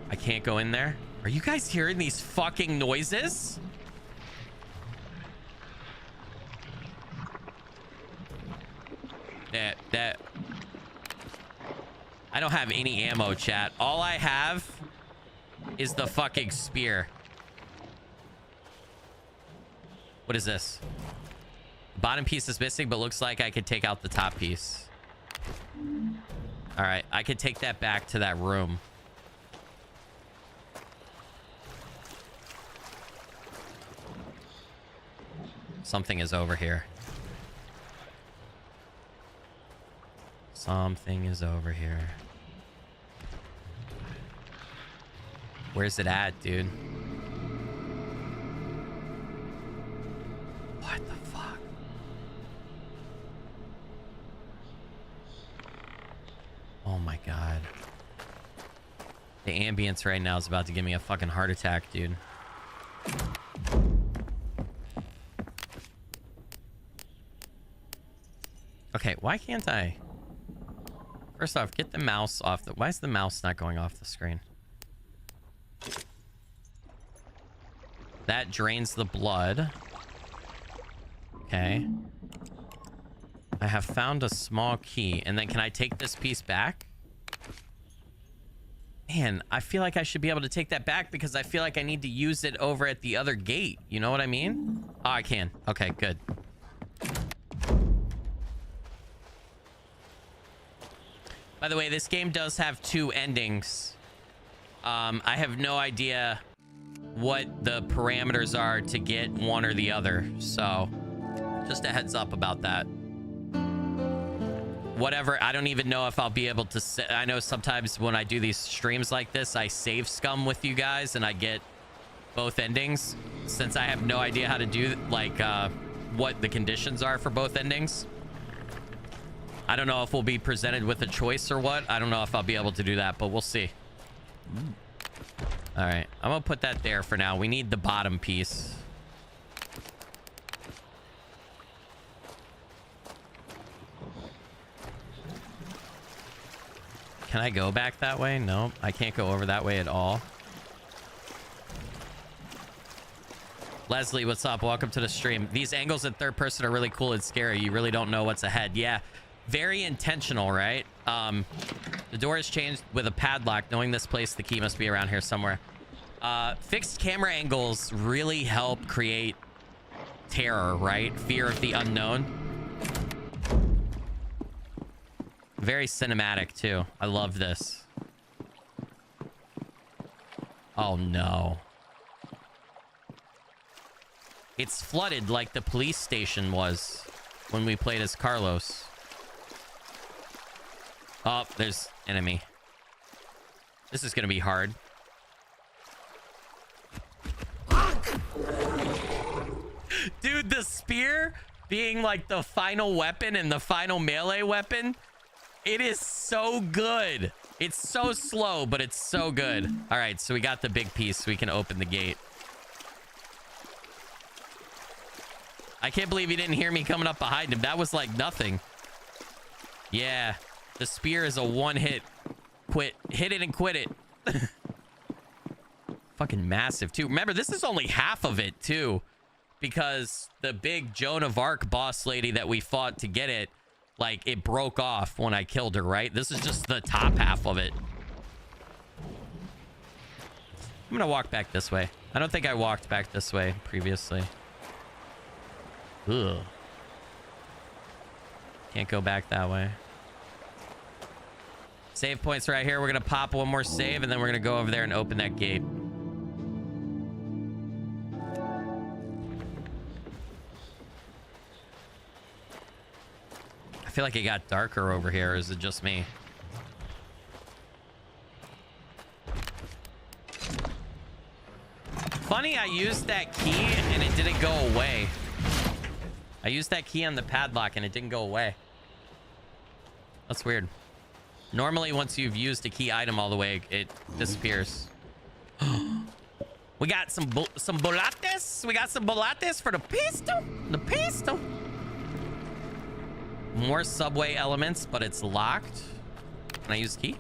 I can't go in there. Are you guys hearing these fucking noises? That. I don't have any ammo, chat. All I have is the fucking spear. What is this? The bottom piece is missing, but looks like I could take out the top piece. All right, I could take that back to that room. Something is over here. Something is over here. Where's it at, dude? What the fuck? Oh my god. The ambience right now is about to give me a fucking heart attack, dude. Okay, why can't I? First off, get the mouse off the... Why is the mouse not going off the screen? That drains the blood. Okay. I have found a small key. And then can I take this piece back? Man, I feel like I should be able to take that back because I feel like I need to use it over at the other gate. You know what I mean? Oh, I can. Okay, good. By the way, this game does have 2 endings. I have no idea what the parameters are to get one or the other. So, just a heads up about that. Whatever, I don't even know if I'll be able to... I know sometimes when I do these streams like this, I save scum with you guys and I get both endings. Since I have no idea how to do, like, what the conditions are for both endings. I don't know if we'll be presented with a choice or what. I don't know if I'll be able to do that, but we'll see. All right, I'm gonna put that there for now. We need the bottom piece. Can I go back that way? No, I can't go over that way at all. Leslie, what's up? Welcome to the stream. These angles in third person are really cool and scary. You really don't know what's ahead. Yeah. Very intentional, right? The door is changed with a padlock. Knowing this place, the key must be around here somewhere. Fixed camera angles really help create terror, right? Fear of the unknown. Very cinematic, too. I love this. Oh no. It's flooded like the police station was when we played as Carlos. Oh, there's enemy. This is gonna be hard. Dude, the spear being like the final weapon and the final melee weapon, it is so good. It's so slow, but it's so good. All right, so we got the big piece so we can open the gate. I can't believe he didn't hear me coming up behind him. That was like nothing. Yeah, the spear is a one hit. Quit. Hit it and quit it. Fucking massive, too. Remember, this is only half of it, too. Because the big Joan of Arc boss lady that we fought to get it, like, it broke off when I killed her, right? This is just the top half of it. I'm gonna walk back this way. I don't think I walked back this way previously. Ugh. Can't go back that way. Save points right here. We're gonna pop one more save, and then we're gonna go over there and open that gate. I feel like it got darker over here. Is it just me? Funny, I used that key and it didn't go away. I used that key on the padlock and it didn't go away. That's weird. Normally, once you've used a key item all the way, it disappears. We got some bolates. We got some bolates for the pistol. The pistol. More subway elements, but it's locked. Can I use the key?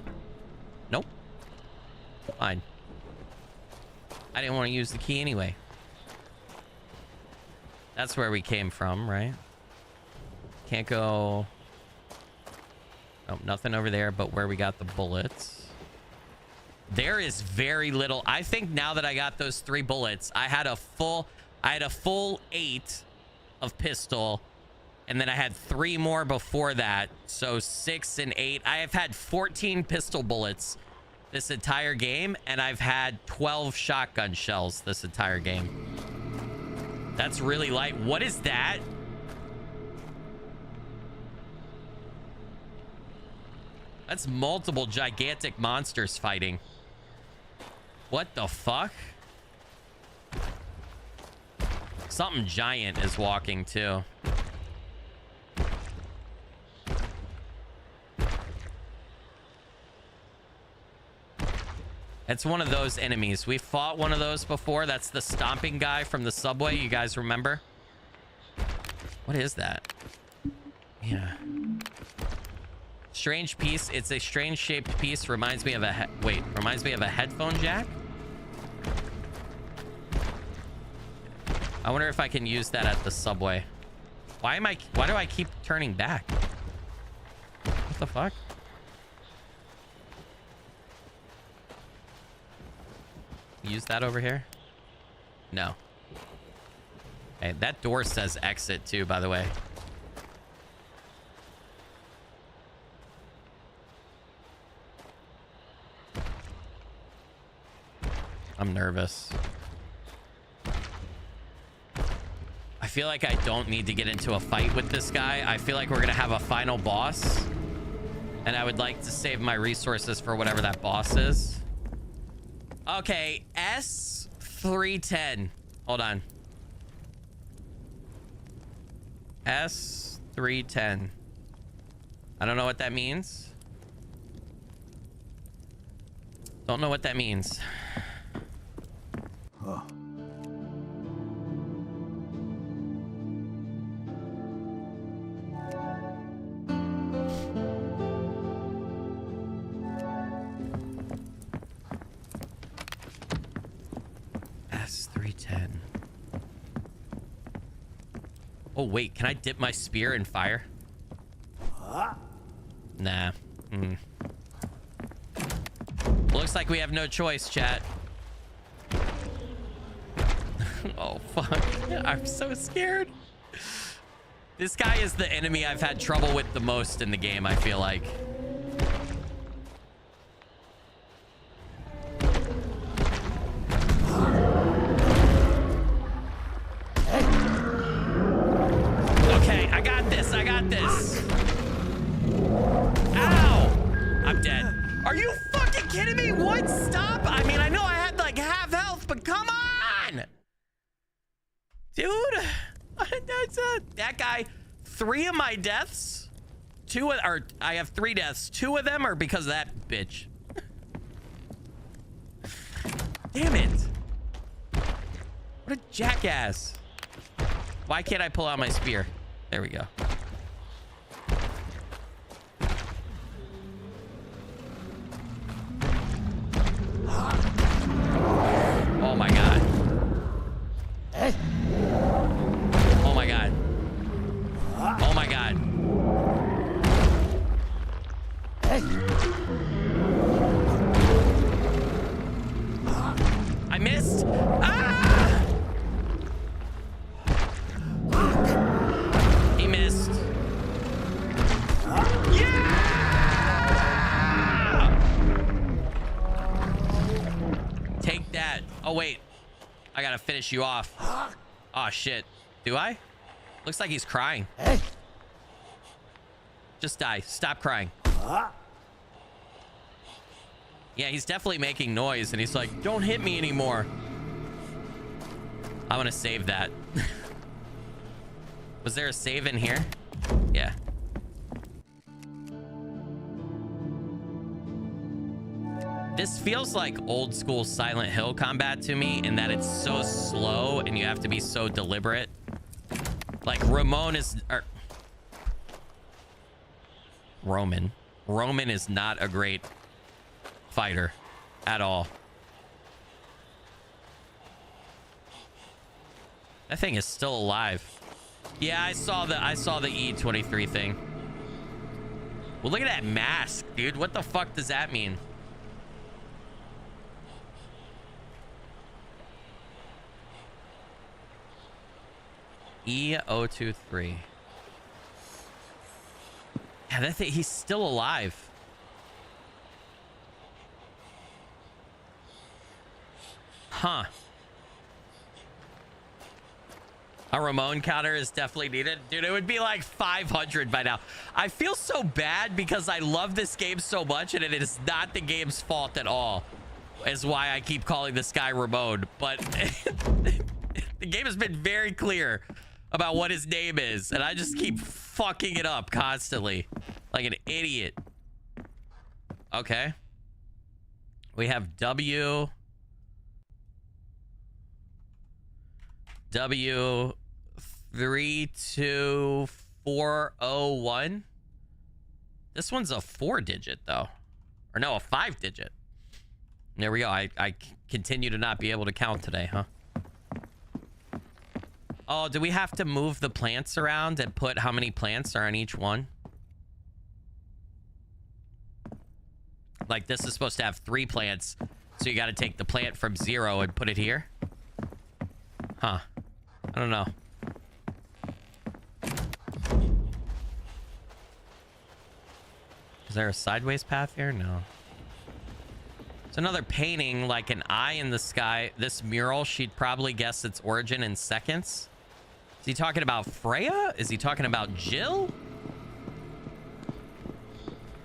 Nope. Fine. I didn't want to use the key anyway. That's where we came from, right? Can't go... Oh, nothing over there, but where we got the bullets. There is very little. I think now that I got those 3 bullets, I had a full 8 of pistol, and then I had 3 more before that. So 6 and 8. I have had 14 pistol bullets this entire game, and I've had 12 shotgun shells this entire game. That's really light. What is that? That's multiple gigantic monsters fighting. What the fuck? Something giant is walking too. It's one of those enemies. We fought one of those before. That's the stomping guy from the subway. You guys remember? What is that? Yeah. Strange piece. It's a strange shaped piece. Reminds me of a reminds me of a headphone jack. I wonder if I can use that at the subway. Why do I keep turning back? What the fuck? Use that over here? No. Hey, that door says exit too, by the way. I'm nervous. I feel like I don't need to get into a fight with this guy. I feel like we're gonna have a final boss, and I would like to save my resources for whatever that boss is. Okay, S310. Hold on. S310. I don't know what that means. Don't know what that means. Huh. S310. Oh, wait. Can I dip my spear in fire? Nah. Looks like we have no choice, chat. Oh, fuck. I'm so scared. This guy is the enemy I've had trouble with the most in the game, I feel like. Dude, that guy, 3 of my deaths, I have 3 deaths. 2 of them are because of that bitch. Damn it. What a jackass. Why can't I pull out my spear? There we go. Oh my god. Oh my god. Oh my god. I missed. Ah! He missed. Yeah! Take that. Oh wait. I gotta finish you off. Oh shit. Do I? Looks like he's crying. Just die. Stop crying. Yeah, he's definitely making noise, and he's like, don't hit me anymore. I'm gonna save that. Was there a save in here? Yeah. This feels like old school Silent Hill combat to me, in that it's so slow and you have to be so deliberate. Like Roman is not a great fighter at all. That thing is still alive. Yeah, I saw the E23 thing. Well, look at that mask, dude. What the fuck does that mean? E023. Yeah, that thing, he's still alive. Huh. A Ramon counter is definitely needed. Dude, it would be like 500 by now. I feel so bad because I love this game so much, and it is not the game's fault at all. Is why I keep calling this guy Ramon. But the game has been very clear about what his name is, and I just keep fucking it up constantly like an idiot. Okay. We have W32401. This one's a 4-digit though, or no, a 5-digit. There we go. I continue to not be able to count today, huh? Oh, do we have to move the plants around and put how many plants are on each one? Like this is supposed to have 3 plants, so you got to take the plant from 0 and put it here? Huh. I don't know. Is there a sideways path here? No. It's another painting, like an eye in the sky. This mural, she'd probably guess its origin in seconds. Is he talking about Freya? Is he talking about Jill?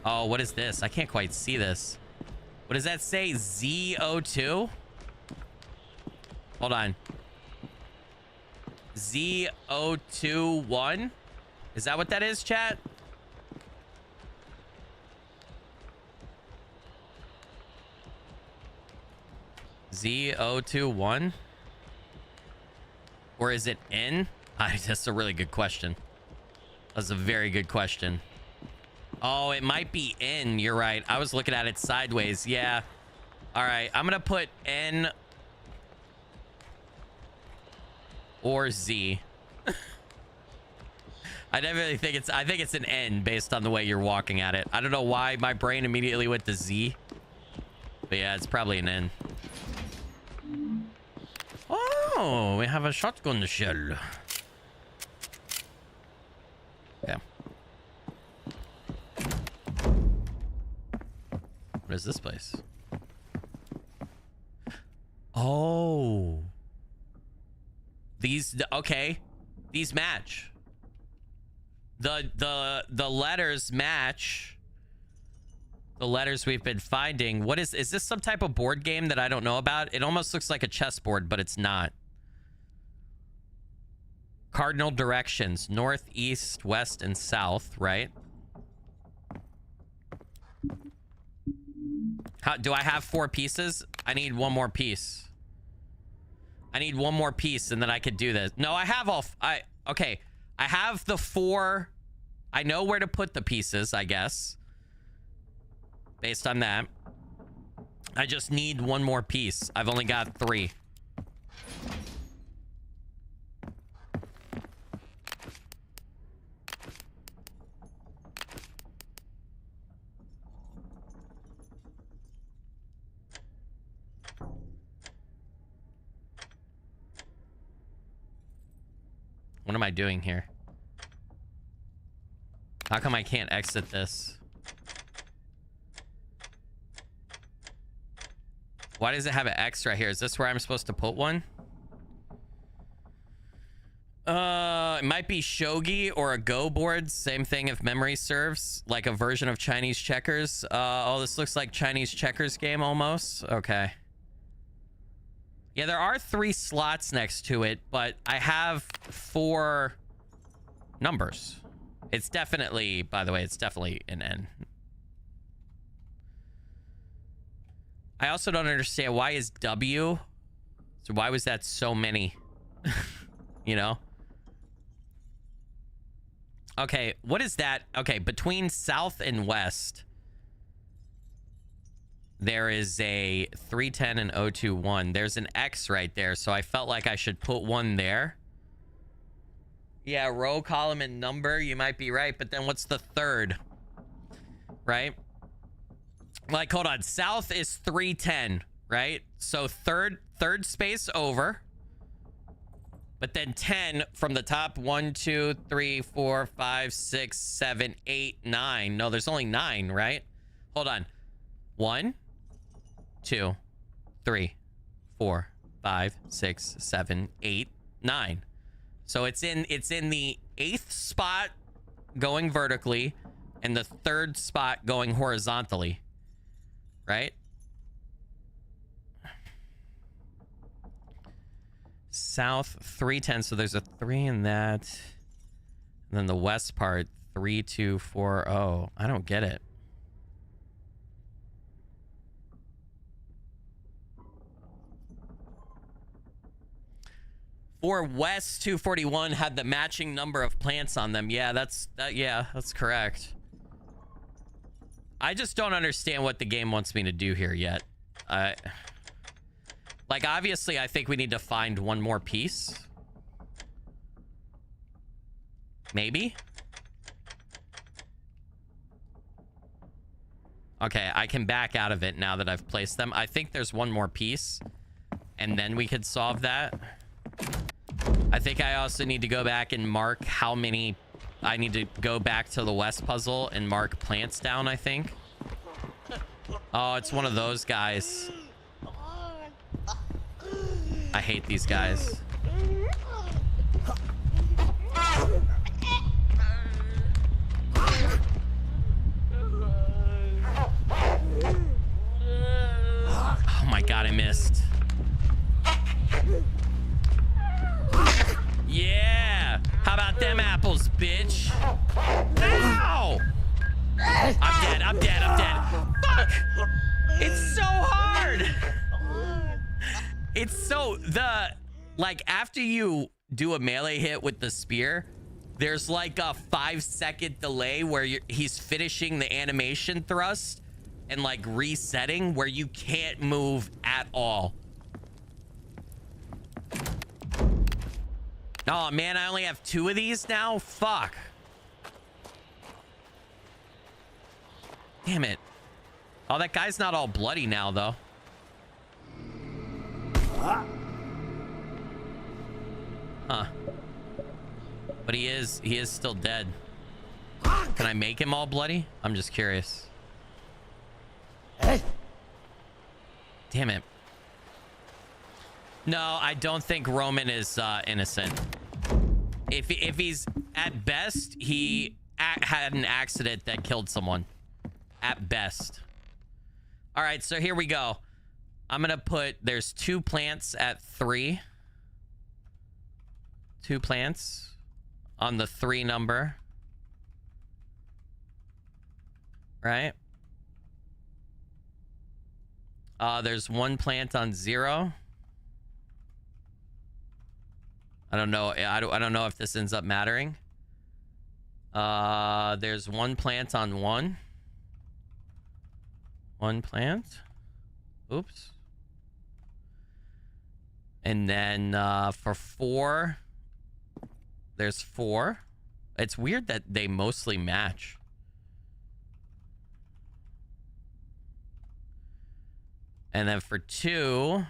Oh, what is this? I can't quite see this. What does that say? Z02? Hold on. Z021? Is that what that is, chat? Z021? Or is it N? That's a really good question. That's a very good question. Oh, it might be N. You're right. I was looking at it sideways. Yeah. All right. I'm going to put N or Z. I definitely think I think it's an N based on the way you're walking at it. I don't know why my brain immediately went to Z. But yeah, it's probably an N. Oh, we have a shotgun shell. Yeah. What is this place? Oh. Okay. These match. The letters match the letters we've been finding. What is this some type of board game that I don't know about? It almost looks like a chessboard, but it's not. Cardinal directions, north, east, west, and south, right? How do I have 4 pieces? I need one more piece. I need one more piece and then I could do this. No, I have all okay. I have the 4. I know where to put the pieces, I guess. Based on that. I just need one more piece. I've only got 3. What am I doing here? How come I can't exit this? Why does it have an X right here? Is this where I'm supposed to put one? It might be shogi or a Go board. Same thing if memory serves. Like a version of Chinese checkers. Oh, this looks like Chinese checkers game almost. Okay. Yeah, there are 3 slots next to it, but I have 4 numbers. It's definitely, by the way, it's definitely an N. I also don't understand why is W. So why was that so many? You know? Okay, what is that? Okay, between south and west, there is a 310 and 021. There's an X right there, so I felt like I should put one there. Yeah, row, column, and number. You might be right, but then what's the third? Right? Like, hold on. South is 310, right? So third space over. But then 10 from the top. 1, 2, 3, 4, 5, 6, 7, 8, 9. No, there's only 9, right? Hold on. 1, 2, 3, 4, 5, 6, 7, 8, 9. So it's in the 8th spot going vertically and the 3rd spot going horizontally. Right? South 310, so there's a 3 in that. And then the west part 3240. I don't get it. For West 241 had the matching number of plants on them. Yeah, that's correct. I just don't understand what the game wants me to do here yet. Like, obviously, I think we need to find one more piece. Maybe? Okay, I can back out of it now that I've placed them. I think there's one more piece. And then we could solve that. I think I also need to go back and mark how many... I need to go back to the west puzzle and mark plants down, I think. Oh, it's one of those guys. I hate these guys. Oh my god, I missed. Yeah! How about them apples, bitch? Ow! I'm dead, I'm dead, I'm dead. Fuck! It's so hard! It's so... Like, after you do a melee hit with the spear, there's like a 5-second delay where he's finishing the animation thrust and like resetting where you can't move at all. Oh man, I only have 2 of these now? Fuck. Damn it. Oh, that guy's not all bloody now though. Huh. But he is still dead. Can I make him all bloody? I'm just curious. Damn it. No, I don't think Roman is innocent. If he's at best, he had an accident that killed someone. At best. All right, so here we go. I'm gonna put, there's 2 plants at 3. 2 plants on the 3 number. Right? There's 1 plant on 0. I don't know. I don't know if this ends up mattering. There's 1 plant on 1. 1 plant. Oops. And then for 4, there's 4. It's weird that they mostly match. And then for 2,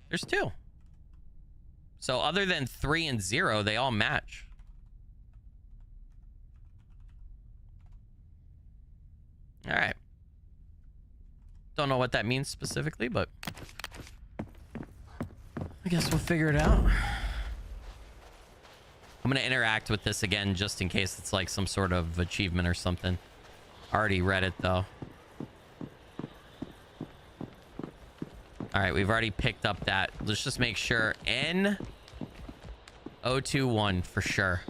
there's 2. So other than 3 and 0, they all match. All right. Don't know what that means specifically, but I guess we'll figure it out. I'm going to interact with this again just in case it's like some sort of achievement or something. Already read it though. All right, we've already picked up that. Let's just make sure. N021 for sure.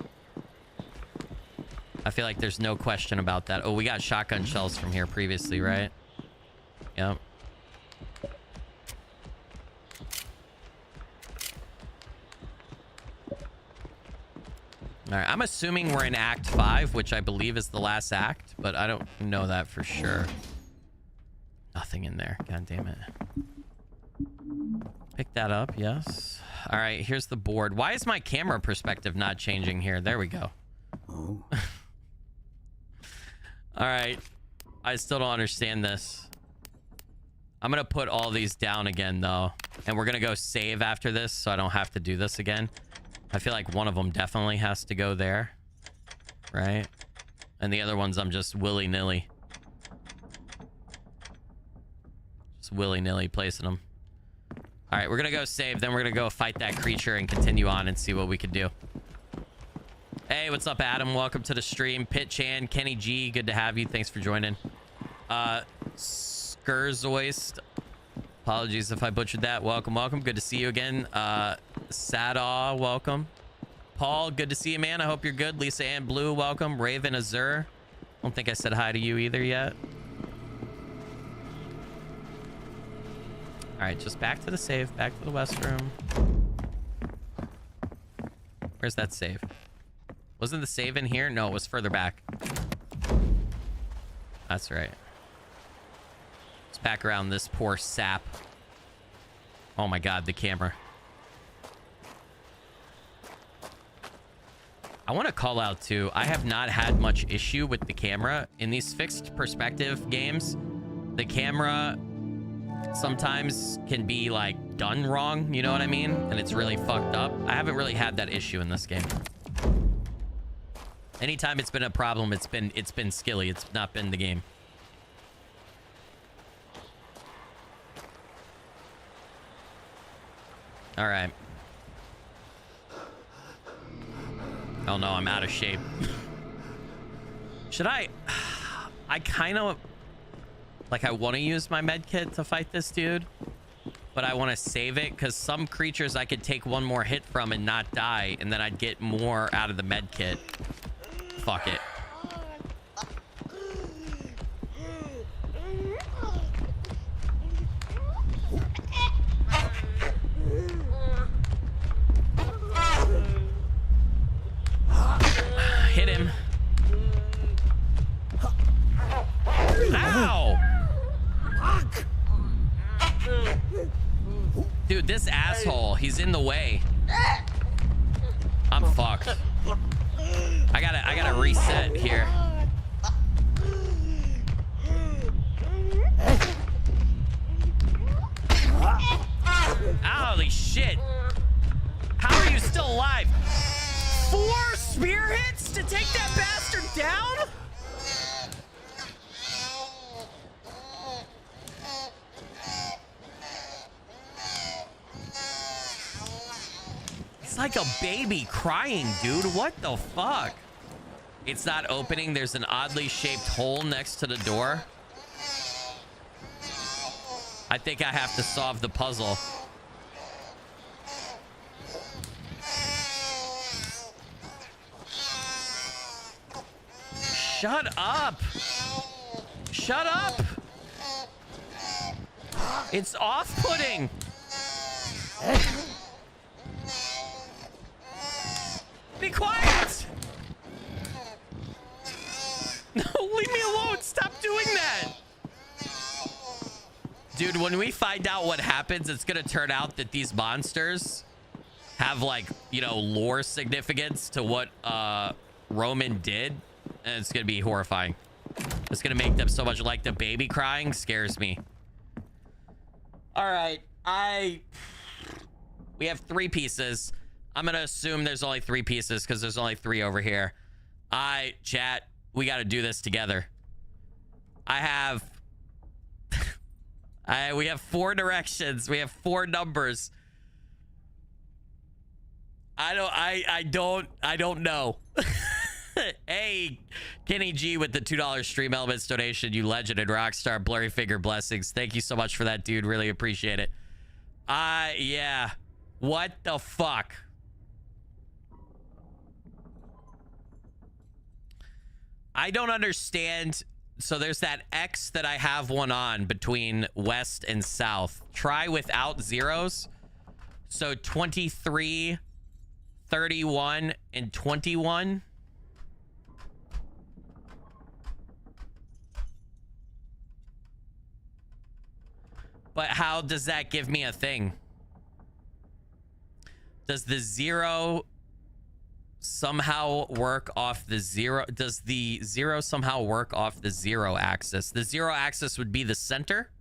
I feel like there's no question about that. Oh, we got shotgun shells from here previously, right? Yep. All right, I'm assuming we're in Act 5, which I believe is the last act, but I don't know that for sure. Nothing in there. God damn it. Pick that up, yes. All right, here's the board. Why is my camera perspective not changing here? There we go. Oh. All right. I still don't understand this. I'm going to put all these down again, though. And we're going to go save after this, so I don't have to do this again. I feel like one of them definitely has to go there. Right? And the other ones I'm just willy-nilly. Just willy-nilly placing them. All right, we're going to go save. Then we're going to go fight that creature and continue on and see what we can do. Hey, what's up, Adam? Welcome to the stream. Pit Chan, Kenny G, good to have you. Thanks for joining. Skurzoist. Apologies if I butchered that. Welcome, welcome. Good to see you again. Sadaw, welcome. Paul, good to see you, man. I hope you're good. Lisa Ann Blue, welcome. Raven Azur. Don't think I said hi to you either yet. All right, just back to the save. Back to the West Room. Where's that save? Wasn't the save in here? No, it was further back. That's right. Let's back around this poor sap. Oh my god, the camera. I want to call out too, I have not had much issue with the camera. In these fixed perspective games, the camera sometimes can be like done wrong, you know what I mean? And it's really fucked up. I haven't really had that issue in this game. Anytime it's been a problem, it's been Skilly. It's not been the game. All right. Oh no, I'm out of shape. Should I kind of like, I want to use my med kit to fight this dude, but I want to save it because some creatures I could take one more hit from and not die, and then I'd get more out of the med kit. Fuck it. Hit him. Ow! Dude, this asshole, he's in the way. I'm fucked. I gotta reset here. Holy shit. How are you still alive? 4 spear hits to take that bastard down? It's like a baby crying, dude. What the fuck? It's not opening. There's an oddly shaped hole next to the door. I think I have to solve the puzzle. Shut up. Shut up. It's off-putting. Be quiet. No, leave me alone. Stop doing that. Dude, when we find out what happens, it's going to turn out that these monsters have, like, you know, lore significance to what Roman did. And it's going to be horrifying. It's going to make them so much like the baby crying scares me. All right. We have 3 pieces. I'm going to assume there's only 3 pieces because there's only 3 over here. Chat, we got to do this together. We have 4 directions. We have 4 numbers. I don't know. Hey, Kenny G with the $2 stream elements donation. You legend and rockstar. Blurry figure blessings. Thank you so much for that, dude. Really appreciate it. Yeah. What the fuck? I don't understand. So there's that X that I have one on between west and south. Try without zeros. So 23, 31, and 21. But how does that give me a thing? Does the 0 somehow work off the 0? Does the 0 somehow work off the 0 axis? The 0 axis would be the center?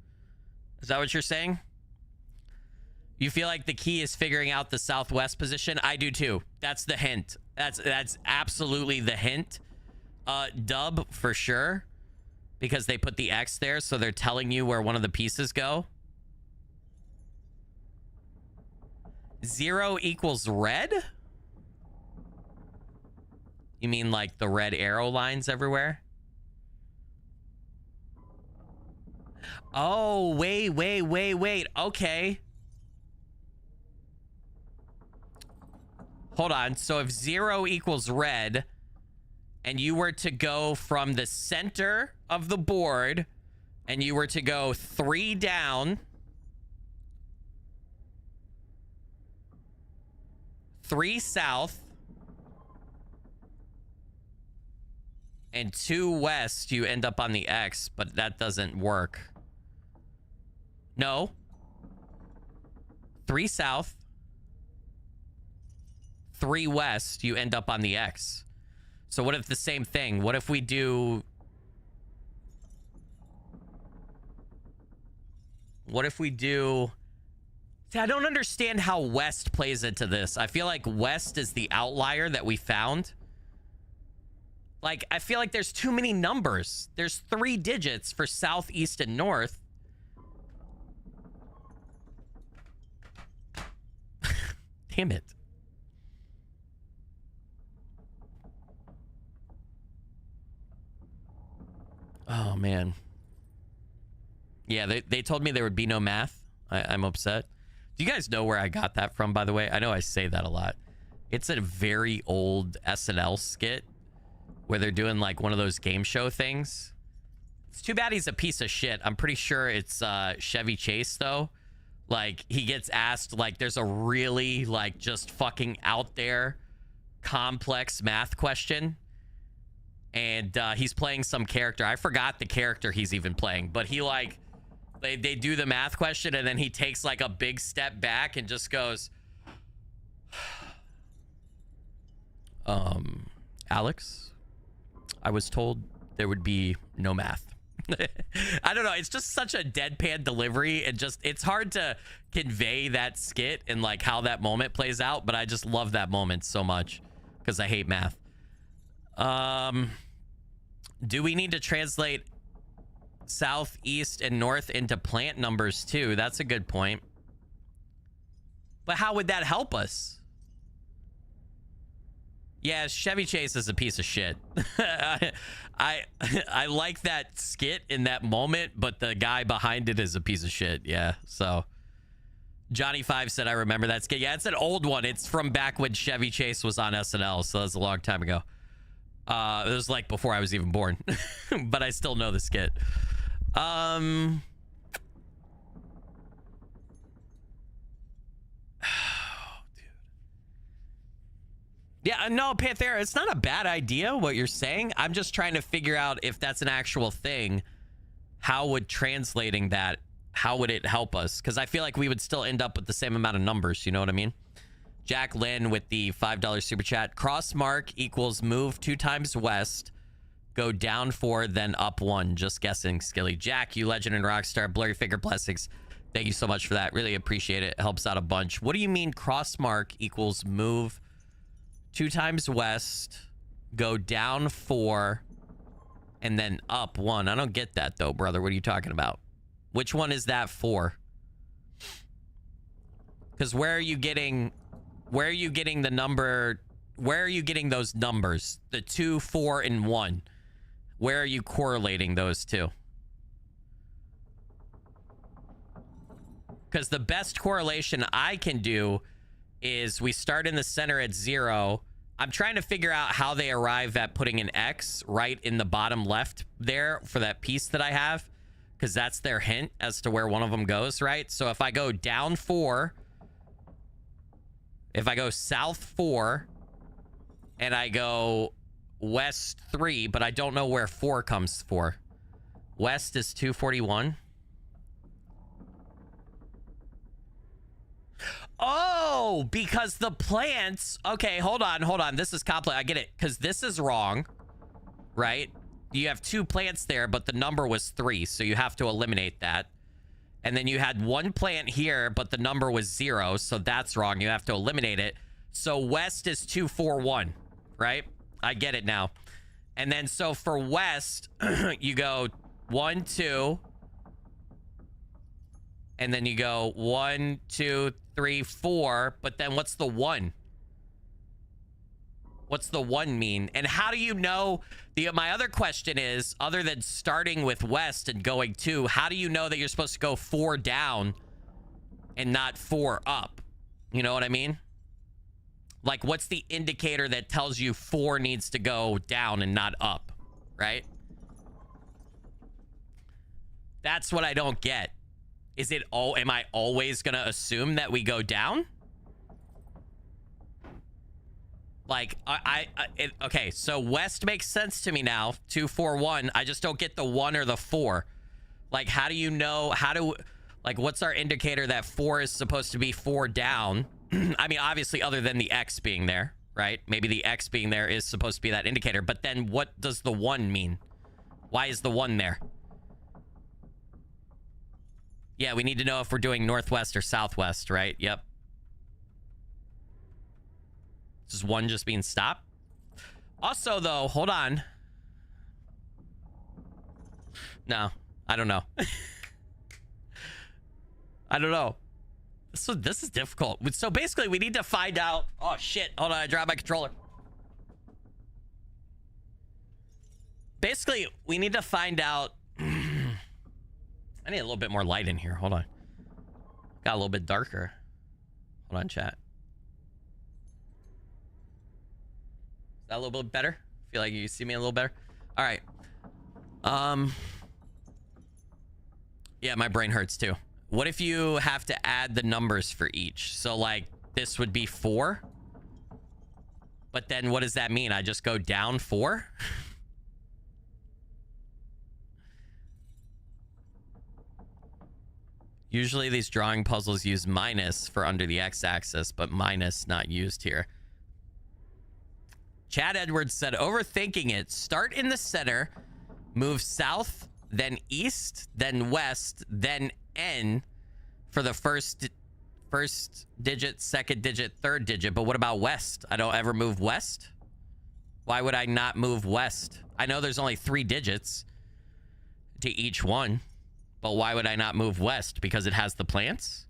Is that what you're saying? You feel like the key is figuring out the southwest position? I do too. That's the hint. That's absolutely the hint. Dub for sure. Because they put the X there, so they're telling you where one of the pieces go. 0 equals red? You mean like the red arrow lines everywhere? Oh, wait. Okay. Hold on. So if 0 equals red, and you were to go from the center of the board, and you were to go 3 down, 3 south, and 2 west, you end up on the X, but that doesn't work. No. 3 south, 3 west, you end up on the X. So what if the same thing? What if we do... See, I don't understand how west plays into this. I feel like west is the outlier that we found. Like, I feel like there's too many numbers. There's 3 digits for south, east, and north. Damn it. Oh, man. Yeah, they told me there would be no math. I'm upset. Do you guys know where I got that from, by the way? I know I say that a lot. It's a very old SNL skit where they're doing like one of those game show things. It's too bad he's a piece of shit. I'm pretty sure it's Chevy Chase, though. Like, he gets asked, like, there's a really, like, just fucking out there complex math question. And he's playing some character. I forgot the character he's even playing. But he, like, they do the math question, and then he takes, like, a big step back and just goes, Alex, I was told there would be no math. I don't know. It's just such a deadpan delivery, and just, it's hard to convey that skit and like how that moment plays out. But I just love that moment so much because I hate math. Do we need to translate south, east, and north into plant numbers too? That's a good point. But how would that help us? Yeah, Chevy Chase is a piece of shit. I like that skit in that moment, but the guy behind it is a piece of shit. Yeah, so Johnny 5 said, I remember that skit. Yeah, it's an old one. It's from back when Chevy Chase was on SNL, so that's a long time ago. It was like before I was even born, but I still know the skit. Yeah, no, Panthera, it's not a bad idea what you're saying. I'm just trying to figure out if that's an actual thing. How would translating that, how would it help us? Because I feel like we would still end up with the same amount of numbers. You know what I mean? Jack Lynn with the $5 super chat. Cross mark equals move 2 times west. Go down 4, then up 1. Just guessing, Skilly. Jack, you legend and rockstar. Blurry Figure Blessings. Thank you so much for that. Really appreciate it. Helps out a bunch. What do you mean cross mark equals move 2 times west, go down 4, and then up 1? I don't get that though, brother. What are you talking about? Which one is that for? Because where are you getting the number? Where are you getting those numbers? The 2, 4, and 1. Where are you correlating those two? Because the best correlation I can do is we start in the center at 0. I'm trying to figure out how they arrive at putting an X right in the bottom left there for that piece that I have, because that's their hint as to where one of them goes, right? So if I go down 4, if I go south 4, and I go west 3, but I don't know where 4 comes for. West is 241. Oh, because the plants... Okay, hold on. This is complex. I get it, because this is wrong, right? You have 2 plants there, but the number was 3, so you have to eliminate that. And then you had 1 plant here, but the number was 0, so that's wrong. You have to eliminate it. So west is 241, right? I get it now. And then so for west, you go 1, 2... And then you go 1, 2, 3, 4. But then what's the 1? What's the 1 mean? And how do you know? My other question is, other than starting with west and going 2, how do you know that you're supposed to go 4 down and not 4 up? You know what I mean? Like, what's the indicator that tells you 4 needs to go down and not up? Right? That's what I don't get. Is it all? Am I always gonna assume that we go down? Like, okay, so west makes sense to me now. 2, 4, 1. I just don't get the 1 or the 4. Like, how do you know? Like, what's our indicator that 4 is supposed to be 4 down? I mean, obviously, other than the X being there, right? Maybe the X being there is supposed to be that indicator. But then what does the 1 mean? Why is the 1 there? Yeah, we need to know if we're doing northwest or southwest, right? Yep. Is 1 just being stopped? Also, though, hold on. No, I don't know. I don't know. So this is difficult. So basically, we need to find out. Oh, shit. Hold on, I dropped my controller. Basically, we need to find out. I need a little bit more light in here. Hold on. Got a little bit darker. Hold on, chat. Is that a little bit better? Feel like you see me a little better? All right. Yeah, my brain hurts too. What if you have to add the numbers for each? So like this would be 4. But then what does that mean? I just go down 4? Usually these drawing puzzles use minus for under the x-axis, but minus not used here. Chad Edwards said, overthinking it. Start in the center, move south, then east, then west, then N for the first digit, second digit, third digit. But what about west? I don't ever move west. Why would I not move west? I know there's only 3 digits to each one. But why would I not move west? Because it has the plants?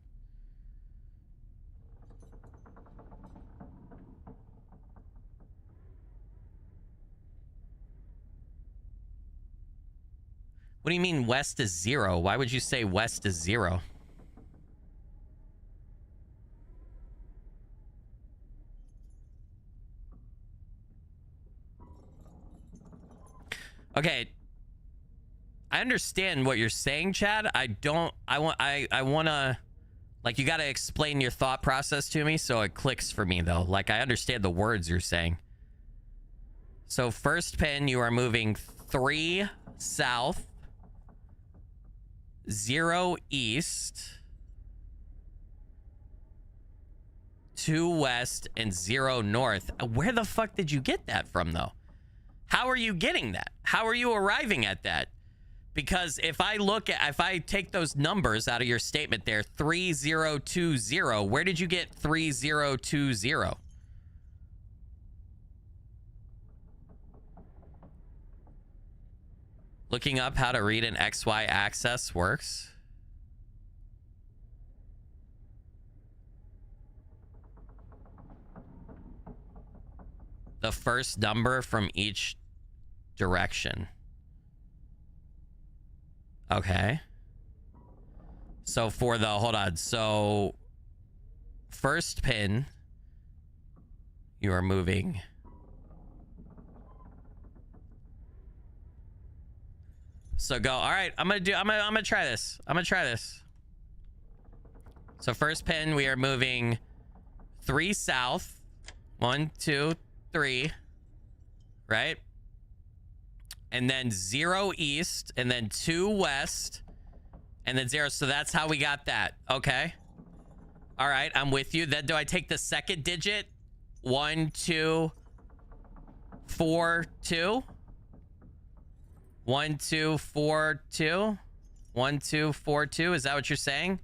What do you mean west is 0? Why would you say west is 0? Okay. I understand what you're saying, Chad. I want to, like, you got to explain your thought process to me so it clicks for me, though. Like, I understand the words you're saying. So first pin, you are moving 3 south, 0 east, 2 west, and 0 north. Where the fuck did you get that from, though? How are you getting that? How are you arriving at that? Because if I take those numbers out of your statement there, 3020, where did you get 3020? Looking up how to read an XY axis works. The first number from each direction. Okay. So for the, hold on. So first pin, you are moving. So go. All right, I'm gonna try this. So first pin, we are moving 3 south, 1, 2, 3, right? And then 0 east, and then 2 west, and then 0. So that's how we got that. Okay. All right, I'm with you. Then do I take the second digit? 1, 2, 4, 2. 1, 2, 4, 2. 1, 2, 4, 2. Is that what you're saying?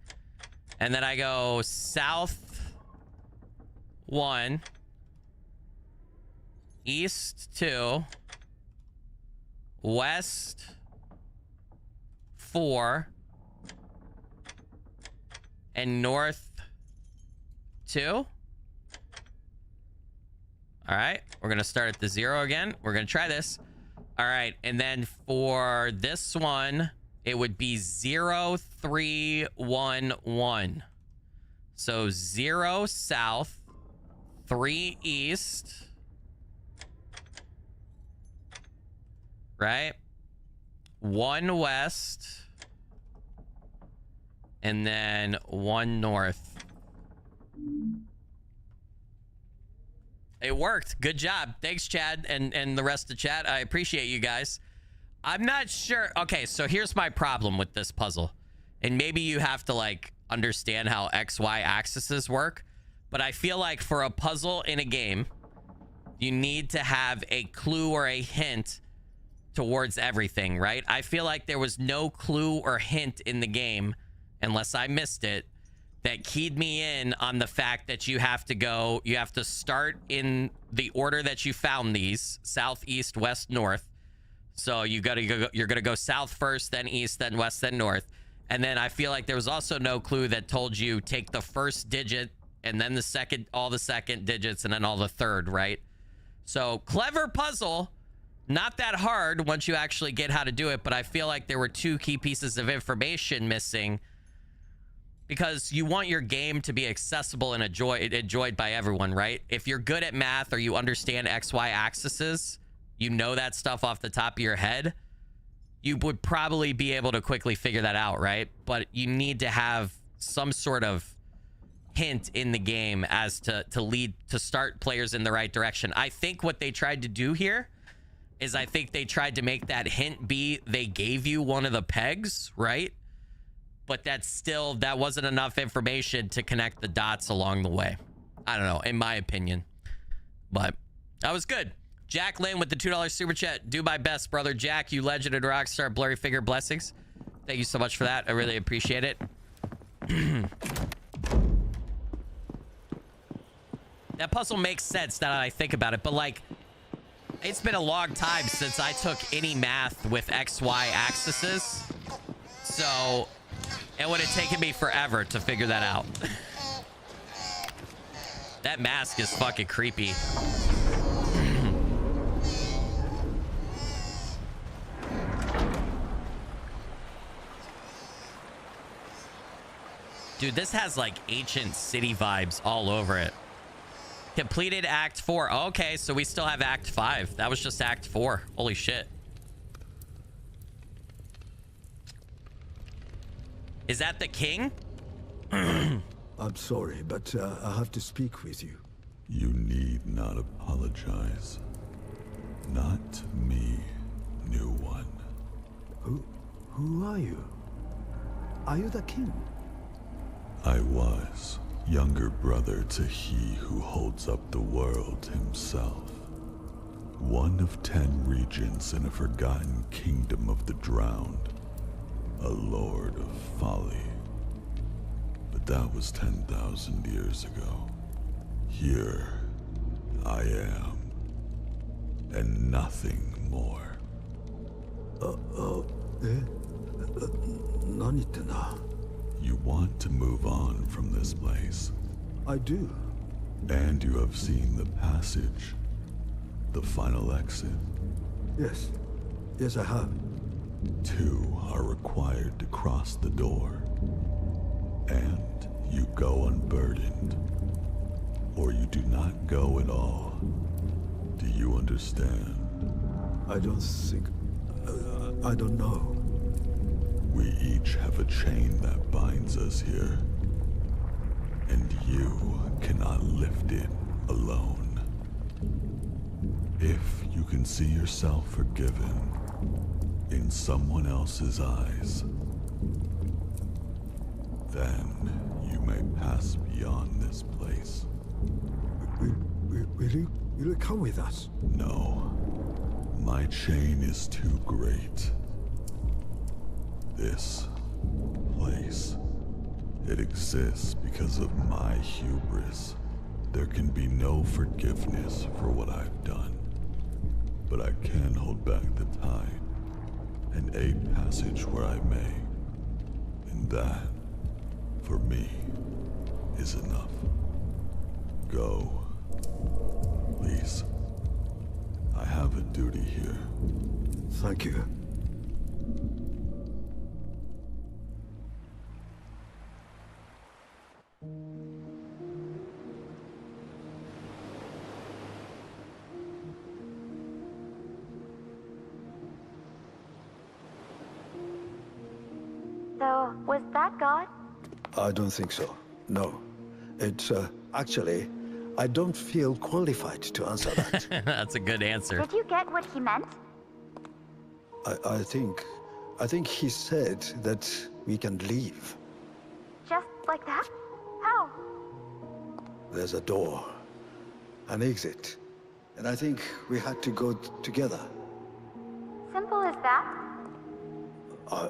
And then I go south 1, east 2, west 4, and north 2. All right, we're gonna start at the 0 again. We're gonna try this. All right, and then for this one, it would be 0, 3, 1, 1. So 0 south, 3 east, right? 1 west, and then 1 north. It worked. Good job. Thanks, Chad, and the rest of the chat. I appreciate you guys. I'm not sure. Okay, so here's my problem with this puzzle. And maybe you have to, like, understand how XY axes work. But I feel like for a puzzle in a game, you need to have a clue or a hint towards everything, right? I feel like there was no clue or hint in the game, unless I missed it, that keyed me in on the fact that you have to start in the order that you found these: south, east, west, north. So you're gonna go south first, then east, then west, then north. And then I feel like there was also no clue that told you take the first digit and then the second, all the second digits, and then all the third, right? So clever puzzle, not that hard once you actually get how to do it, but I feel like there were 2 key pieces of information missing, because you want your game to be accessible and enjoyed by everyone, right? If you're good at math or you understand XY axes, you know that stuff off the top of your head, you would probably be able to quickly figure that out, right? But you need to have some sort of hint in the game as to start players in the right direction. I think what they tried to do here is I think they tried to make that hint be they gave you one of the pegs, right? But that wasn't enough information to connect the dots along the way. I don't know, in my opinion. But that was good. Jack Lynn with the $2 super chat. Do my best, brother. Jack, you legend and rockstar. Blurry figure blessings. Thank you so much for that. I really appreciate it. That puzzle makes sense now that I think about it. But, like, it's been a long time since I took any math with XY axes. So it would have taken me forever to figure that out. That mask is fucking creepy. Dude, this has like ancient city vibes all over it. Completed Act 4. Okay, so we still have Act 5. That was just Act 4. Holy shit. Is that the king? I'm sorry, but I have to speak with you. You need not apologize. Not to me, new one. Who are you? Are you the king? I was younger brother to he who holds up the world himself. One of 10 regents in a forgotten kingdom of the drowned. A lord of folly. But that was 10,000 years ago. Here I am. And nothing more. 何言ってんだ? You want to move on from this place. I do. And you have seen the passage. The final exit. Yes. Yes, I have. 2 are required to cross the door. And you go unburdened. Or you do not go at all. Do you understand? I don't think... I don't know. We each have a chain that binds us here. And you cannot lift it alone. If you can see yourself forgiven in someone else's eyes, then you may pass beyond this place. Will you come with us? No. My chain is too great. This place, it exists because of my hubris. There can be no forgiveness for what I've done. But I can hold back the tide and aid passage where I may. And that, for me, is enough. Go. Please. I have a duty here. Thank you. So, was that God? I don't think so. No. It's, actually, I don't feel qualified to answer that. That's a good answer. Did you get what he meant? I think he said that we can leave. Just like that? How? There's a door, an exit, and I think we had to go together. Simple as that?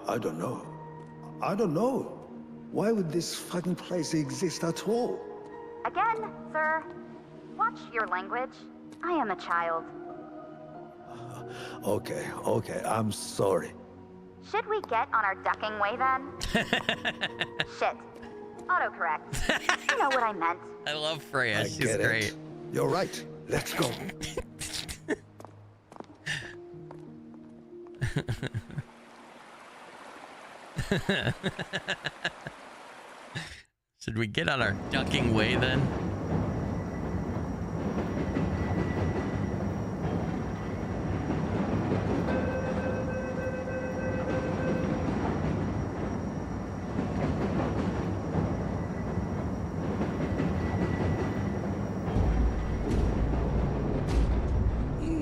I don't know. I don't know. Why would this fucking place exist at all? Again, sir. Watch your language. I am a child. Okay, I'm sorry. Should we get on our ducking way then? Shit. Autocorrect. You know what I meant. I love Freya. I She's get great. it. You're right. Let's go. Should we get on our ducking way then?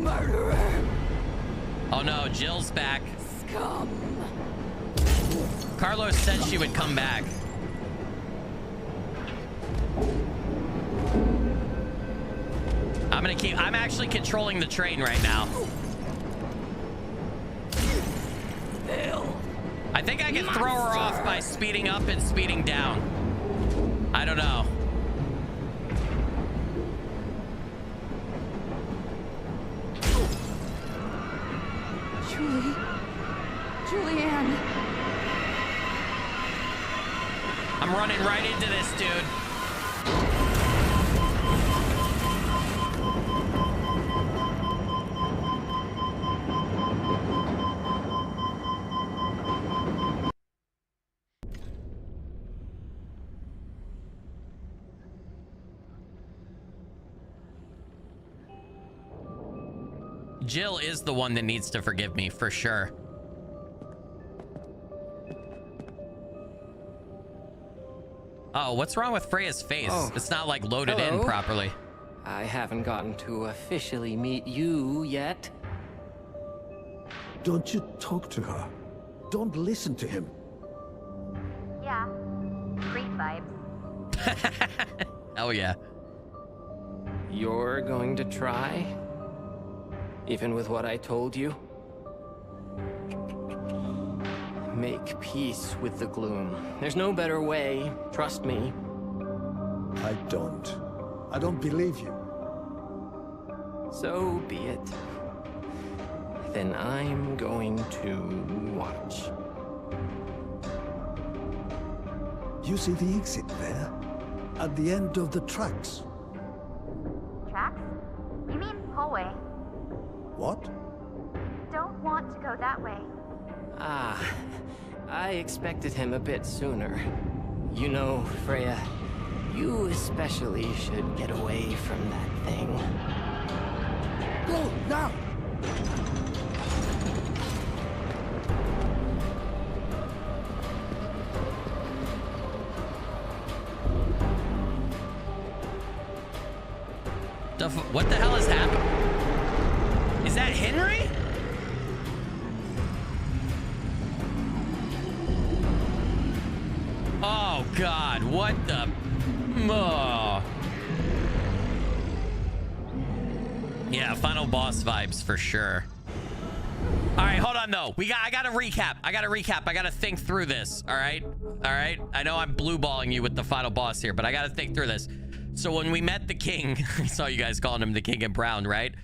Murderer! Oh no, Jill's back. Scum! Carlos said she would come back. I'm actually controlling the train right now. I think I can throw her off by speeding up and speeding down. I don't know. Julianne. I'm running right into this dude. Jill is the one that needs to forgive me for sure. Oh, what's wrong with Freya's face? Oh, It's not like loaded in hello. properly. I haven't gotten to officially meet you yet. Don't you talk to her. Don't listen to him. Yeah. Creep vibes. Oh yeah. You're going to try? Even with what I told you? Make peace with the gloom. There's no better way, trust me. I don't believe you. So be it. Then I'm going to watch. You see the exit there? At the end of the tracks. Tracks? You mean hallway? What? Don't want to go that way. Ah, I expected him a bit sooner. You know, Freya, you especially should get away from that thing. Go, now! What the hell is happening? Is that Henry? Oh God, what the? Oh. Yeah, final boss vibes for sure. All right, hold on though. I gotta recap. I gotta think through this. All right. I know I'm blue balling you with the final boss here, but I gotta think through this. So when we met the king, I saw you guys calling him the King in Brown, right?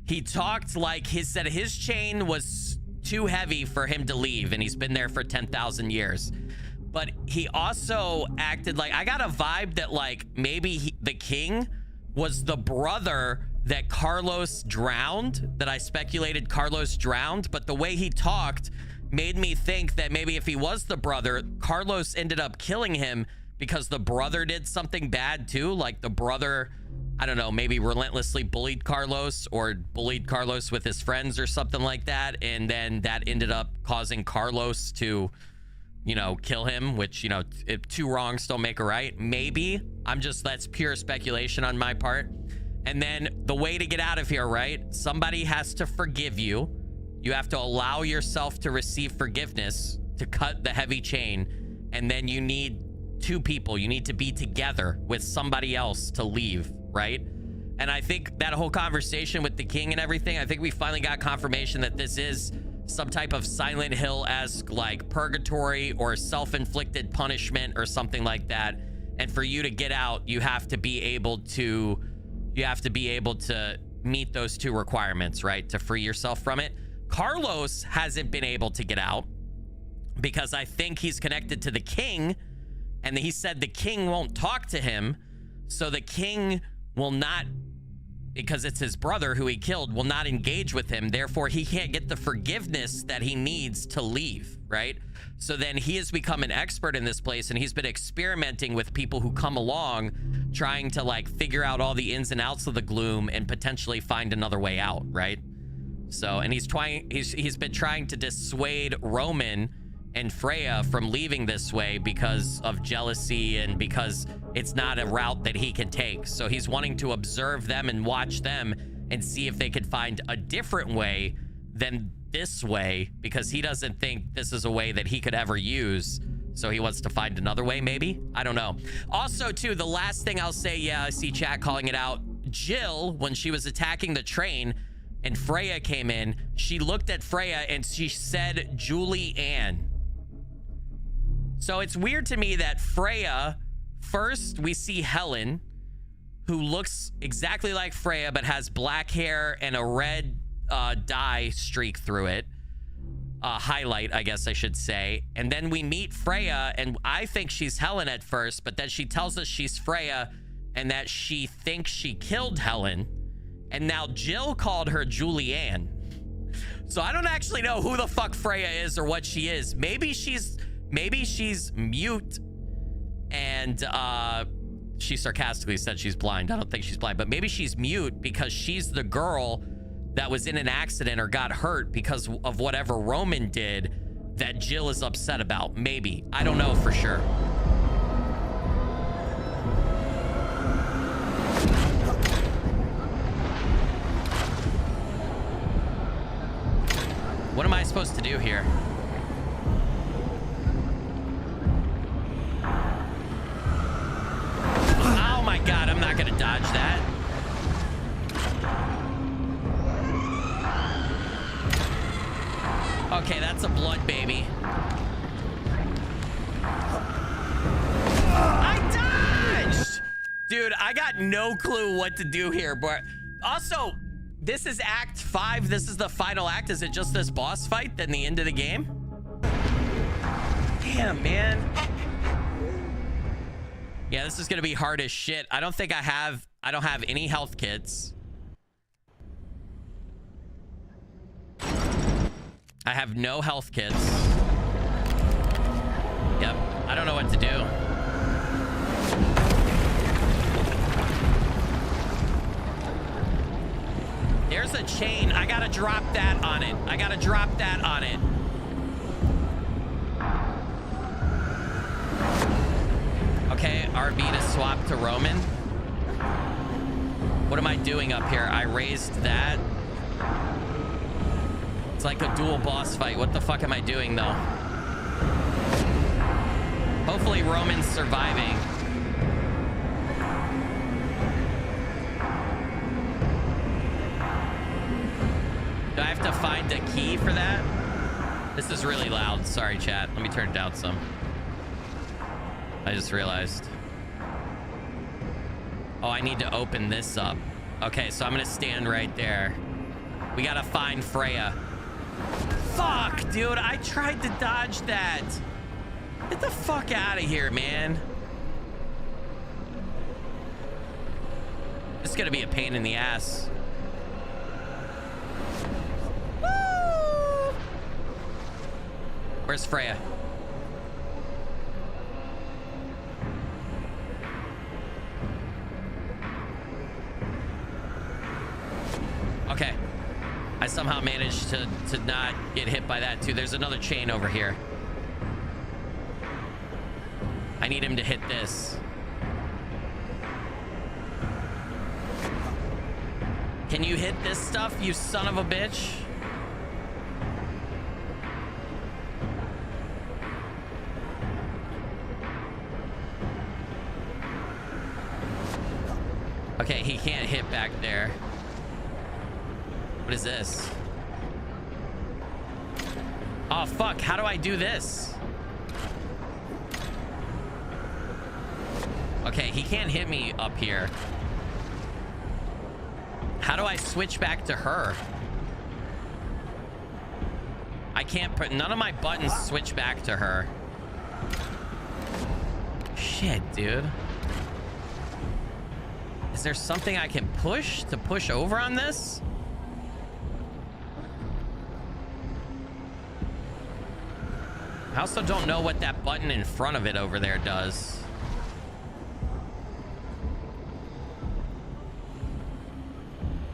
He talked like said his chain was too heavy for him to leave, and he's been there for 10,000 years. But he also acted like, I got a vibe that like maybe the king was the brother that Carlos drowned, that I speculated Carlos drowned, but the way he talked made me think that maybe if he was the brother, Carlos ended up killing him because the brother did something bad too. Like the brother, I don't know, maybe relentlessly bullied Carlos or bullied Carlos with his friends or something like that. And then that ended up causing Carlos to, you know, kill him, which, you know, if two wrongs don't make a right. Maybe. That's pure speculation on my part. And then the way to get out of here, right? Somebody has to forgive you. You have to allow yourself to receive forgiveness to cut the heavy chain. And then you need two people. You need to be together with somebody else to leave, right? And I think that whole conversation with the king and everything, I think we finally got confirmation that this is some type of Silent Hill-esque like purgatory or self-inflicted punishment or something like that. And for you to get out, you have to be able to meet those two requirements, right? To free yourself from it. Carlos hasn't been able to get out because I think he's connected to the king, and he said the king won't talk to him. So the king will not, because it's his brother who he killed, will not engage with him. Therefore, he can't get the forgiveness that he needs to leave, right? So then he has become an expert in this place, and he's been experimenting with people who come along, trying to like figure out all the ins and outs of the gloom and potentially find another way out, right? So, and he's been trying to dissuade Roman and Freya from leaving this way because of jealousy and because it's not a route that he can take. So he's wanting to observe them and watch them and see if they could find a different way than this way, because he doesn't think this is a way that he could ever use. So he wants to find another way, maybe? I don't know. Also, too, the last thing I'll say, yeah, I see chat calling it out. Jill, when she was attacking the train and Freya came in, she looked at Freya and she said, Julie Ann. So it's weird to me that Freya, first we see Helen, who looks exactly like Freya, but has black hair and a red dye streak through it. Highlight, I guess I should say. And then we meet Freya, and I think she's Helen at first, but then she tells us she's Freya and that she thinks she killed Helen. And now Jill called her Julianne. So I don't actually know who the fuck Freya is or what she is. Maybe she's mute, and she sarcastically said she's blind. I don't think she's blind, but maybe she's mute because she's the girl that was in an accident or got hurt because of whatever Roman did that Jill is upset about. Maybe. I don't know for sure. supposed to do here? Oh my god, I'm not gonna dodge that. Okay, that's a blood baby. I dodged! Dude, I got no clue what to do here, but also, this is Act 5. This is the final act. Is it just this boss fight, then the end of the game? Damn, man. Yeah, this is gonna be hard as shit. I don't have any health kits. I have no health kits. Yep, I don't know what to do. There's a chain. I gotta drop that on it. I gotta drop that on it. Okay, RB to swap to Roman. What am I doing up here? I raised that. It's like a dual boss fight. What the fuck am I doing, though? Hopefully Roman's surviving. Do I have to find a key for that? This is really loud. Sorry, chat. Let me turn it down some. I just realized. Oh, I need to open this up. Okay, so I'm gonna stand right there. We gotta find Freya. Fuck, dude. I tried to dodge that. Get the fuck out of here, man. This is gonna be a pain in the ass. Woo! Where's Freya? Okay. I somehow managed to not get hit by that too. There's another chain over here. I need him to hit this. Can you hit this stuff, you son of a bitch? Okay, he can't hit back there. What is this? Oh, fuck. How do I do this? Okay, he can't hit me up here. How do I switch back to her? I can't put... None of my buttons switch back to her. Shit, dude. Is there something I can push to push over on this? I also don't know what that button in front of it over there does.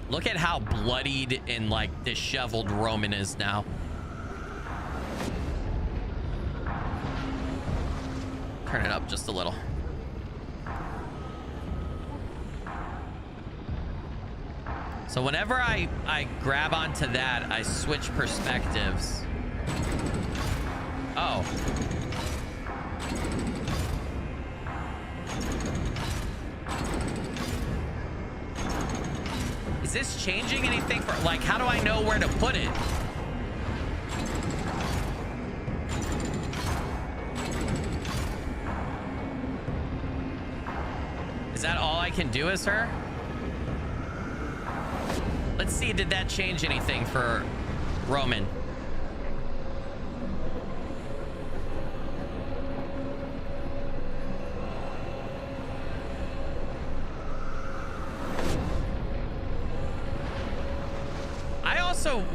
Look at how bloodied and like disheveled Roman is now. Turn it up just a little. So whenever I grab onto that, I switch perspectives. Oh. Is this changing anything for, like, how do I know where to put it? Is that all I can do as her? Let's see, did that change anything for Roman?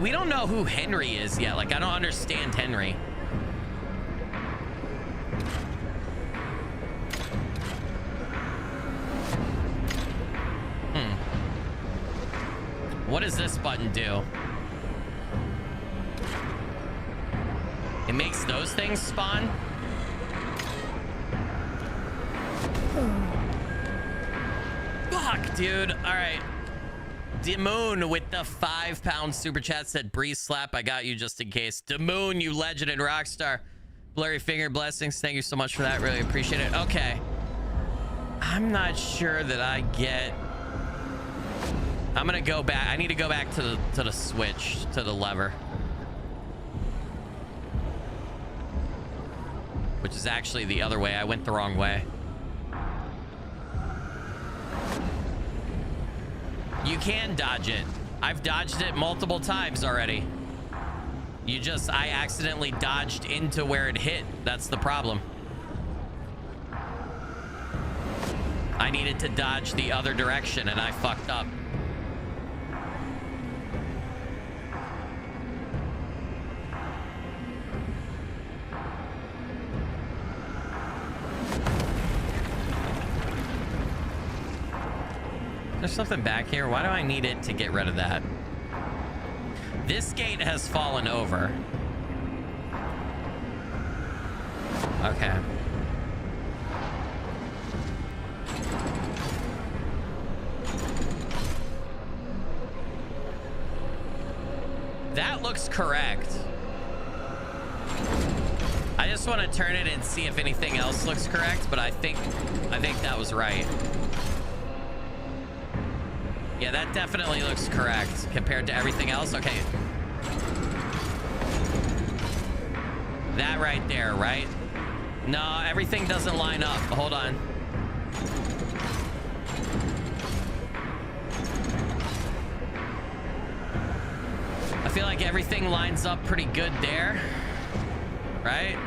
We don't know who Henry is yet. Like, I don't understand Henry. What does this button do? It makes those things spawn? Fuck, dude. All right. Demoon with the 5-pound super chat said, Breeze slap, I got you just in case. Demoon, you legend and rock star. Blurry finger blessings. Thank you so much for that. Really appreciate it. Okay. I'm not sure that I get... I'm gonna go back. I need to go back to the switch, to the lever. Which is actually the other way. I went the wrong way. You can dodge it. I've dodged it multiple times already. I accidentally dodged into where it hit. That's the problem. I needed to dodge the other direction and I fucked up. There's something back here. Why do I need it to get rid of that? This gate has fallen over. Okay. That looks correct. I just want to turn it and see if anything else looks correct, but I think that was right. Yeah, that definitely looks correct compared to everything else. Okay. That right there, right? No, everything doesn't line up. Hold on. I feel like everything lines up pretty good there, right?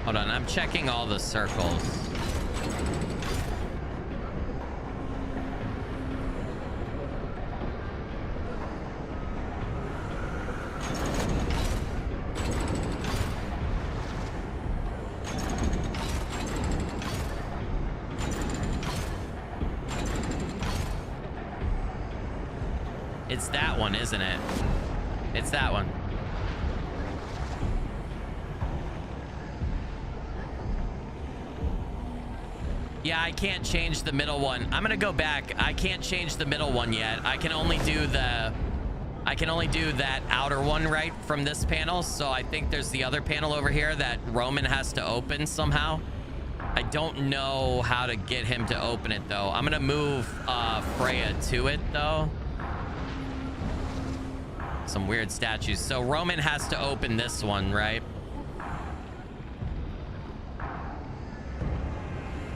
Hold on, I'm checking all the circles. It's that one, isn't it? It's that one. Yeah, I can't change the middle one. I'm gonna go back. I can't change the middle one yet. I can only do that outer one right from this panel. So I think there's the other panel over here that Roman has to open somehow. I don't know how to get him to open it though. I'm gonna move Freya to it though. Some weird statues. So Roman has to open this one, right?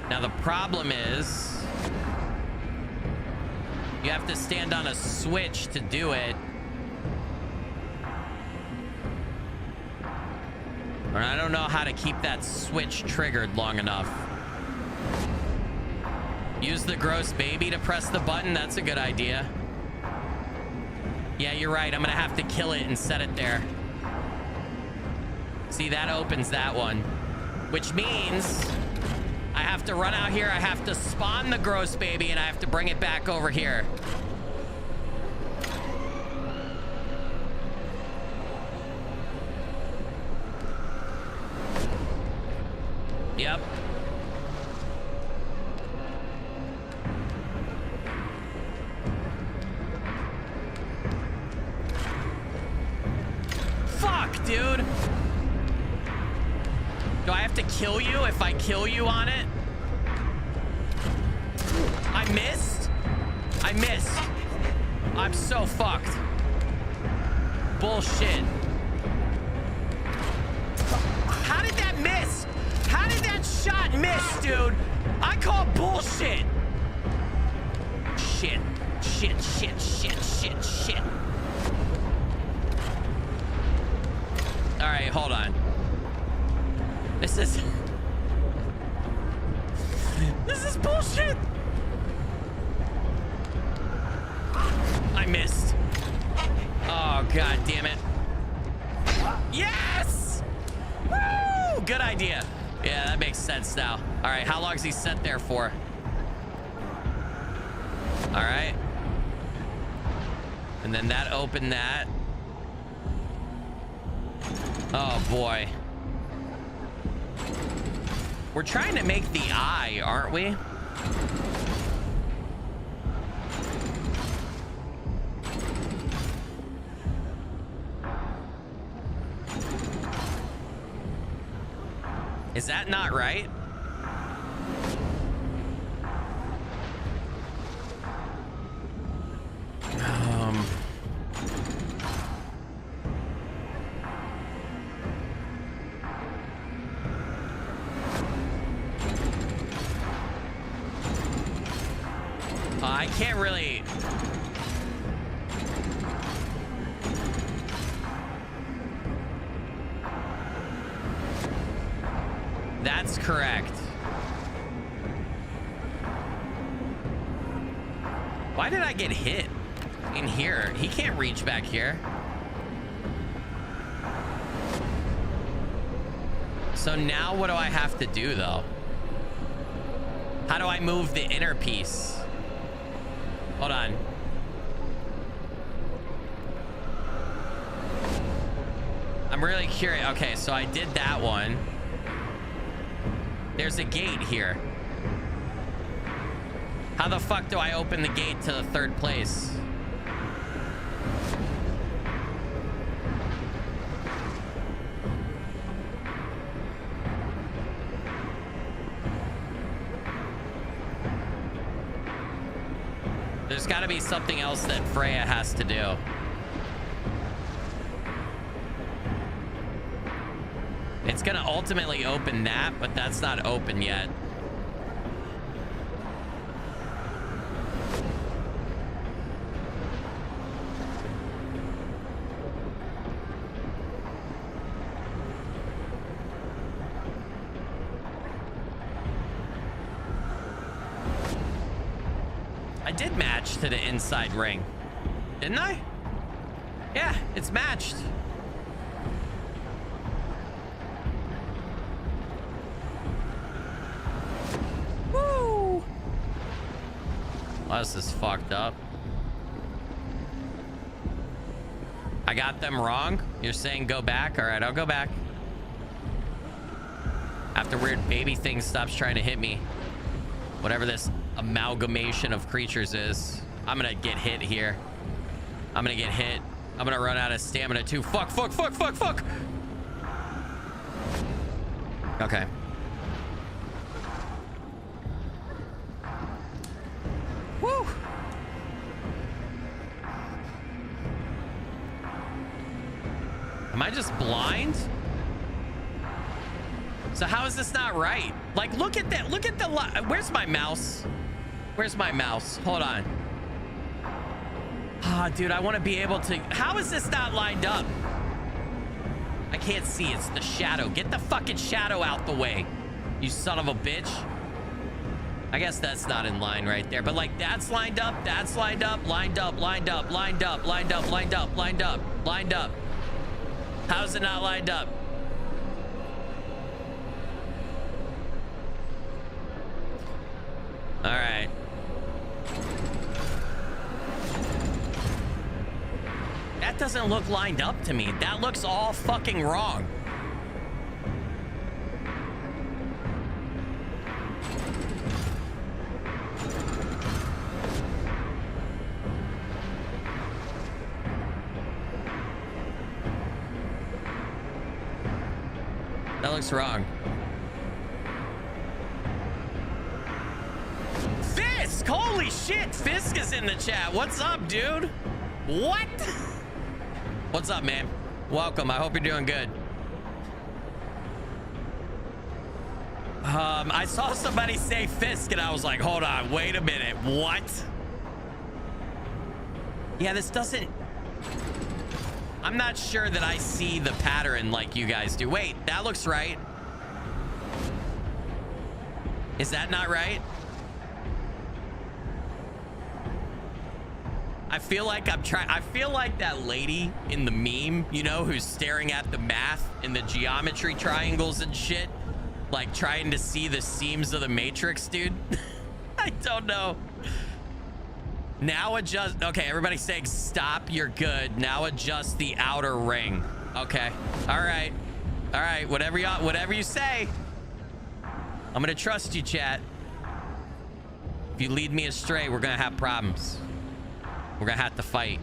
Now the problem is you have to stand on a switch to do it. And I don't know how to keep that switch triggered long enough. Use the gross baby to press the button. That's a good idea. Yeah, you're right. I'm gonna have to kill it and set it there. See, that opens that one, which means I have to run out here. I have to spawn the gross baby and I have to bring it back over here. Yep. Fuck, dude. Do I have to kill you if I kill you on it? I missed? I missed. I'm so fucked. Bullshit. How did that miss? How did that shot miss, dude? I call bullshit. Shit. Shit, shit, shit, shit, shit. All right, hold on. This is bullshit. I missed. Oh, god damn it. Yes! Woo! Good idea. Yeah, that makes sense now. All right, how long is he set there for? All right. And then that opened that. Oh boy. We're trying to make the eye, aren't we? Is that not right? I can't really... That's correct. Why did I get hit in here? He can't reach back here. So now what do I have to do though? How do I move the inner piece? Hold on. I'm really curious. Okay, so I did that one. There's a gate here. How the fuck do I open the gate to the third place? There's got to be something else that Freya has to do. It's gonna ultimately open that, but that's not open yet. I did match to the inside ring, didn't I? Yeah, it's matched. Woo! Well, this is fucked up. I got them wrong. You're saying go back? All right, I'll go back. After weird baby thing stops trying to hit me. Whatever this amalgamation of creatures is. I'm gonna get hit here. I'm gonna get hit. I'm gonna run out of stamina too. Fuck, fuck, fuck, fuck, fuck. Okay. Woo. Am I just blind? So how is this not right? Like, look at that. Look at the... Where's my mouse? Where's my mouse? Hold on. Ah, dude, I want to be able to... How is this not lined up? I can't see. It's the shadow. Get the fucking shadow out the way, you son of a bitch. I guess that's not in line right there. But, like, that's lined up. That's lined up. Lined up. Lined up. Lined up. Lined up. Lined up. Lined up. Lined up. How's it not lined up? All right. That doesn't look lined up to me. That looks all fucking wrong. That looks wrong. Fisk! Holy shit! Fisk is in the chat. What's up, dude? What? What's up, man? Welcome. I hope you're doing good. I saw somebody say Fisk and I was like, hold on, wait a minute. What? Yeah, this doesn't... I'm not sure that I see the pattern like you guys do. Wait, that looks right. Is that not right? I feel like I'm trying. I feel like that lady in the meme, you know, who's staring at the math and the geometry triangles and shit, like trying to see the seams of the matrix, dude. I don't know. Now adjust. Okay, everybody saying stop. You're good. Now adjust the outer ring. Okay. All right. All right. Whatever you say. I'm gonna trust you, chat. If you lead me astray, we're gonna have problems. We're gonna have to fight.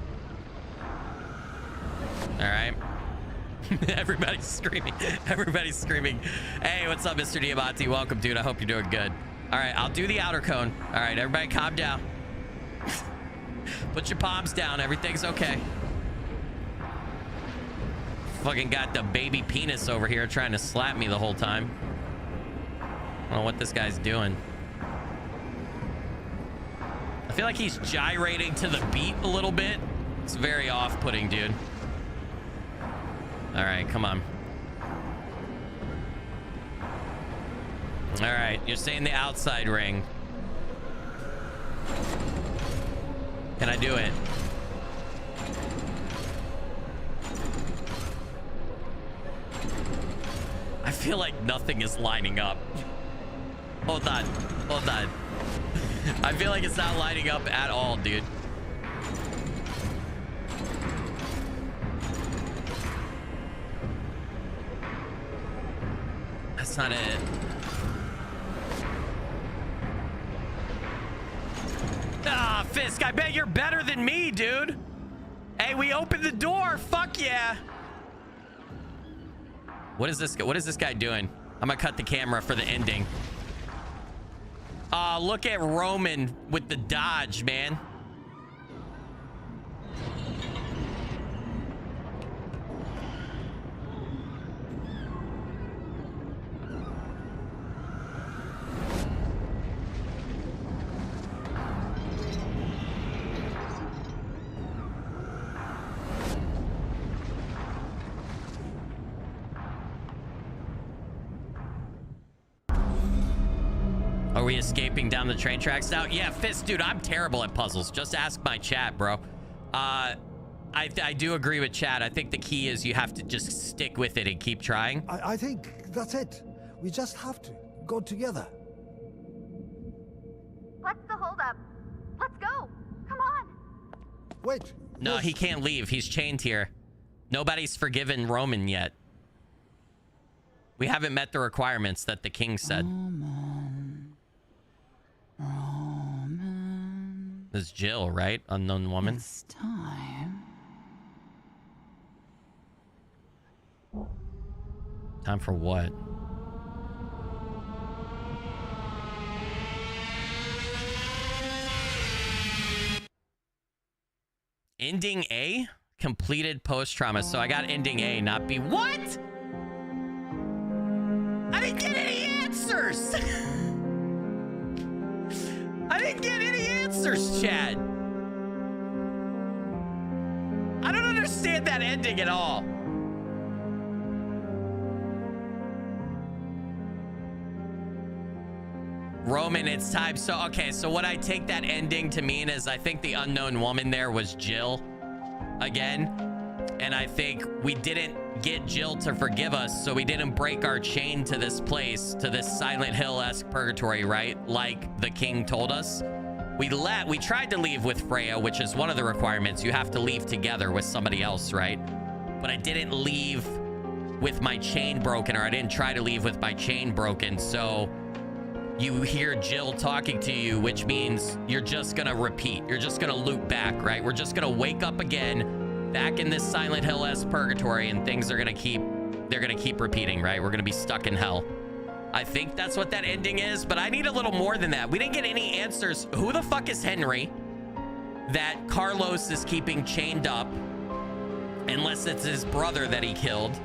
All right. Everybody's screaming. Everybody's screaming. Hey, what's up, Mr. Diamante? Welcome, dude. I hope you're doing good. All right, I'll do the outer cone. All right, everybody calm down. Put your palms down. Everything's okay. Fucking got the baby penis over here trying to slap me the whole time. I don't know what this guy's doing. I feel like he's gyrating to the beat a little bit. It's very off-putting, dude. All right, come on. All right, you're saying the outside ring. Can I do it? I feel like nothing is lining up. Hold on. Hold on. I feel like it's not lining up at all, dude. That's not it. Ah, Fisk, I bet you're better than me, dude. Hey, we opened the door. Fuck yeah. What is this guy doing? I'm gonna cut the camera for the ending. Look at Roman with the dodge, man. Are we escaping down the train tracks now? Yeah, Fist, dude, I'm terrible at puzzles. Just ask my chat, bro. I do agree with chat. I think the key is you have to just stick with it and keep trying. I think that's it. We just have to go together. What's the holdup? Let's go. Come on. Wait. No, yes. he can't leave. He's chained here. Nobody's forgiven Roman yet. We haven't met the requirements that the king said. Roman. This is Jill, right? Unknown woman. It's time. Time for what? Ending A? Completed post-trauma. So I got ending A, not B. What? I didn't get any answers. I didn't get any answers, Chad. I don't understand that ending at all. Roman, it's time. So, okay, so what I take that ending to mean is I think the unknown woman there was Jill again. And I think we didn't get Jill to forgive us, so we didn't break our chain to this place, to this Silent Hill-esque purgatory, right? Like the king told us. We tried to leave with Freya, which is one of the requirements. You have to leave together with somebody else, right? But I didn't leave with my chain broken, or I didn't try to leave with my chain broken, so you hear Jill talking to you, which means you're just gonna repeat. You're just gonna loop back, right? We're just gonna wake up again, back in this Silent Hill-esque purgatory, and things are gonna keep repeating, right? We're gonna be stuck in hell. I think that's what that ending is, but I need a little more than that. We didn't get any answers. Who the fuck is Henry that Carlos is keeping chained up? Unless it's his brother that he killed.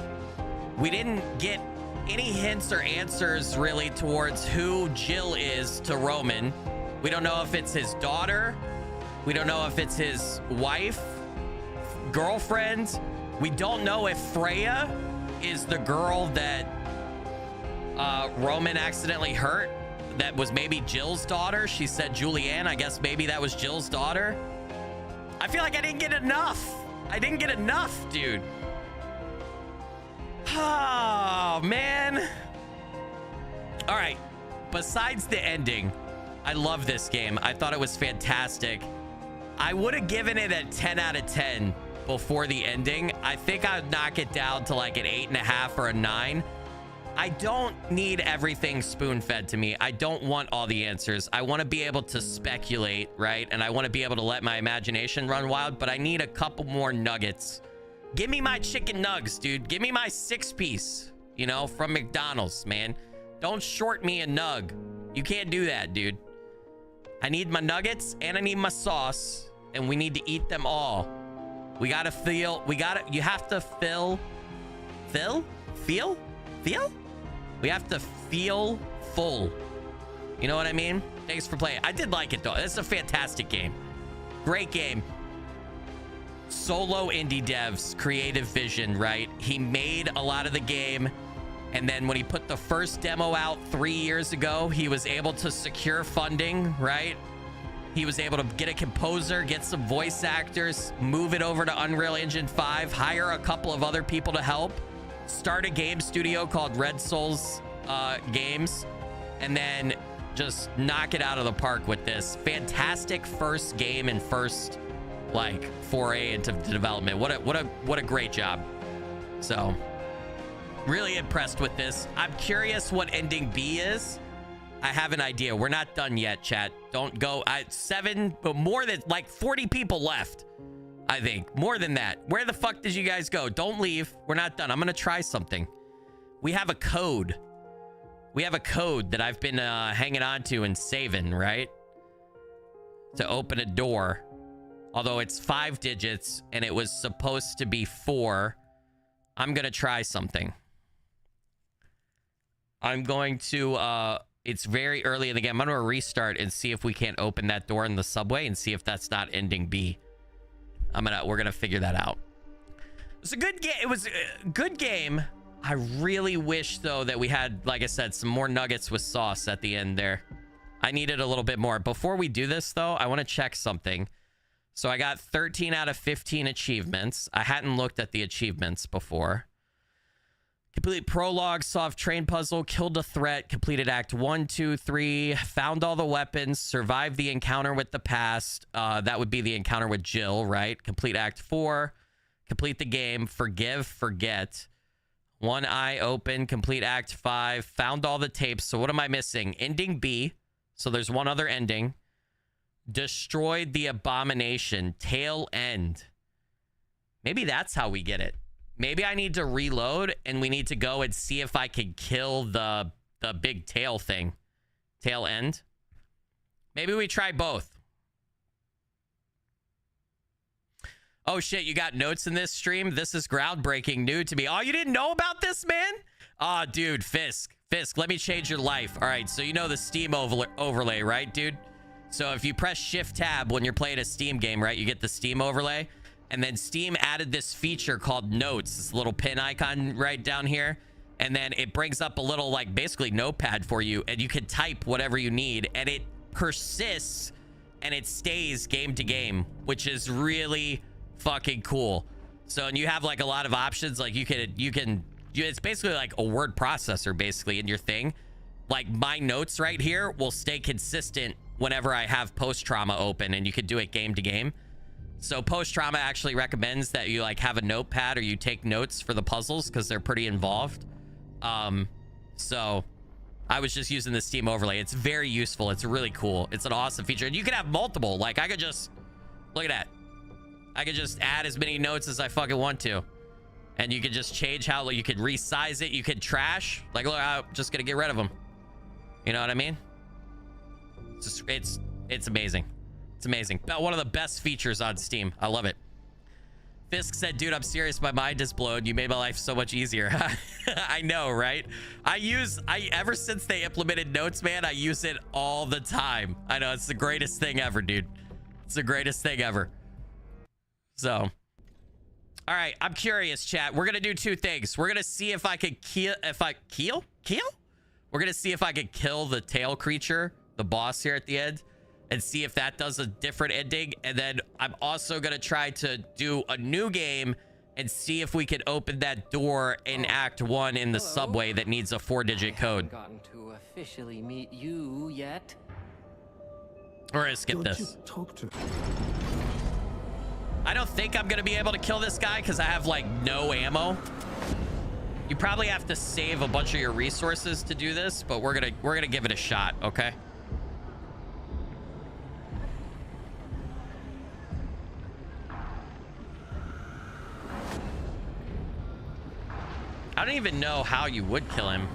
We didn't get any hints or answers really towards who Jill is to Roman. We don't know if it's his daughter. We don't know if it's his wife, girlfriend. We don't know if Freya is the girl that Roman accidentally hurt. That was maybe Jill's daughter. She said Julianne. I guess maybe that was Jill's daughter. I feel like I didn't get enough. I didn't get enough, dude. Oh, man. All right. Besides the ending, I love this game. I thought it was fantastic. I would have given it a 10 out of 10 before the ending, I think I'd knock it down to like an 8.5 or a 9. I don't need everything spoon-fed to me. I don't want all the answers. I want to be able to speculate, right? And I want to be able to let my imagination run wild, but I need a couple more nuggets. Give me my chicken nugs, dude. Give me my 6-piece, you know, from McDonald's, man. Don't short me a nug. You can't do that, dude. I need my nuggets and I need my sauce, and we need to eat them all. We gotta feel, you have to feel? We have to feel full. You know what I mean? Thanks for playing. I did like it though. It's a fantastic game. Great game. Solo indie devs, creative vision, right? He made a lot of the game. And then when he put the first demo out 3 years ago, he was able to secure funding, right? He was able to get a composer, get some voice actors, move it over to Unreal Engine 5, hire a couple of other people to help, start a game studio called Red Souls Games, and then just knock it out of the park with this fantastic first game and first like foray into development. What a great job. So really impressed with this. I'm curious what ending B is. I have an idea. We're not done yet, chat. Don't go. 7, but more than like 40 people left. I think more than that. Where the fuck did you guys go? Don't leave. We're not done. I'm gonna try something. We have a code. We have a code that I've been hanging on to and saving, right? To open a door. Although it's 5 digits and it was supposed to be 4. I'm gonna try something. I'm going to it's very early in the game. I'm gonna restart and see if we can't open that door in the subway and see if that's not ending B. We're gonna figure that out. It's a good game. It was a good game. I really wish though that we had, like I said, some more nuggets with sauce at the end there. I needed a little bit more. Before we do this though, I want to check something. So I got 13 out of 15 achievements. I hadn't looked at the achievements before. Complete prologue, solved train puzzle, killed a threat, completed act 1, 2, 3, found all the weapons, survived the encounter with the past. That would be the encounter with Jill, right? Complete act 4, complete the game, forgive, forget. One eye open, complete act 5, found all the tapes. So what am I missing? Ending B. So there's one other ending. Destroyed the abomination, tail end. Maybe that's how we get it. Maybe I need to reload and we need to go and see if I can kill the big tail thing. Tail end. Maybe we try both. Oh shit, you got notes in this stream? This is groundbreaking, new to me. Oh, you didn't know about this, man? Oh, dude, Fisk, let me change your life. All right, so you know the Steam overlay, right, dude? So if you press Shift Tab when you're playing a Steam game, right, you get the Steam overlay. And then Steam added this feature called Notes, this little pin icon right down here. And then it brings up a little, like, basically notepad for you. And you can type whatever you need. And it persists and it stays game to game, which is really fucking cool. So, and you have, like, a lot of options. Like, it's basically like a word processor, basically, in your thing. Like, my notes right here will stay consistent whenever I have post-trauma open. And you can do it game to game. So post-trauma actually recommends that you like have a notepad or you take notes for the puzzles because they're pretty involved. So I was just using the Steam overlay. It's very useful. It's really cool. It's an awesome feature. And you can have multiple. Like I could just, look at that. I could just add as many notes as I fucking want to. And you could just change how, you could resize it. You could trash. Like, look, I'm just going to get rid of them. You know what I mean? It's amazing. It's amazing. One of the best features on Steam. I love it. Fisk said, dude, I'm serious. My mind is blown. You made my life so much easier. I know, right? Ever since they implemented notes, man, I use it all the time. I know, it's the greatest thing ever, dude. It's the greatest thing ever. So, all right, I'm curious, chat. We're going to do 2 things. We're going to see if I could kill? We're going to see if I could kill the tail creature, the boss here at the end, and see if that does a different ending. And then I'm also going to try to do a new game and see if we can open that door in Act 1 in the subway that needs a 4-digit code. I haven't gotten to officially meet you yet. We're going to skip Don't this. you talk to I don't think I'm gonna be able to kill this guy because I have like no ammo. You probably have to save a bunch of your resources to do this, but we're gonna give it a shot, okay? I don't even know how you would kill him.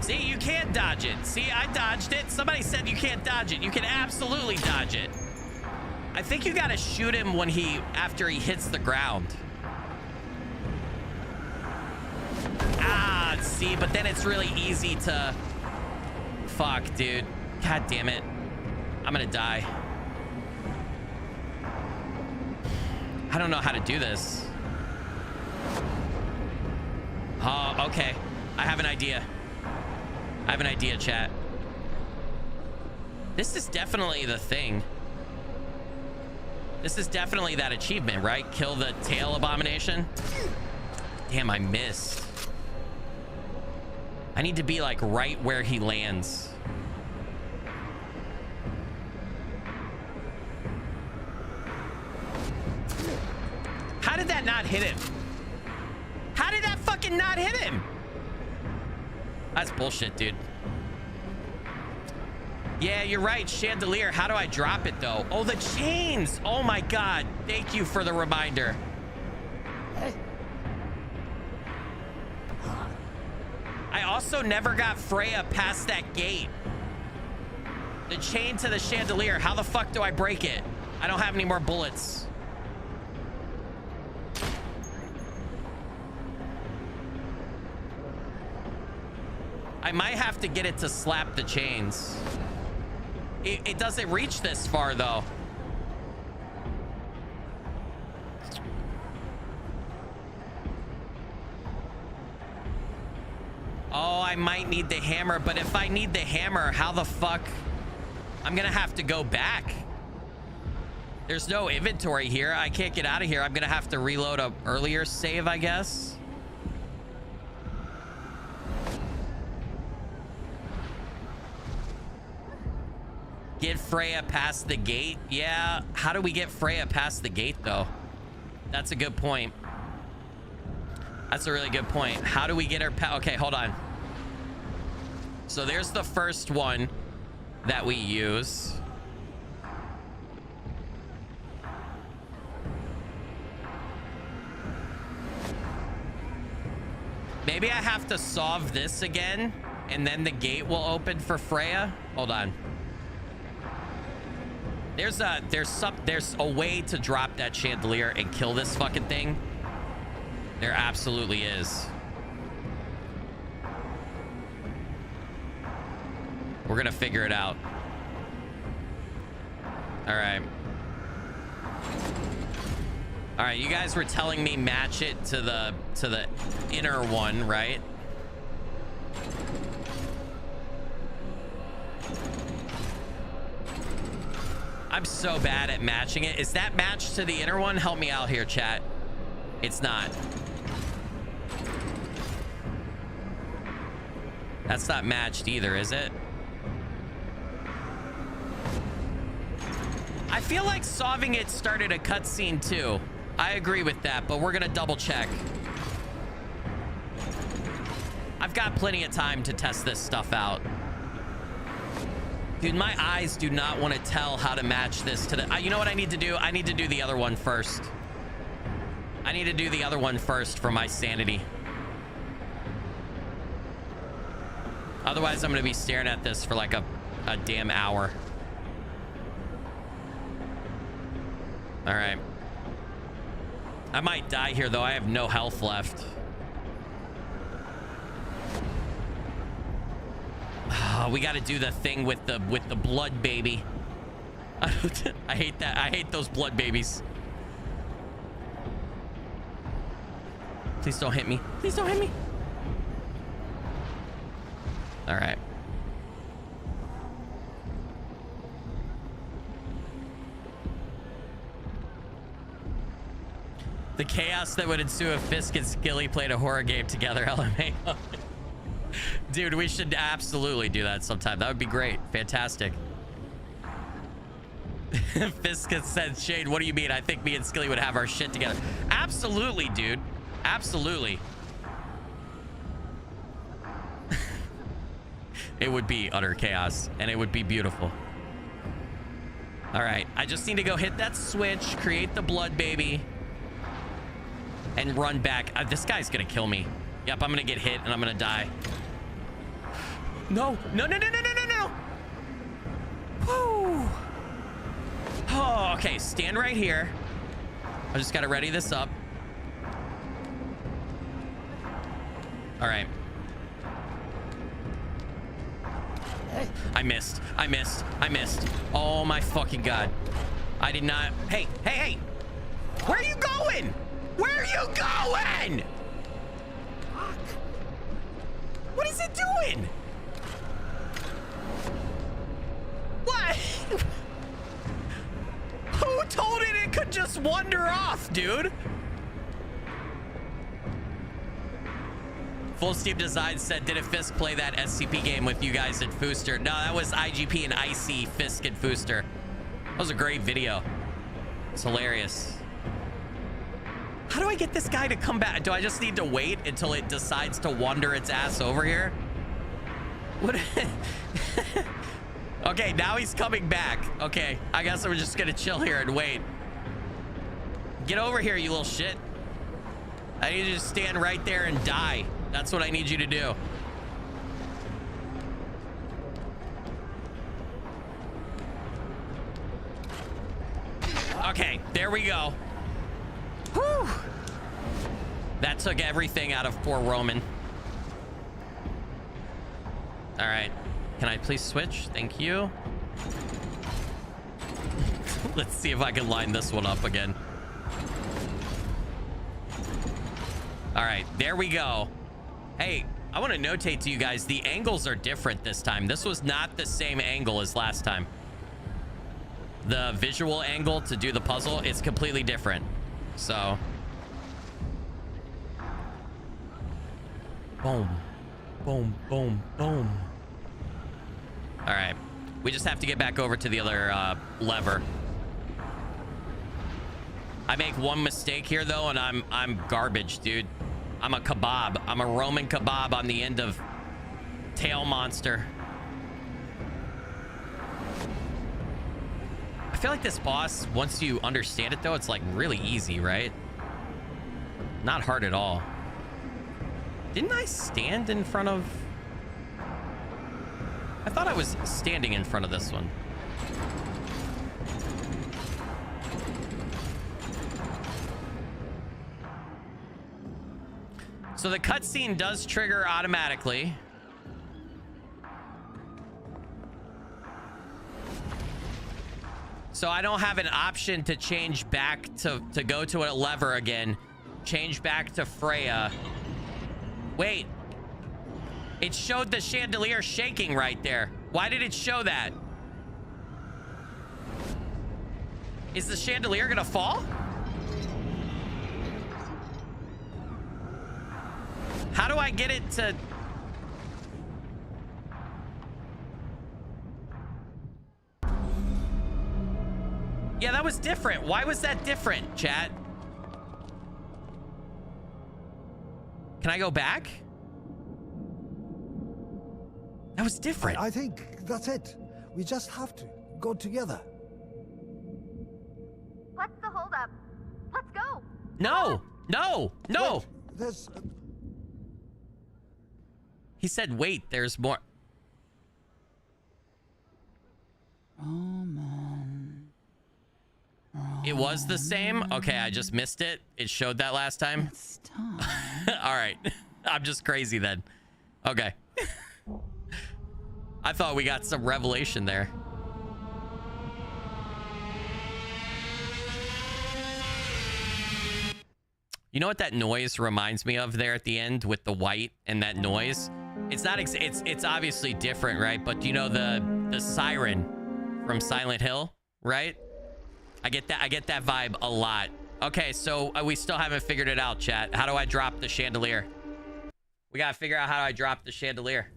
See, you can't dodge it. See, I dodged it. Somebody said you can't dodge it. You can absolutely dodge it. I think you gotta shoot him when after he hits the ground. Ah, see, but then it's really easy to... Fuck, dude. God damn it. I'm gonna die. I don't know how to do this. Oh, okay. I have an idea. I have an idea, chat. This is definitely the thing. This is definitely that achievement, right? Kill the tail abomination. Damn, I missed. I need to be like right where he lands. How did that not hit him? How did that fucking not hit him? That's bullshit, dude. Yeah, you're right. Chandelier. How do I drop it, though? Oh, the chains. Oh, my God. Thank you for the reminder. I also never got Freya past that gate. The chain to the chandelier. How the fuck do I break it? I don't have any more bullets. I might have to get it to slap the chains. It doesn't reach this far, though. Oh, I might need the hammer, but if I need the hammer, how the fuck? I'm gonna have to go back. There's no inventory here. I can't get out of here. I'm gonna have to reload a earlier save, I guess. Get Freya past the gate. Yeah, how do we get Freya past the gate, though? That's a good point. That's a really good point. How do we get her okay, hold on. So there's the first one that we use. Maybe I have to solve this again, and then the gate will open for Freya. Hold on. There's a way to drop that chandelier and kill this fucking thing. There absolutely is. We're gonna figure it out. All right. All right, you guys were telling me match it to the inner one, right? I'm so bad at matching it. Is that matched to the inner one? Help me out here, chat. It's not. That's not matched either, is it? I feel like solving it started a cutscene too. I agree with that, but we're gonna double check. I've got plenty of time to test this stuff out. Dude, my eyes do not want to tell how to match this to the... you know what I need to do? I need to do the other one first. I need to do the other one first for my sanity. Otherwise, I'm going to be staring at this for like a damn hour. All right. I might die here, though. I have no health left. We got to do the thing with the blood baby. I hate that. I hate those blood babies. Please don't hit me. Please don't hit me. All right. The chaos that would ensue if Fisk and Skilly played a horror game together. LMAO. Dude, we should absolutely do that sometime. That would be great. Fantastic. Fisk said, Shade, what do you mean? I think me and Skilly would have our shit together. Absolutely, dude. Absolutely. It would be utter chaos, and it would be beautiful. All right, I just need to go hit that switch, create the blood baby, and run back. This guy's gonna kill me. Yep, I'm gonna get hit, and I'm gonna die. No, no, no, no, no, no, no, no. Whew. Oh, okay, stand right here. I just gotta ready this up. All right. I missed. I missed. I missed. Oh my fucking God. I did not. Hey, hey, hey. Where are you going? Where are you going? What is it doing? What? Who told it could just wander off, dude? Full Steam Design said, did a Fisk play that SCP game with you guys at Fooster? No, that was IGP and Icy, Fisk and Fooster. That was a great video. It's hilarious. How do I get this guy to come back? Do I just need to wait until it decides to wander its ass over here? What? Okay, now he's coming back. Okay, I guess we're just gonna chill here and wait. Get over here, you little shit. I need you to stand right there and die. That's what I need you to do. Okay, there we go. Whew. That took everything out of poor Roman. All right. Can I please switch? Thank you. Let's see if I can line this one up again. All right, there we go. Hey, I want to notate to you guys, the angles are different this time. This was not the same angle as last time. The visual angle to do the puzzle is completely different. So. Boom. Boom, boom, boom. All right. We just have to get back over to the other lever. I make one mistake here, though, and I'm garbage, dude. I'm a kebab. I'm a Roman kebab on the end of tail monster. I feel like this boss, once you understand it, though, it's like really easy, right? Not hard at all. Didn't I stand in front of... I thought I was standing in front of this one. So the cutscene does trigger automatically. So I don't have an option to change back to go to a lever again. Change back to Freya. Wait. It showed the chandelier shaking right there. Why did it show that? Is the chandelier gonna fall? How do I get it to... Yeah, that was different. Why was that different, chat? Can I go back? That was different. I think that's it. We just have to go together. What's the holdup? Let's go. No, no, no. Wait, there's... He said, wait, there's more. Roman. It was the same? Okay, I just missed it. It showed that last time. It's time. All right. I'm just crazy then. Okay. I thought we got some revelation there. You know what that noise reminds me of there at the end with the white and that noise? It's not it's obviously different, right? But do you know the siren from Silent Hill, right? I get that vibe a lot. Okay, so we still haven't figured it out, chat. How do I drop the chandelier? We gotta figure out how do I drop the chandelier.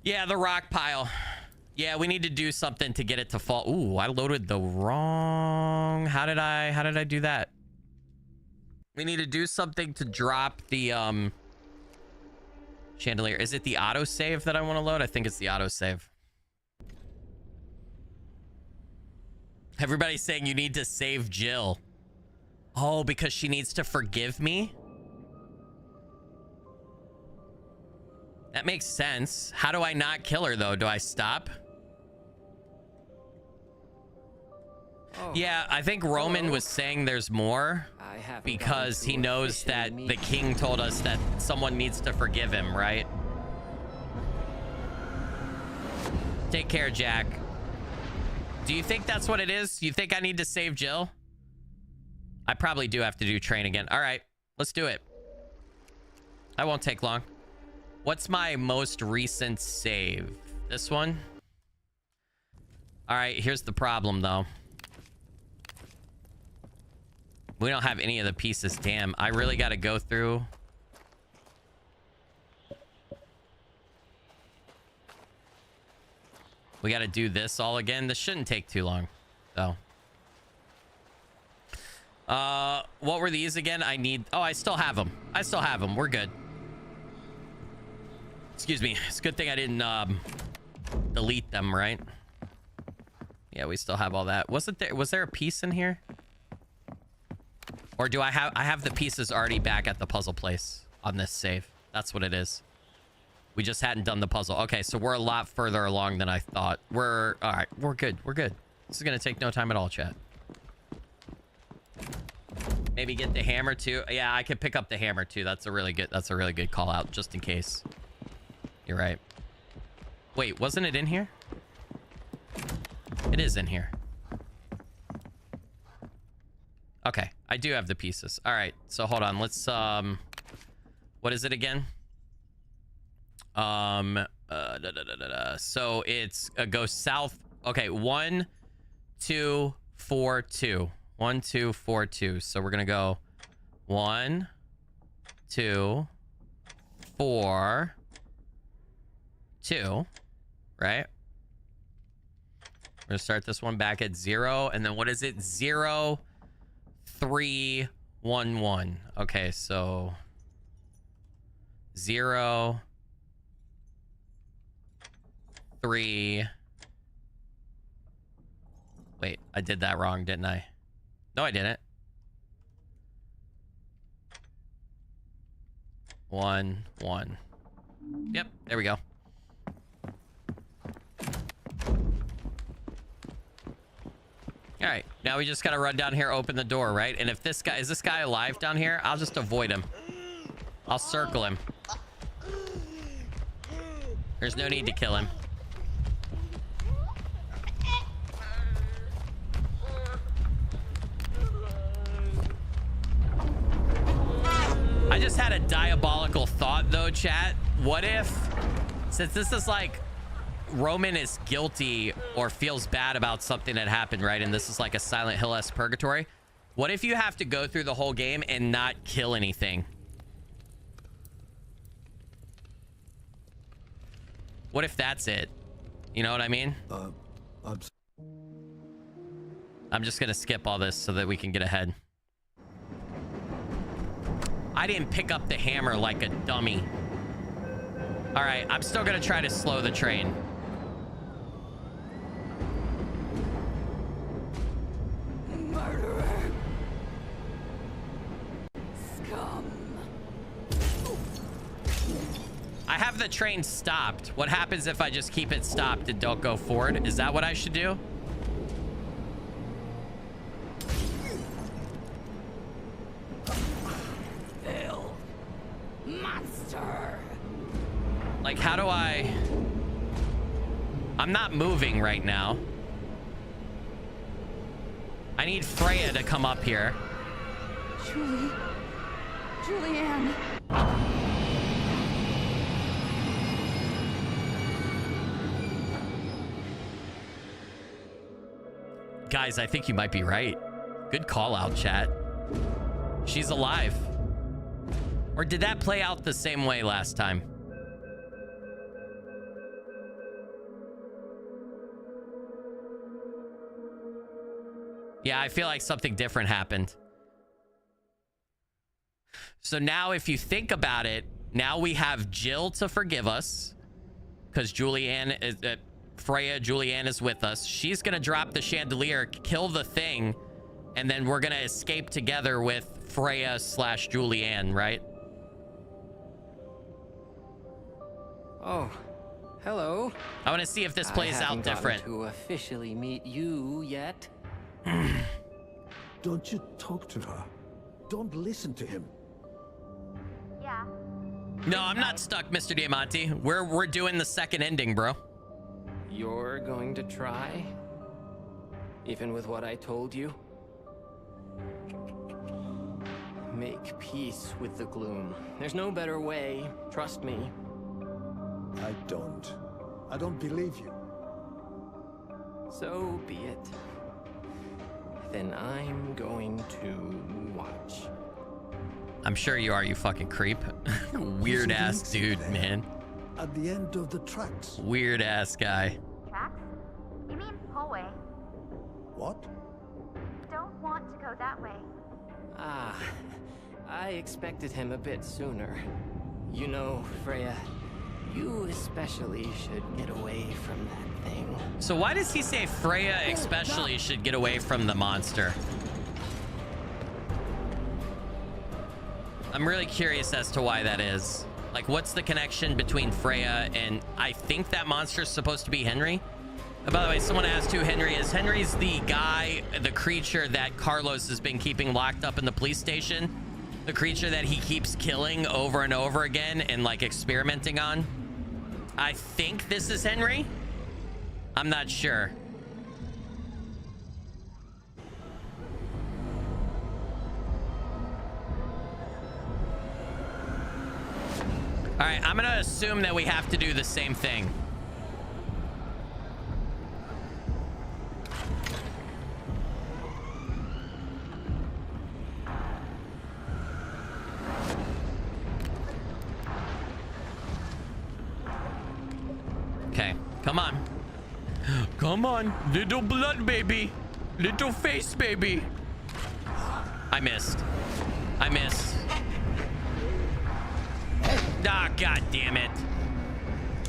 Yeah, the rock pile. Yeah, we need to do something to get it to fall. Ooh, I loaded the wrong... How did I do that? We need to do something to drop the chandelier. Is it the autosave that I want to load? I think it's the autosave. Everybody's saying you need to save Jill. Oh, because she needs to forgive me? That makes sense. How do I not kill her, though? Do I stop? Oh, Yeah, I think Roman was saying there's more I haven't because gotten he to knows that officially the meet king told us that someone needs to forgive him, right? Take care, Jack. Do you think that's what it is? You think I need to save Jill? I probably do have to do train again. All right, let's do it. That won't take long. What's my most recent save? This one? All right, here's the problem, though. We don't have any of the pieces. Damn, I really got to go through. We got to do this all again. This shouldn't take too long, though. What were these again? I need... Oh, I still have them. I still have them. We're good. Excuse me. It's a good thing I didn't delete them, right? Yeah, we still have all that. Was there a piece in here? Or do I have the pieces already back at the puzzle place on this save? That's what it is. We just hadn't done the puzzle. Okay, so we're a lot further along than I thought. All right, we're good. We're good. This is gonna take no time at all, chat. Maybe get the hammer too. Yeah, I could pick up the hammer too. That's a really good call out, just in case. You're right. Wait, wasn't it in here? It is in here. Okay, I do have the pieces. All right, so hold on. Let's what is it again? So it's go south. Okay, 1 2 4 2. 1 2 4 2. So we're gonna go 1 2 4 2, right? We're gonna start this one back at 0, and then what is it? 0 3 1 1. Okay, so 0 3. Wait, I did that wrong, didn't I? No, I didn't. 1 1. Yep, there we go. All right, now we just gotta run down here, open the door, right? And if this guy is this guy alive down here, I'll just avoid him. I'll circle him. There's no need to kill him. I just had a diabolical thought though, chat. What if, since this is like Roman is guilty or feels bad about something that happened, right? And this is like a Silent Hill-esque purgatory. What if you have to go through the whole game and not kill anything? What if that's it? You know what I mean? I'm just gonna skip all this so that we can get ahead. I didn't pick up the hammer like a dummy. All right, I'm still gonna try to slow the train. Murderer. Scum. I have the train stopped. What happens if I just keep it stopped and don't go forward? Is that what I should do? Monster. Like, how do I... I'm not moving right now. I need Freya to come up here. Julianne. Guys, I think you might be right. Good call out, chat. She's alive. Or did that play out the same way last time? Yeah, I feel like something different happened. So now if you think about it, now we have Jill to forgive us because Julianne is Freya. Julianne is with us. She's gonna drop the chandelier, kill the thing, and then we're gonna escape together with Freya / Julianne, right? Oh, hello. I want to see if this plays out different. To officially meet you yet? Don't you talk to her. Don't listen to him. Yeah. No, I'm not stuck, Mr. Diamante. We're doing the second ending, bro. You're going to try? Even with what I told you? Make peace with the gloom. There's no better way, trust me. I don't believe you. So be it. Then I'm going to watch. I'm sure you are, you fucking creep. Weird ass dude, man. At the end of the tracks. Weird ass guy. Tracks? You mean hallway? What? Don't want to go that way. Ah, I expected him a bit sooner. You know, Freya, you especially should get away from that thing. So why does he say Freya especially should get away from the monster? I'm really curious as to why that is. Like, what's the connection between Freya and... I think that monster is supposed to be Henry. And by the way, someone asked who Henry is. Henry's the guy, the creature that Carlos has been keeping locked up in the police station. The creature that he keeps killing over and over again and, like, experimenting on. I think this is Henry. I'm not sure. All right, I'm gonna assume that we have to do the same thing. Okay, come on. Come on, little blood baby. Little face baby. I missed. I missed. Ah, god damn it.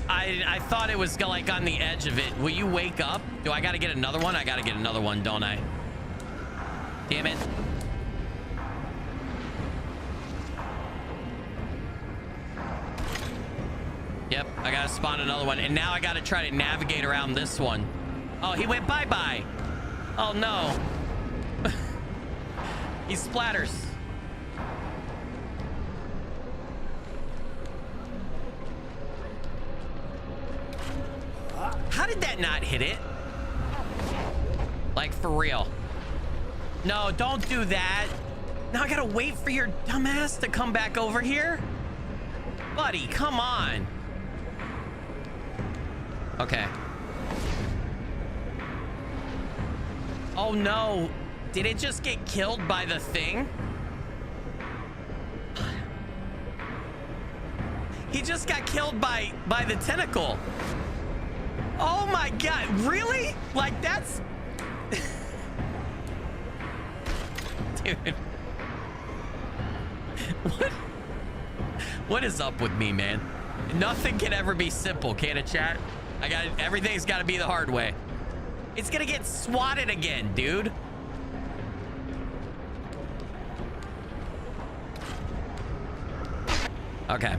I thought it was like on the edge of it. Will you wake up? Do I gotta get another one? I gotta get another one, don't I? Damn it. Yep, I gotta spawn another one. And now I gotta try to navigate around this one. Oh, he went bye-bye. Oh, no. He splatters. How did that not hit it? Like, for real. No, don't do that. Now I gotta wait for your dumbass to come back over here? Buddy, come on. Okay. Oh no. Did it just get killed by the thing? He just got killed by the tentacle. Oh my god, really? Like, that's... Dude. What is up with me, man? Nothing can ever be simple, can it, chat? Everything's gotta be the hard way. It's gonna get swatted again, dude. Okay.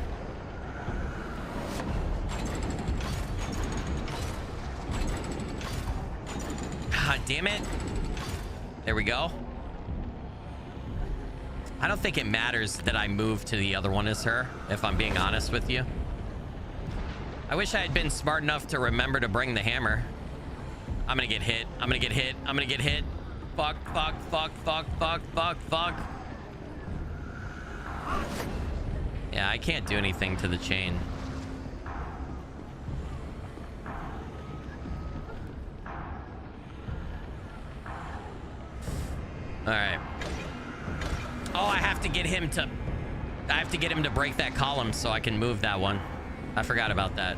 God damn it. There we go. I don't think it matters that I moved to the other one as her, if I'm being honest with you. I wish I had been smart enough to remember to bring the hammer. I'm gonna get hit. I'm gonna get hit. I'm gonna get hit. Fuck, fuck, fuck, fuck, fuck, fuck, fuck. Yeah, I can't do anything to the chain. All right. Oh, I have to get him to break that column so I can move that one. I forgot about that.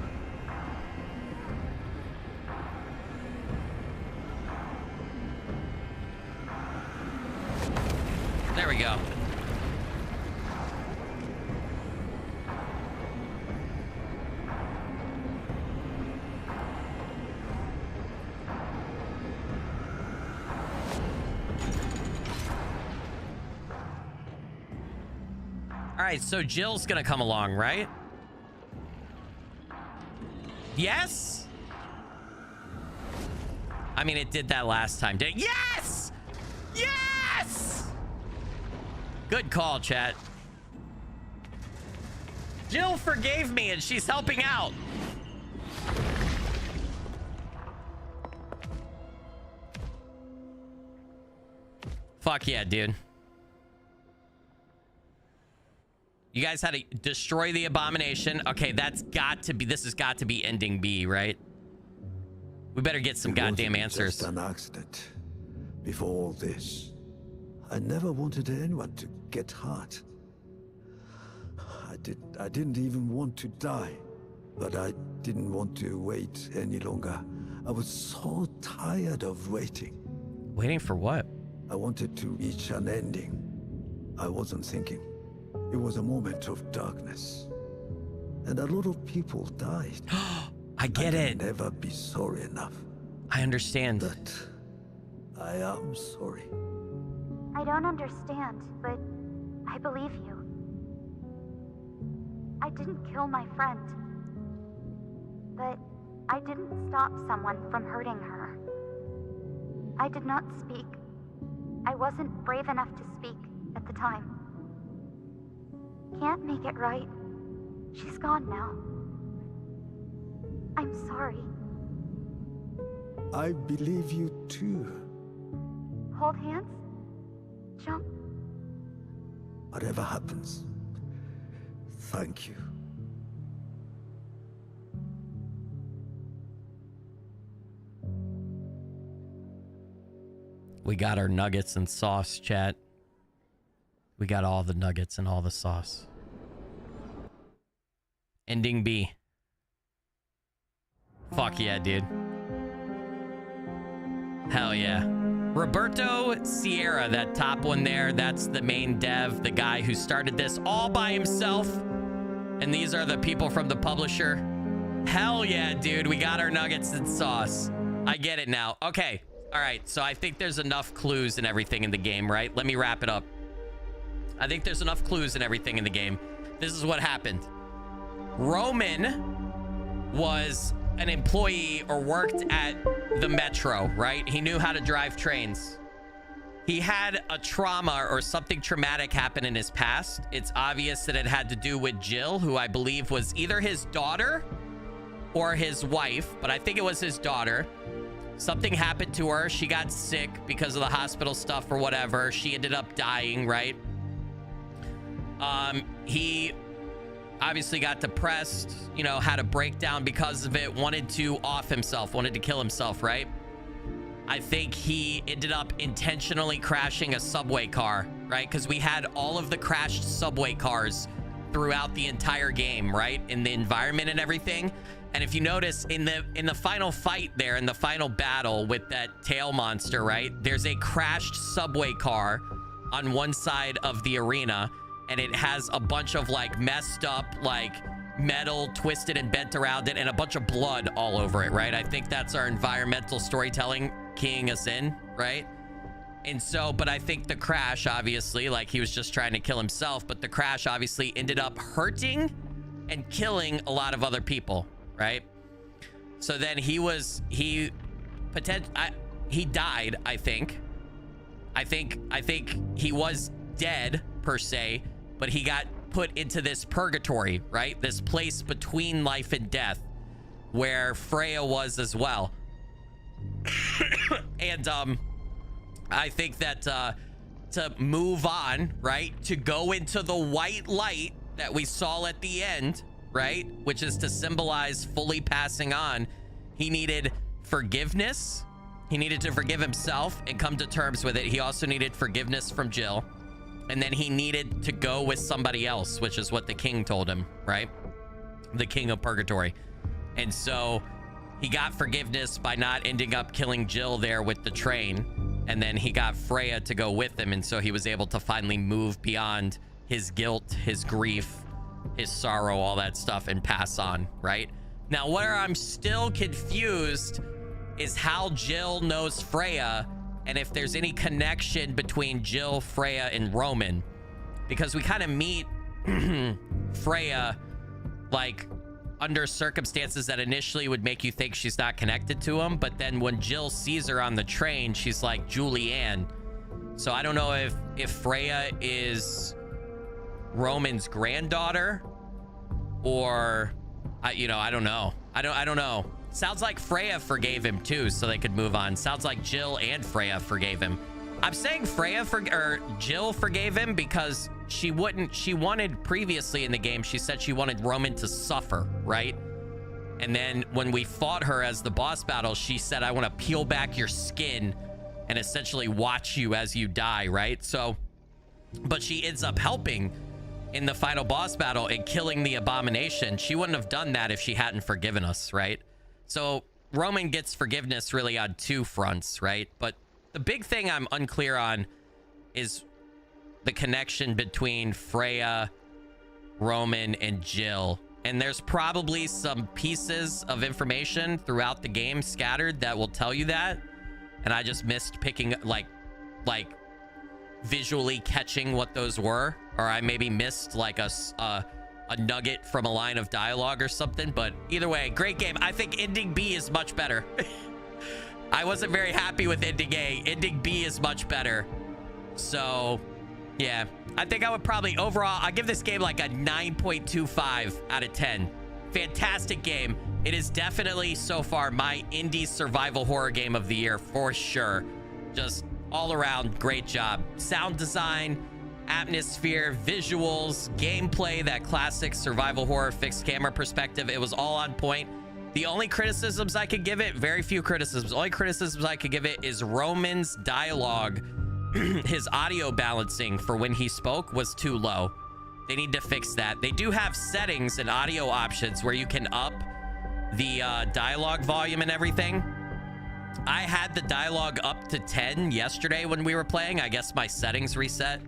right, so Jill's gonna come along, right? Yes? I mean, it did that last time. Did it? Yes! Yes! Good call, chat. Jill forgave me and she's helping out. Fuck yeah, dude. You guys had to destroy the abomination. Okay, that's got to be, this has got to be ending B, right? We better get some goddamn answers. Just an accident. Before all this, I never wanted anyone to get hurt. I didn't even want to die, but I didn't want to wait any longer. I was so tired of waiting. Waiting for what? I wanted to reach an ending. I wasn't thinking. It was a moment of darkness. And a lot of people died. I get it. I'll never be sorry enough. I understand. But I am sorry. I don't understand, but I believe you. I didn't kill my friend. But I didn't stop someone from hurting her. I did not speak. I wasn't brave enough to speak at the time. Can't make it right. She's gone now. I'm sorry. I believe you too. Hold hands? Jump? Whatever happens, thank you. We got our nuggets and sauce, chat. We got all the nuggets and all the sauce. Ending B. Fuck yeah, dude. Hell yeah. Roberto Sierra, that top one there, that's the main dev, the guy who started this all by himself. And these are the people from the publisher. Hell yeah, dude. We got our nuggets and sauce. I get it now. Okay. All right. So I think there's enough clues and everything in the game, right? Let me wrap it up. I think there's enough clues and everything in the game. This is what happened. Roman was an employee or worked at the metro, right? He knew how to drive trains. He had a trauma or something traumatic happen in his past. It's obvious that it had to do with Jill, who I believe was either his daughter or his wife, but I think it was his daughter. Something happened to her. She got sick because of the hospital stuff or whatever. She ended up dying, right? He obviously got depressed, you know, had a breakdown because of it, wanted to off himself, wanted to kill himself, right? I think he ended up intentionally crashing a subway car, right? Because we had all of the crashed subway cars throughout the entire game, right? In the environment and everything. And if you notice in the final fight there, in the final battle with that tail monster, right? There's a crashed subway car on one side of the arena, and it has a bunch of like messed up like metal twisted and bent around it and a bunch of blood all over it, right? I think that's our environmental storytelling keying us in, right? And so, but I think the crash, obviously, like he was just trying to kill himself, but the crash obviously ended up hurting and killing a lot of other people, right? So then he died, I think he was dead per se, but he got put into this purgatory, right? This place between life and death where Freya was as well. And I think that to move on, right? To go into the white light that we saw at the end, right? Which is to symbolize fully passing on. He needed forgiveness. He needed to forgive himself and come to terms with it. He also needed forgiveness from Jill. And then he needed to go with somebody else, which is what the king told him, right? The king of purgatory. And so he got forgiveness by not ending up killing Jill there with the train. And then he got Freya to go with him. And so he was able to finally move beyond his guilt, his grief, his sorrow, all that stuff, and pass on, right? Now, where I'm still confused is how Jill knows Freya and if there's any connection between Jill, Freya, and Roman. Because we kind of meet Freya, like, under circumstances that initially would make you think she's not connected to him, but then when Jill sees her on the train, she's like Julianne. So I don't know if Freya is Roman's granddaughter, or I don't know. I don't know. Sounds like Freya forgave him too, so they could move on. Sounds like Jill and Freya forgave him. I'm saying Jill forgave him because she wanted previously in the game, she said she wanted Roman to suffer, right? And then when we fought her as the boss battle, she said, I want to peel back your skin and essentially watch you as you die, right? So, but she ends up helping in the final boss battle and killing the abomination. She wouldn't have done that if she hadn't forgiven us, right? So Roman gets forgiveness really on two fronts, right? But the big thing I'm unclear on is the connection between Freya, Roman, and Jill. And there's probably some pieces of information throughout the game scattered that will tell you that. And I just missed picking, like visually catching what those were. Or I maybe missed like a nugget from a line of dialogue or something. But either way, great game. I think ending B is much better. I wasn't very happy with ending A. Ending B is much better. So, yeah. I think I would probably, overall, I'll give this game like a 9.25 out of 10. Fantastic game. It is definitely, so far, my indie survival horror game of the year, for sure. Just all around, great job. Sound design, atmosphere, visuals, gameplay, that classic survival horror fixed camera perspective. It was all on point. The only criticisms I could give it, very few criticisms. Only criticisms I could give it is Roman's dialogue. His audio balancing for when he spoke was too low. They need to fix that. They do have settings and audio options where you can up the dialogue volume and everything. I had the dialogue up to 10 yesterday when we were playing. I guess my settings reset.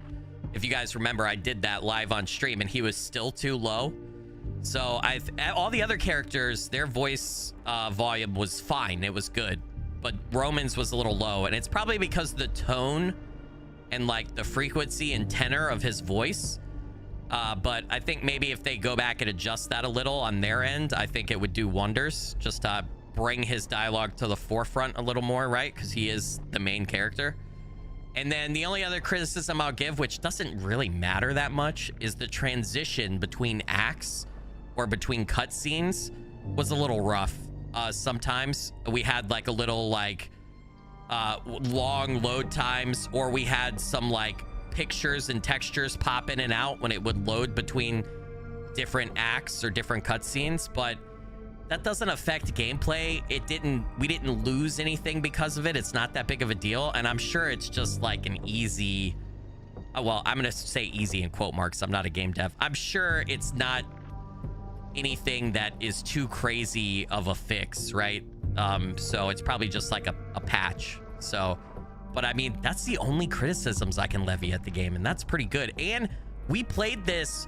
If you guys remember, I did that live on stream and he was still too low. So all the other characters, their voice volume was fine. It was good. But Roman's was a little low. And it's probably because the tone and like the frequency and tenor of his voice. But I think maybe if they go back and adjust that a little on their end, I think it would do wonders. Just to bring his dialogue to the forefront a little more, right? Because he is the main character. And then the only other criticism I'll give, which doesn't really matter that much, is the transition between acts or between cutscenes was a little rough. Sometimes we had like a little like long load times, or we had some like pictures and textures pop in and out when it would load between different acts or different cutscenes, but that doesn't affect gameplay. We didn't lose anything because of it. It's not that big of a deal, and I'm sure it's just like an easy, well, I'm gonna say easy in quote marks. I'm not a game dev. I'm sure it's not anything that is too crazy of a fix, right? So it's probably just like a patch. So, but I mean, that's the only criticisms I can levy at the game, and that's pretty good. And we played this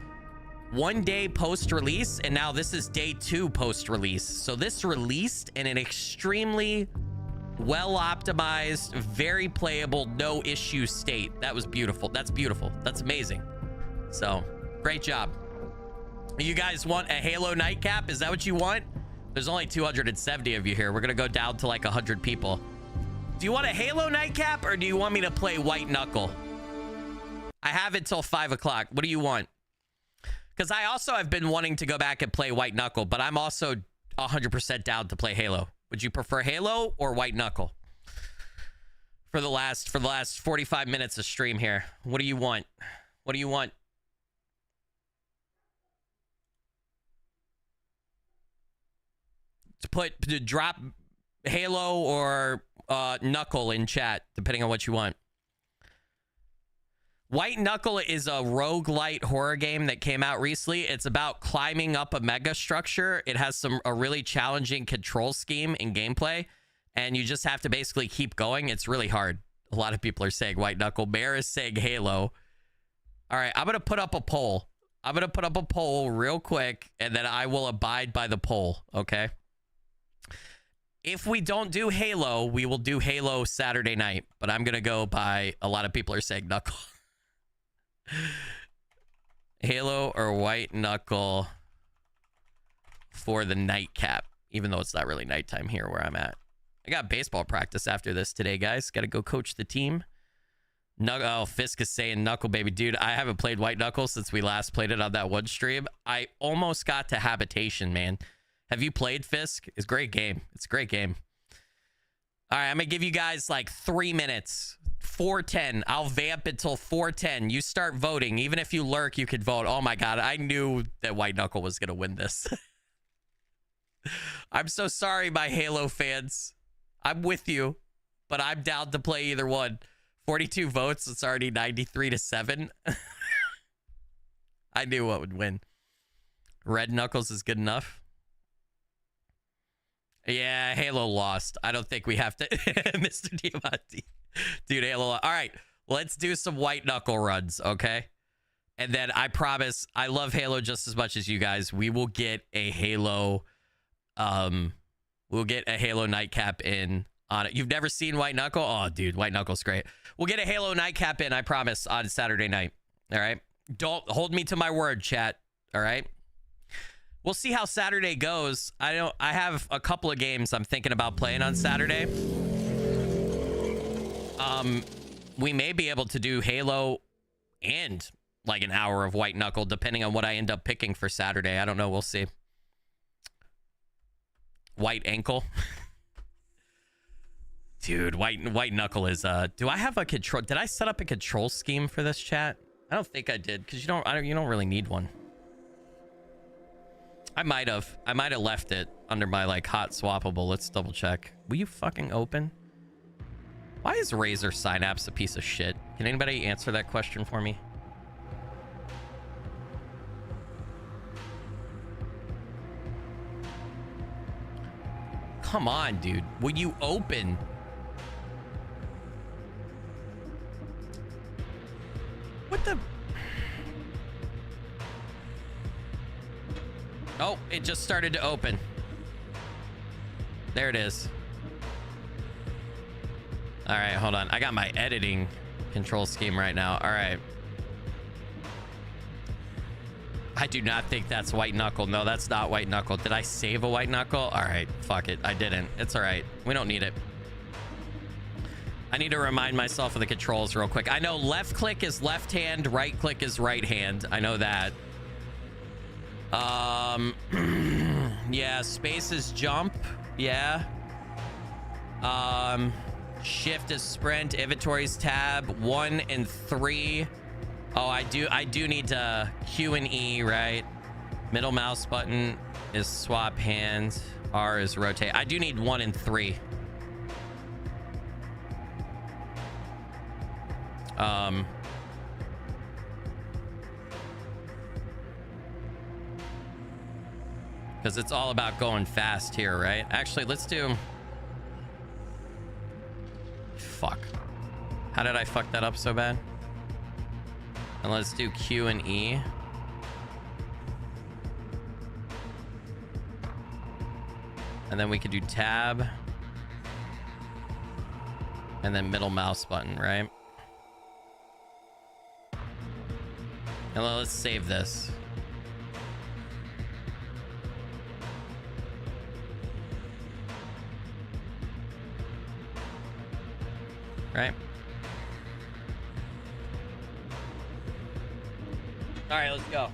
one day post-release, and now this is day 2 post-release. So this released in an extremely well-optimized, very playable, no issue state. That was beautiful. That's beautiful. That's amazing. So great job. You guys want a Halo nightcap? Is that what you want? There's only 270 of you here. We're gonna go down to like 100 people. Do you want a Halo nightcap, or do you want me to play White Knuckle? I have it till 5 o'clock. What do you want? Because I also have been wanting to go back and play White Knuckle, but I'm also 100% down to play Halo. Would you prefer Halo or White Knuckle? For the last 45 minutes of stream here. What do you want? What do you want? To drop Halo or Knuckle in chat, depending on what you want. White Knuckle is a roguelite horror game that came out recently. It's about climbing up a mega structure. It has a really challenging control scheme in gameplay, and you just have to basically keep going. It's really hard. A lot of people are saying White Knuckle. Bear is saying Halo. All right, I'm going to put up a poll. I'm going to put up a poll real quick, and then I will abide by the poll, okay? If we don't do Halo, we will do Halo Saturday night, but I'm going to go by a lot of people are saying Knuckle. Halo or white knuckle for the nightcap, even though it's not really nighttime here where I'm at. I got baseball practice after this today, guys. Got to go coach the team. Oh, Fisk is saying knuckle, baby. Dude, I haven't played white knuckle since we last played it on that one stream. I almost got to habitation, man. Have you played Fisk? It's a great game. It's a great game. All right, I'm going to give you guys like 3 minutes. 4:10. I'll vamp until 4:10. You start voting. Even if you lurk, you could vote. Oh my God, I knew that white knuckle was going to win this. I'm so sorry, my Halo fans. I'm with you, but I'm down to play either one. 42 votes. It's already 93-7. I knew what would win. Red Knuckles is good enough. Yeah, Halo lost. I don't think we have to. Mr. Diamante. Dude, Halo. All right, let's do some white knuckle runs, okay? And then I promise, I love Halo just as much as you guys. We will get a Halo, we'll get a Halo nightcap in on it. You've never seen white knuckle? Oh, dude, white knuckle's great. We'll get a Halo nightcap in, I promise, on Saturday night. All right? Don't hold me to my word, chat. All right? We'll see how Saturday goes. I have a couple of games I'm thinking about playing on Saturday. We may be able to do Halo and like an hour of white knuckle, depending on what I end up picking for Saturday. I don't know. We'll see. White ankle. Dude, white knuckle is do I have a control? Did I set up a control scheme for this, chat? I don't think I did, because you don't really need one. I might have left it under my like hot swappable. Let's double check. Will you fucking open? Why is Razor Synapse a piece of shit? Can anybody answer that question for me? Come on, dude. Will you open? What the? Oh, it just started to open. There it is. All right, hold on. I got my editing control scheme right now. All right. I do not think that's white knuckle. No, that's not white knuckle. Did I save a white knuckle? All right, fuck it. I didn't. It's all right. We don't need it. I need to remind myself of the controls real quick. I know left click is left hand, right click is right hand. I know that. Yeah, space is jump. Yeah. Shift is sprint. Inventory's tab. 1 and 3. Oh, I do need to Q and E, right? Middle mouse button is swap hands. R is rotate. I do need 1 and 3. Because it's all about going fast here, right? Actually, let's do... Fuck. How did I fuck that up so bad? And let's do Q and E. And then we could do tab. And then middle mouse button, right? And let's save this. Right? All right, let's go.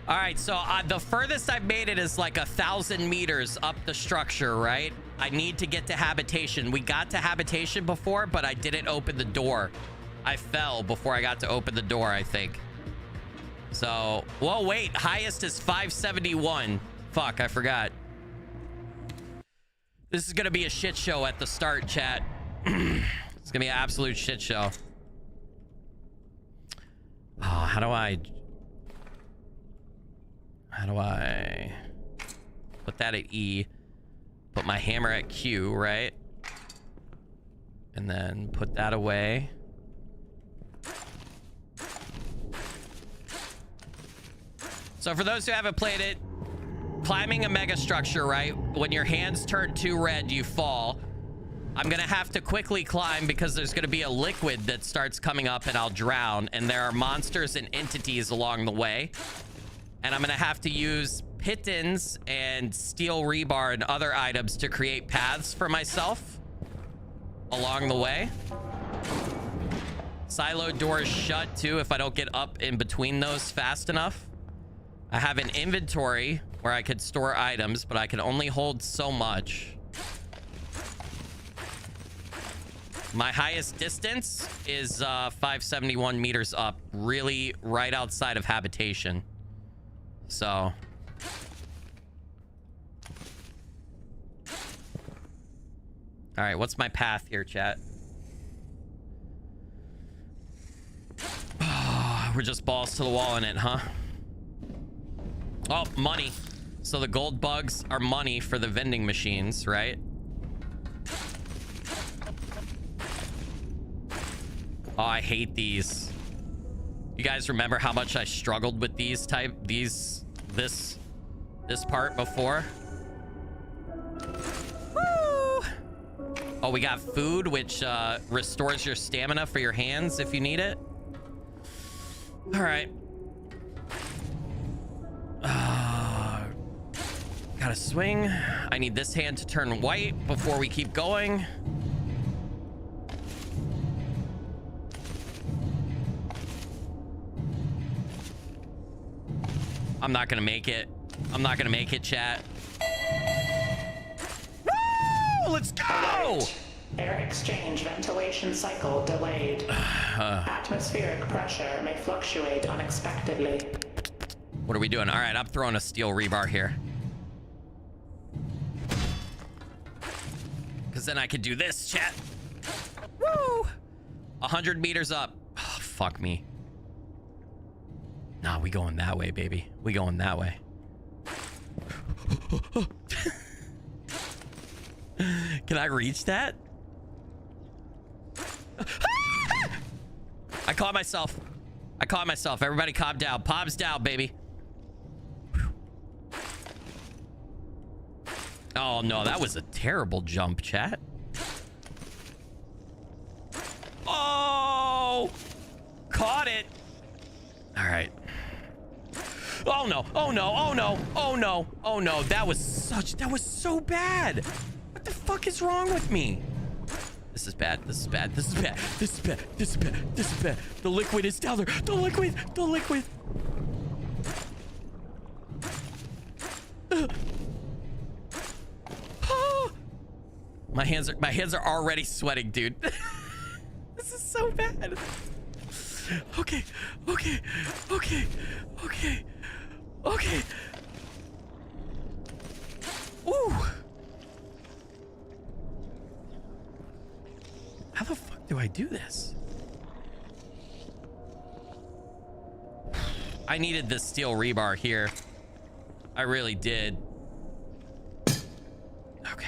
All right, so the furthest I've made it is like 1,000 meters up the structure, right? I need to get to habitation. We got to habitation before, but I didn't open the door. I fell before I got to open the door, I think. So, well, wait, highest is 571. Fuck, I forgot. This is gonna be a shit show at the start, chat. It's gonna be an absolute shit show. Oh, how do I put that at E, put my hammer at Q, right? And then put that away. So for those who haven't played it, climbing a mega structure, right? When your hands turn to red, you fall. I'm gonna have to quickly climb because there's gonna be a liquid that starts coming up and I'll drown, and there are monsters and entities along the way, and I'm gonna have to use pitons and steel rebar and other items to create paths for myself along the way. Silo doors shut too if I don't get up in between those fast enough. I have an inventory where I could store items, but I can only hold so much. My highest distance is 571 meters up, really right outside of habitation. So all right, what's my path here, chat? Oh, we're just balls to the wall in it, huh? Oh, money. So the gold bugs are money for the vending machines, right? Oh, I hate these. You guys remember how much I struggled with this part before? Woo! Oh, we got food, which restores your stamina for your hands if you need it. All right. Gotta swing. I need this hand to turn white before we keep going. I'm not gonna make it. I'm not gonna make it, chat. Woo! Let's go! Air exchange ventilation cycle delayed. Atmospheric pressure may fluctuate unexpectedly. What are we doing? All right, I'm throwing a steel rebar here. Because then I can do this, chat. Woo! 100 meters up. Oh, fuck me. Nah, we going that way, baby. We going that way. Can I reach that? I caught myself. I caught myself. Everybody calm down. Palms down, baby. Oh, no. That was a terrible jump, chat. Oh! Caught it. All right. Oh, no. Oh, no. Oh, no. Oh, no. Oh, no. That was so bad. What the fuck is wrong with me? This is bad. This is bad. This is bad. This is bad. This is bad. This is bad. The liquid is down there. The liquid. The liquid. My hands are already sweating, dude. This is so bad. Okay. Okay. Okay. Okay. Okay. Ooh. How the fuck do I do this? I needed this steel rebar here. I really did. Okay.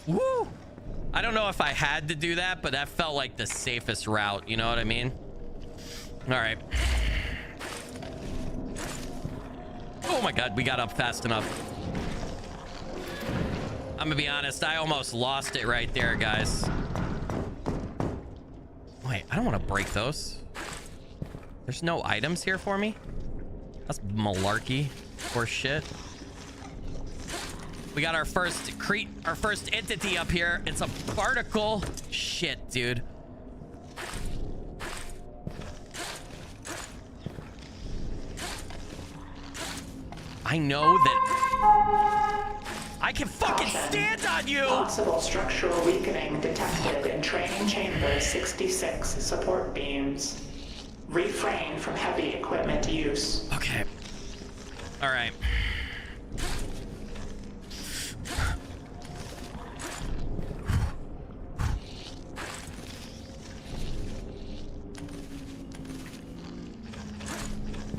Woo! I don't know if I had to do that, but that felt like the safest route. You know what I mean? All right. Oh my God, we got up fast enough. I'm gonna be honest, I almost lost it right there, guys. Wait, I don't want to break those. There's no items here for me? That's malarkey or shit. We got our first entity up here. It's a particle. Shit, dude. I know that I can fucking stand on you. Possible structural weakening detected in training chamber 66 support beams. Refrain from heavy equipment use. Okay. All right.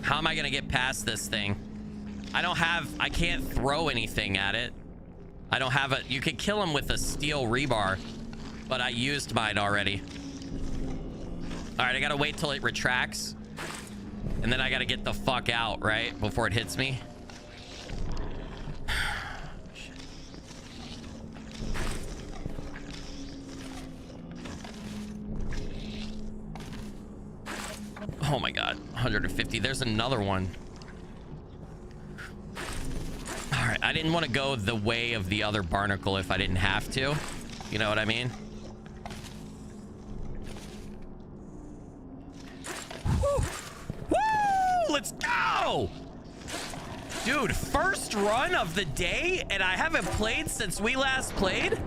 How am I gonna get past this thing? I can't throw anything at it. I don't have you can kill him with a steel rebar, but I used mine already. All right, I gotta wait till it retracts. And then I gotta get the fuck out, right? Before it hits me. Oh my god, 150. There's another one. All right, I didn't want to go the way of the other barnacle if I didn't have to. You know what I mean? Woo! Woo! Let's go! Dude, first run of the day, and I haven't played since we last played?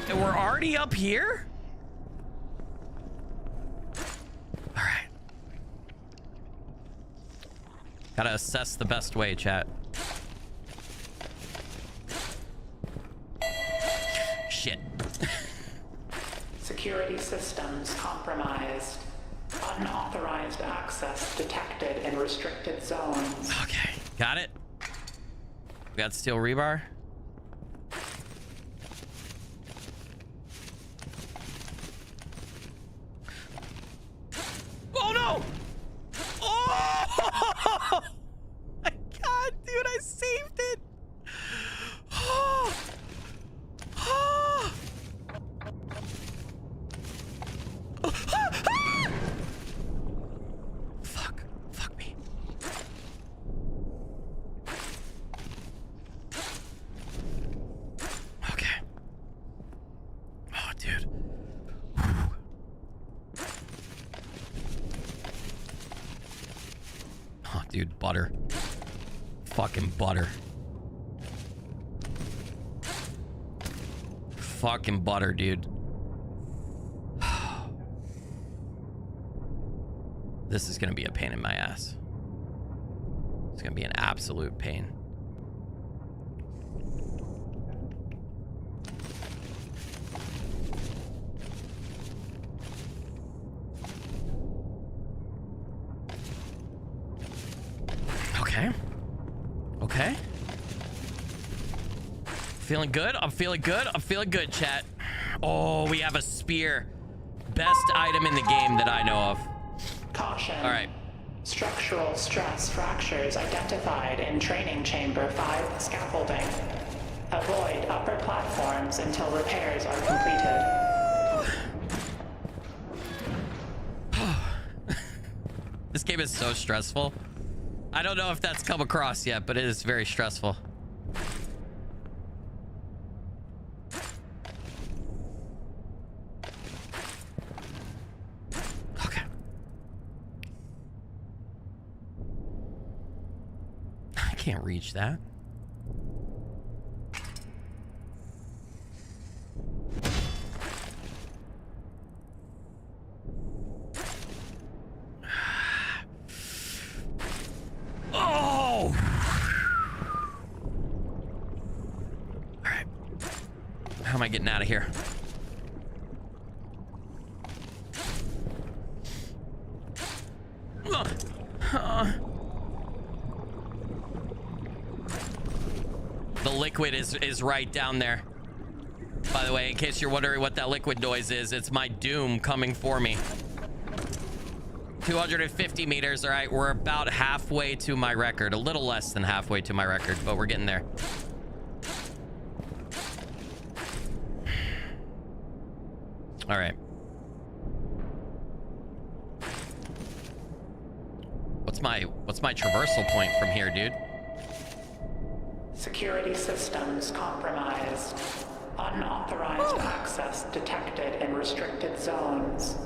And we're already up here? All right. Gotta assess the best way, chat. Shit. Security systems compromised. Unauthorized access detected in restricted zones. Okay, got it. We got steel rebar. Oh no! Oh my god, dude, I saved it. Oh. Oh. Fuck me. Okay. Oh, dude. Oh, dude, butter. Fucking butter. Fucking butter, dude. This is gonna be a pain in my ass. It's gonna be an absolute pain. Okay. Okay. Feeling good? I'm feeling good. I'm feeling good, chat. Oh, we have a spear. Best item in the game that I know of. Caution. All right. Structural stress fractures identified in training chamber 5 scaffolding. Avoid upper platforms until repairs are completed. This game is so stressful. I don't know if that's come across yet, but it is very stressful. Okay. I can't reach that. Oh! All right. How am I getting out of here? The liquid is right down there. By the way, in case you're wondering what that liquid noise is, it's my doom coming for me. 250 meters. All right, we're about halfway to my record. A little less than halfway to my record, but we're getting there. All right. What's my traversal point from here, dude? Security systems compromised. Unauthorized access detected in restricted zones.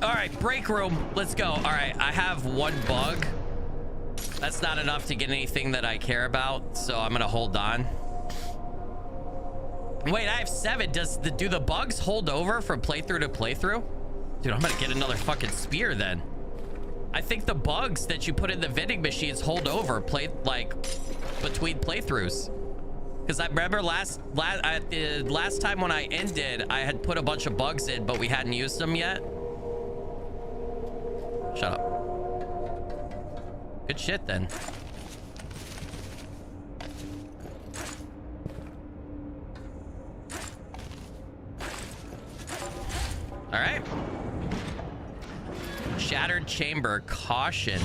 All right, break room. Let's go. All right, I have one bug. That's not enough to get anything that I care about, so I'm gonna hold on. Wait, I have 7. Do the bugs hold over from playthrough to playthrough? Dude, I'm gonna get another fucking spear then. I think the bugs that you put in the vending machines hold over between playthroughs. Because I remember last time when I ended, I had put a bunch of bugs in, but we hadn't used them yet. Shut up. Good shit then. All right. Shattered chamber, caution.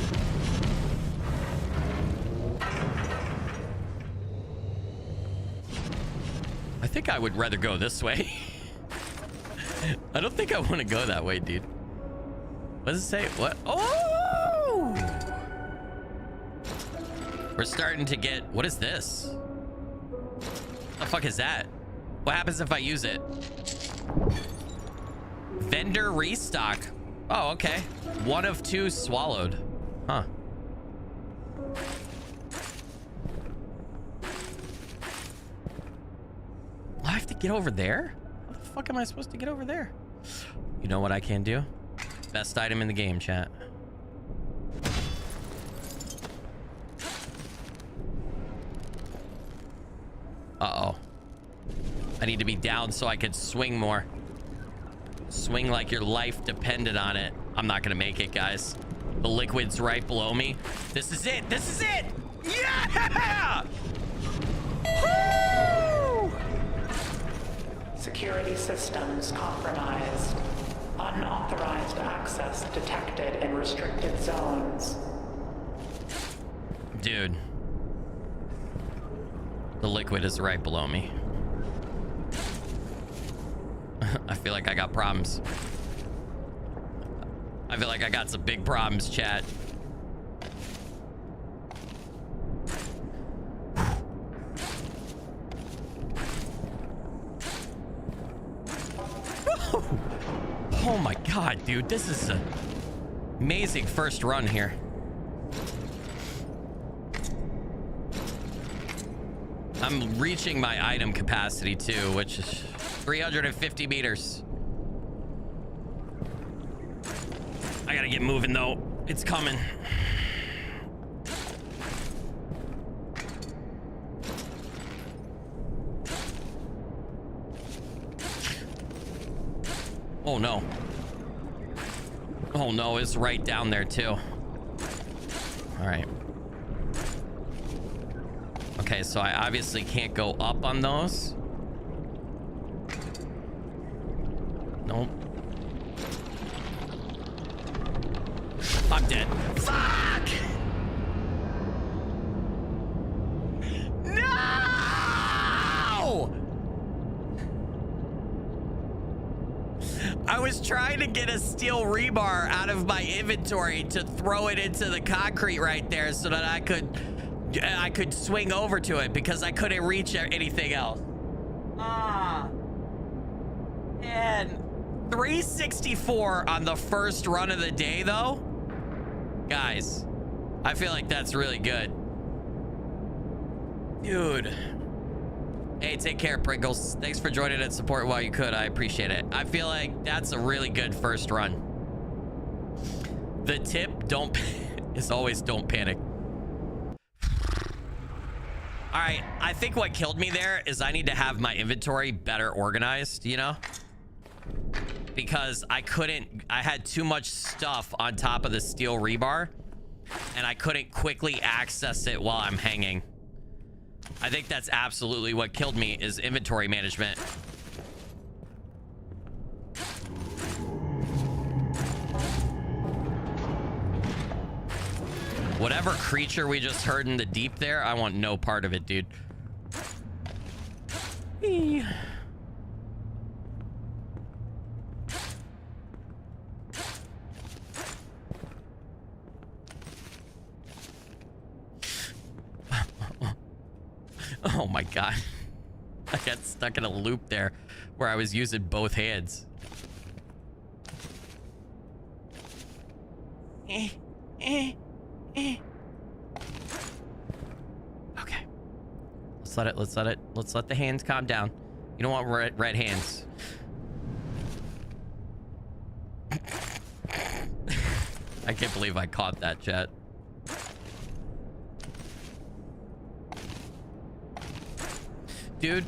I think I would rather go this way. I don't think I want to go that way, dude. What does it say? What? Oh! We're starting to get... What is this? What the fuck is that? What happens if I use it? Vendor restock. Oh, okay. 1 of 2 swallowed. Huh. I have to get over there? How the fuck am I supposed to get over there? You know what I can do? Best item in the game, chat. Uh-oh. I need to be down so I can swing more. Swing like your life depended on it. I'm not gonna make it, guys. The liquid's right below me. This is it. This is it. Yeah! Woo! Security systems compromised. Unauthorized access detected in restricted zones. Dude. The liquid is right below me. I feel like I got problems. I feel like I got some big problems, chat. Oh my god, dude. This is an amazing first run here. I'm reaching my item capacity too, which is 350 meters. I gotta get moving though. It's coming. Oh no. Oh no, it's right down there too. All right. Okay, so I obviously can't go up on those. Nope. I'm dead. Fuck! No! I was trying to get a steel rebar out of my inventory to throw it into the concrete right there so that I could swing over to it because I couldn't reach anything else. Ah. And 364 on the first run of the day though. Guys, I feel like that's really good. Dude. Hey, take care, Pringles. Thanks for joining and support while you could. I appreciate it. I feel like that's a really good first run. The tip is always don't panic. All right, I think what killed me there is I need to have my inventory better organized, you know? Because I had too much stuff on top of the steel rebar and I couldn't quickly access it while I'm hanging. I think that's absolutely what killed me is inventory management. Whatever creature we just heard in the deep there, I want no part of it, dude. Eee. Oh my god. I got stuck in a loop there where I was using both hands. Okay. Let's let the hands calm down. You don't want red hands. I can't believe I caught that, chat. Dude.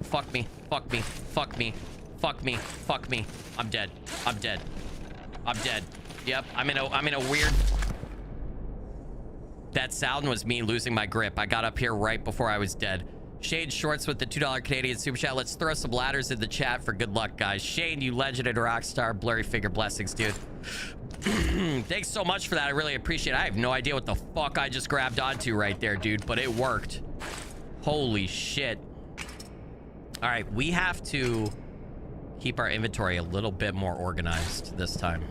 Fuck me. Fuck me. Fuck me. Fuck me. Fuck me. I'm dead. I'm dead. I'm dead. Yep. I'm in a weird... That sound was me losing my grip. I got up here right before I was dead. Shade Shorts with the $2 Canadian super chat. Let's throw some ladders in the chat for good luck, guys. Shane, you legend and rock star. Blurry figure blessings, dude. Thanks so much for that. I really appreciate it. I have no idea what the fuck I just grabbed onto right there, dude, but it worked. Holy shit. All right, we have to keep our inventory a little bit more organized this time.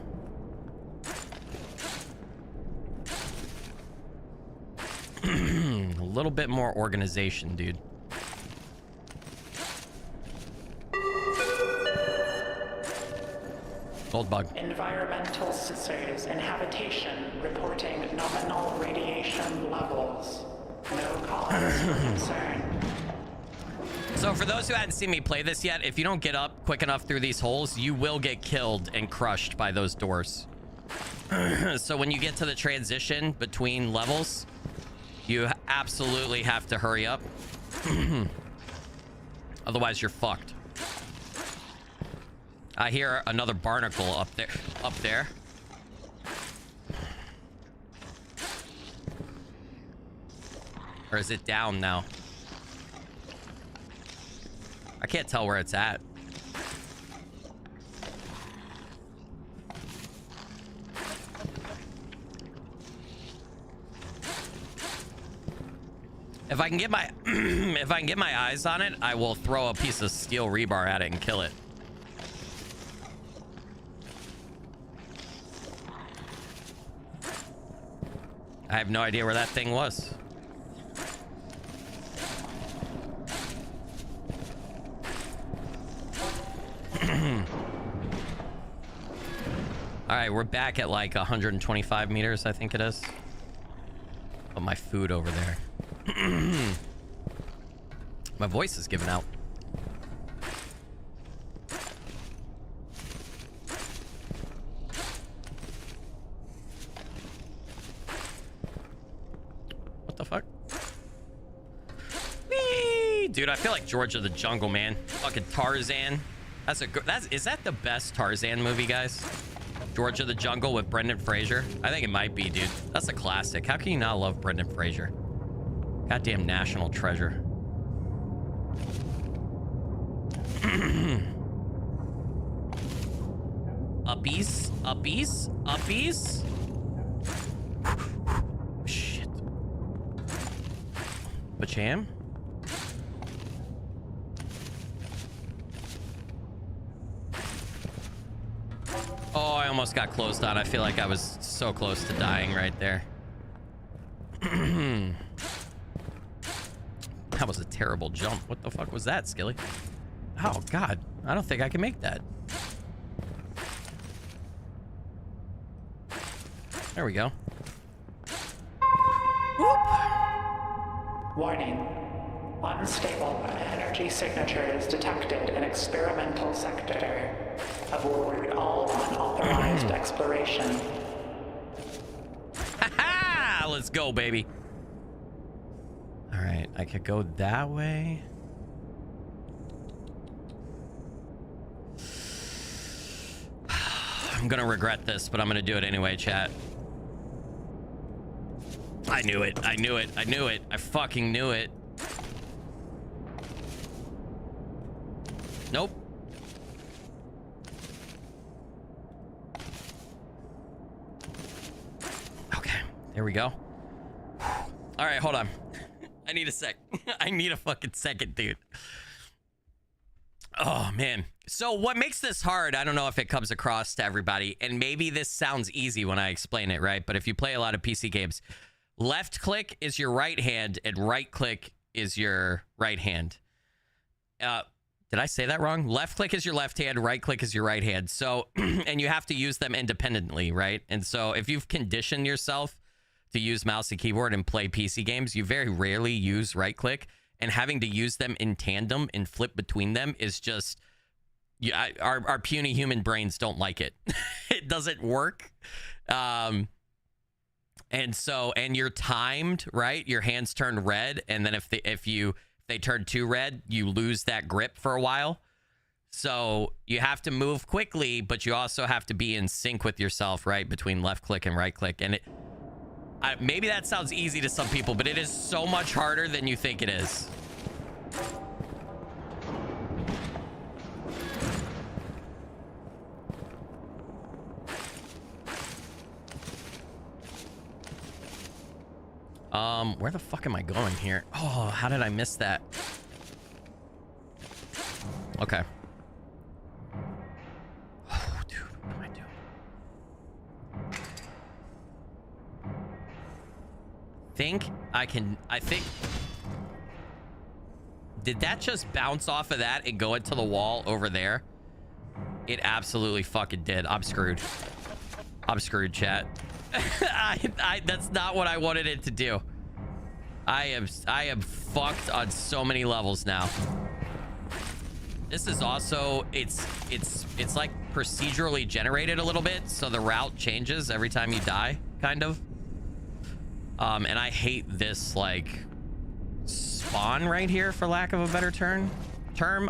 A little bit more organization, dude. Gold bug. Environmental sensors in habitation reporting nominal radiation levels. No cause for concern. So for those who hadn't seen me play this yet, if you don't get up quick enough through these holes, you will get killed and crushed by those doors. So when you get to the transition between levels, you absolutely have to hurry up. Otherwise, you're fucked. I hear another barnacle up there. Up there. Or is it down now? I can't tell where it's at. If I can get my if I can get my eyes on it, I will throw a piece of steel rebar at it and kill it. I have no idea where that thing was. All right, we're back at like 125 meters, I think it is. Put my food over there. My voice is giving out. What the fuck? Whee! Dude, I feel like George of the Jungle, man. Fucking Tarzan. Is that the best Tarzan movie, guys? George of the Jungle with Brendan Fraser. I think it might be, dude. That's a classic. How can you not love Brendan Fraser? Goddamn national treasure. Uppies, uppies, uppies. Shit. Bacham. Oh, I almost got closed on. I feel like I was so close to dying right there. That was a terrible jump. What the fuck was that, Skilly? Oh, God. I don't think I can make that. There we go. Whoop. Warning. Unstable energy signatures detected in experimental sector. Avoid all unauthorized exploration. Ha-ha! Let's go, baby. All right, I could go that way. I'm gonna regret this, but I'm gonna do it anyway, chat. I knew it. I knew it. I knew it. I fucking knew it. Nope. Okay, there we go. All right, hold on. I need a sec. I need a fucking second, dude. Oh, man. So what makes this hard, I don't know if it comes across to everybody, and maybe this sounds easy when I explain it, right? But if you play a lot of PC games, left click is your right hand and right click is your right hand. Did I say that wrong? Left click is your left hand, right click is your right hand. So, and you have to use them independently, right? And so if you've conditioned yourself to use mouse and keyboard and play PC games, you very rarely use right click, and having to use them in tandem and flip between them is just, yeah, our puny human brains don't like it. It doesn't work. And you're timed, right? Your hands turn red, and then if they turn too red, you lose that grip for a while. So you have to move quickly, but you also have to be in sync with yourself, right? Between left click and right click. And maybe that sounds easy to some people, but it is so much harder than you think it is. Where the fuck am I going here? Oh, how did I miss that? Okay. Oh, dude, what am I doing? I think. Did that just bounce off of that and go into the wall over there? It absolutely fucking did. I'm screwed. I'm screwed, chat. That's not what I wanted it to do. I am fucked on so many levels now. This is also it's like procedurally generated a little bit, so the route changes every time you die, kind of. And I hate this like spawn right here, for lack of a better term.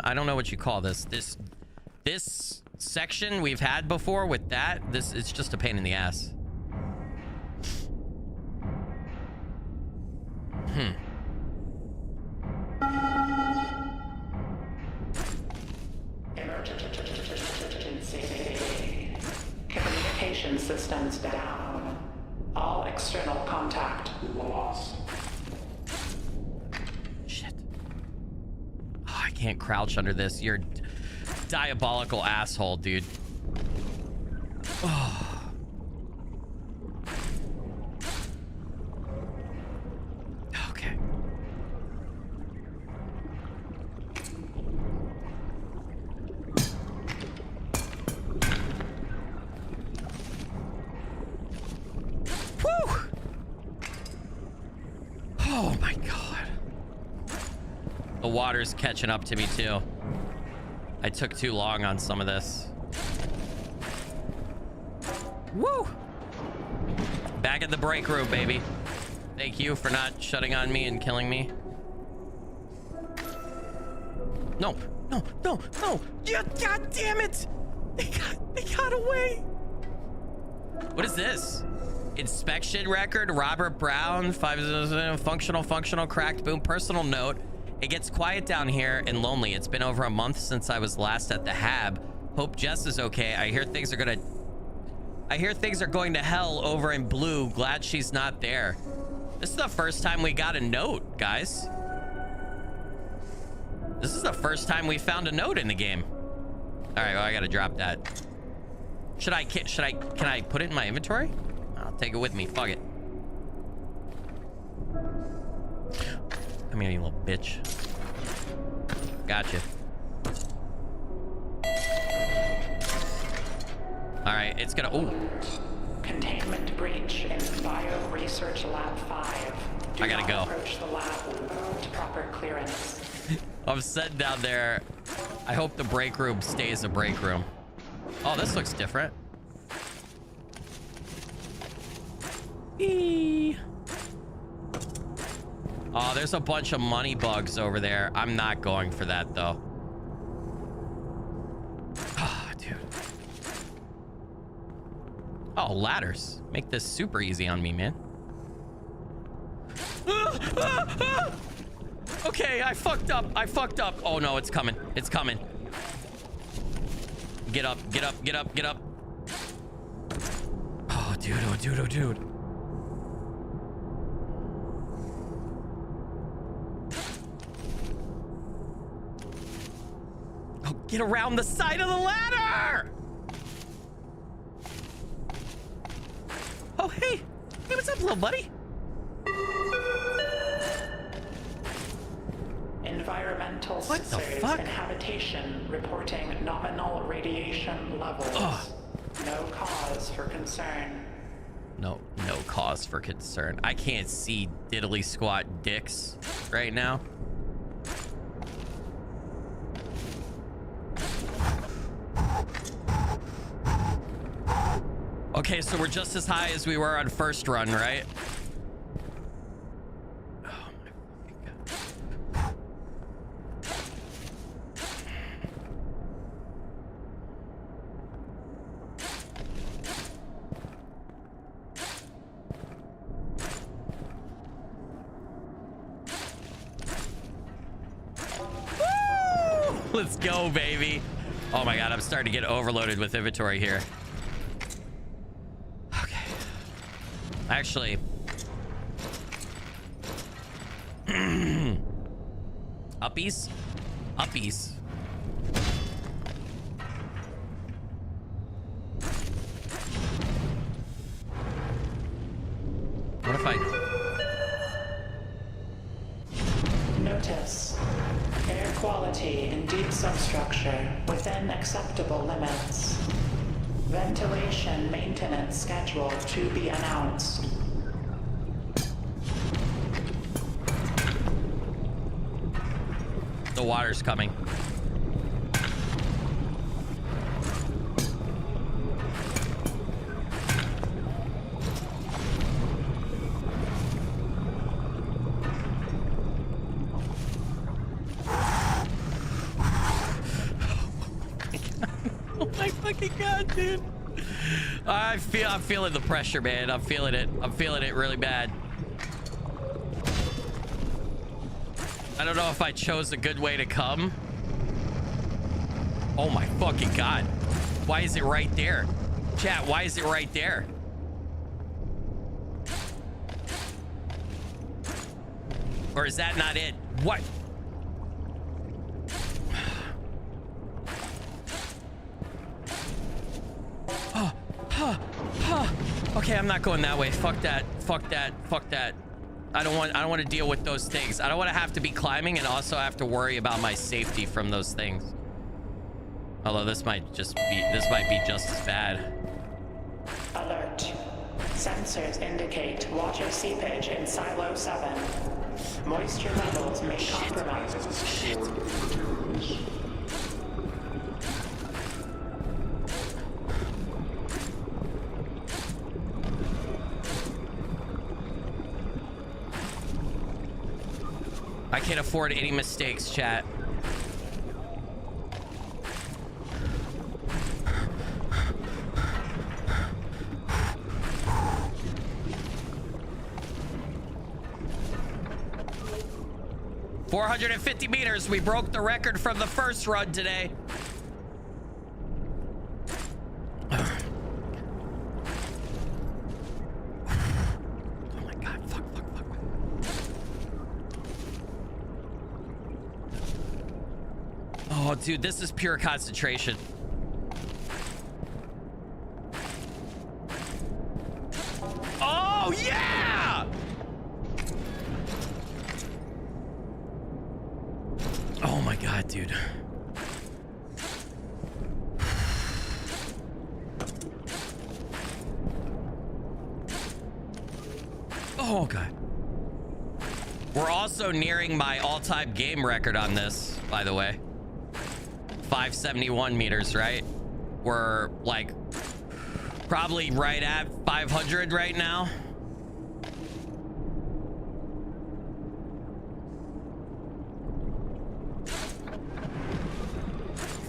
I don't know what you call this. This section we've had before with that. It's just a pain in the ass. Emergency. Communication systems down. All external contact lost. Shit. Oh, I can't crouch under this. You're a diabolical asshole, dude. Oh. Okay. Whew. Oh my God. The water's catching up to me too. I took too long on some of this. Woo! Back at the break room, baby. Thank you for not shutting on me and killing me. No, no, no, no! Yeah, God damn it! They got away. What is this? Inspection record, Robert Brown, 5 functional, cracked, boom. Personal note. It gets quiet down here and lonely. It's been over a month since I was last at the Hab. Hope Jess is okay. I hear things are going to hell over in Blue. Glad she's not there. This is the first time we got a note, guys. This is the first time we found a note in the game. All right, well, I gotta drop that. Can I put it in my inventory? I'll take it with me. Fuck it. Come here, you little bitch. Gotcha. All right, it's gonna. Oh. Containment breach in Bio Research Lab 5. I gotta go. Approach the lab to proper clearance. I'm sitting down there. I hope the break room stays a break room. Oh, this looks different. Eee. Oh, there's a bunch of money bugs over there. I'm not going for that, though. Oh, dude. Oh, ladders. Make this super easy on me, man. Okay, I fucked up. Oh, no, it's coming. It's coming. Get up, get up, get up, get up. Oh, dude, oh, dude, oh, dude. Oh, get around the side of the ladder! Oh, hey. Hey, what's up, little buddy? Environmental What the sensors fuck? in habitation reporting nominal radiation levels. Ugh. No cause for concern. No cause for concern. I can't see diddly squat dicks right now. Okay, so we're just as high as we were on first run, right? Oh my fucking God. Let's go, baby. Oh my God, I'm starting to get overloaded with inventory here. Okay. Actually. Uppies? Uppies. What if I... Notice. Air quality in deep substructure within acceptable limits. Ventilation maintenance schedule to be announced. The water's coming. Oh my fucking God, dude. I'm feeling the pressure, man. I'm feeling it. I'm feeling it really bad. I don't know if I chose a good way to come. Oh my fucking God. Why is it right there? Chat, why is it right there? Or is that not it? What? Okay, I'm not going that way. Fuck that. Fuck that. Fuck that. I don't want to deal with those things. I don't want to have to be climbing and also have to worry about my safety from those things. Although this might be just as bad. Alert. Sensors indicate water seepage in Silo 7. Moisture levels may compromise. I can't afford any mistakes, chat. $450 meters. We broke the record from the first run today. Oh, dude, this is pure concentration. Oh, yeah! Oh, my God, dude. Oh, God. We're also nearing my all-time game record on this, by the way. 571 meters, right? We're like probably right at 500 right now.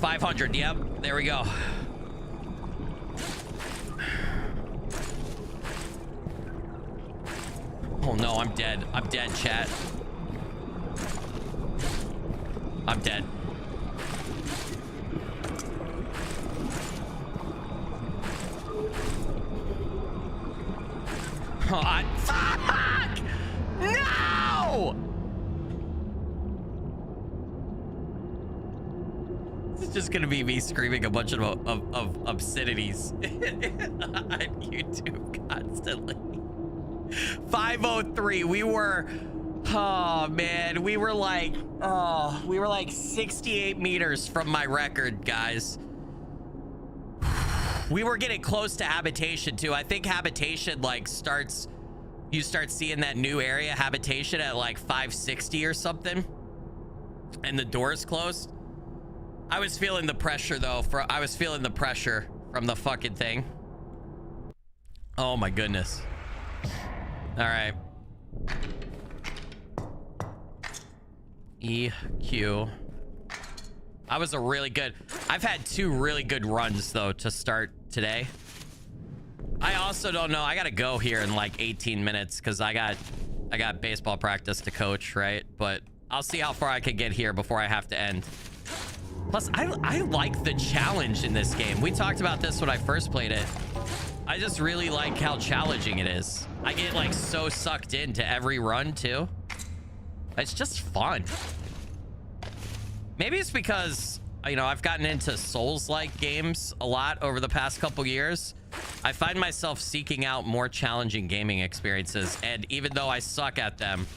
$500, yep, there we go. Oh no, I'm dead. I'm dead, chat. I'm dead. Oh, fuck! No! This is just gonna be me screaming a bunch of obscenities on YouTube constantly. 503. We were, oh man, we were like 68 meters from my record, guys. We were getting close to habitation too. I think habitation like you start seeing that new area habitation at like 560 or something, and the doors closed. I was feeling the pressure though. I was feeling the pressure from the fucking thing. Oh my goodness. All right. EQ. I was a really good. I've had 2 really good runs though to start today. I also don't know. I gotta go here in like 18 minutes because I got baseball practice to coach, right? But I'll see how far I can get here before I have to end. Plus, I like the challenge in this game. We talked about this when I first played it. I just really like how challenging it is. I get like so sucked into every run too. It's just fun. Maybe it's because, you know, I've gotten into Souls-like games a lot over the past couple years. I find myself seeking out more challenging gaming experiences, and even though I suck at them,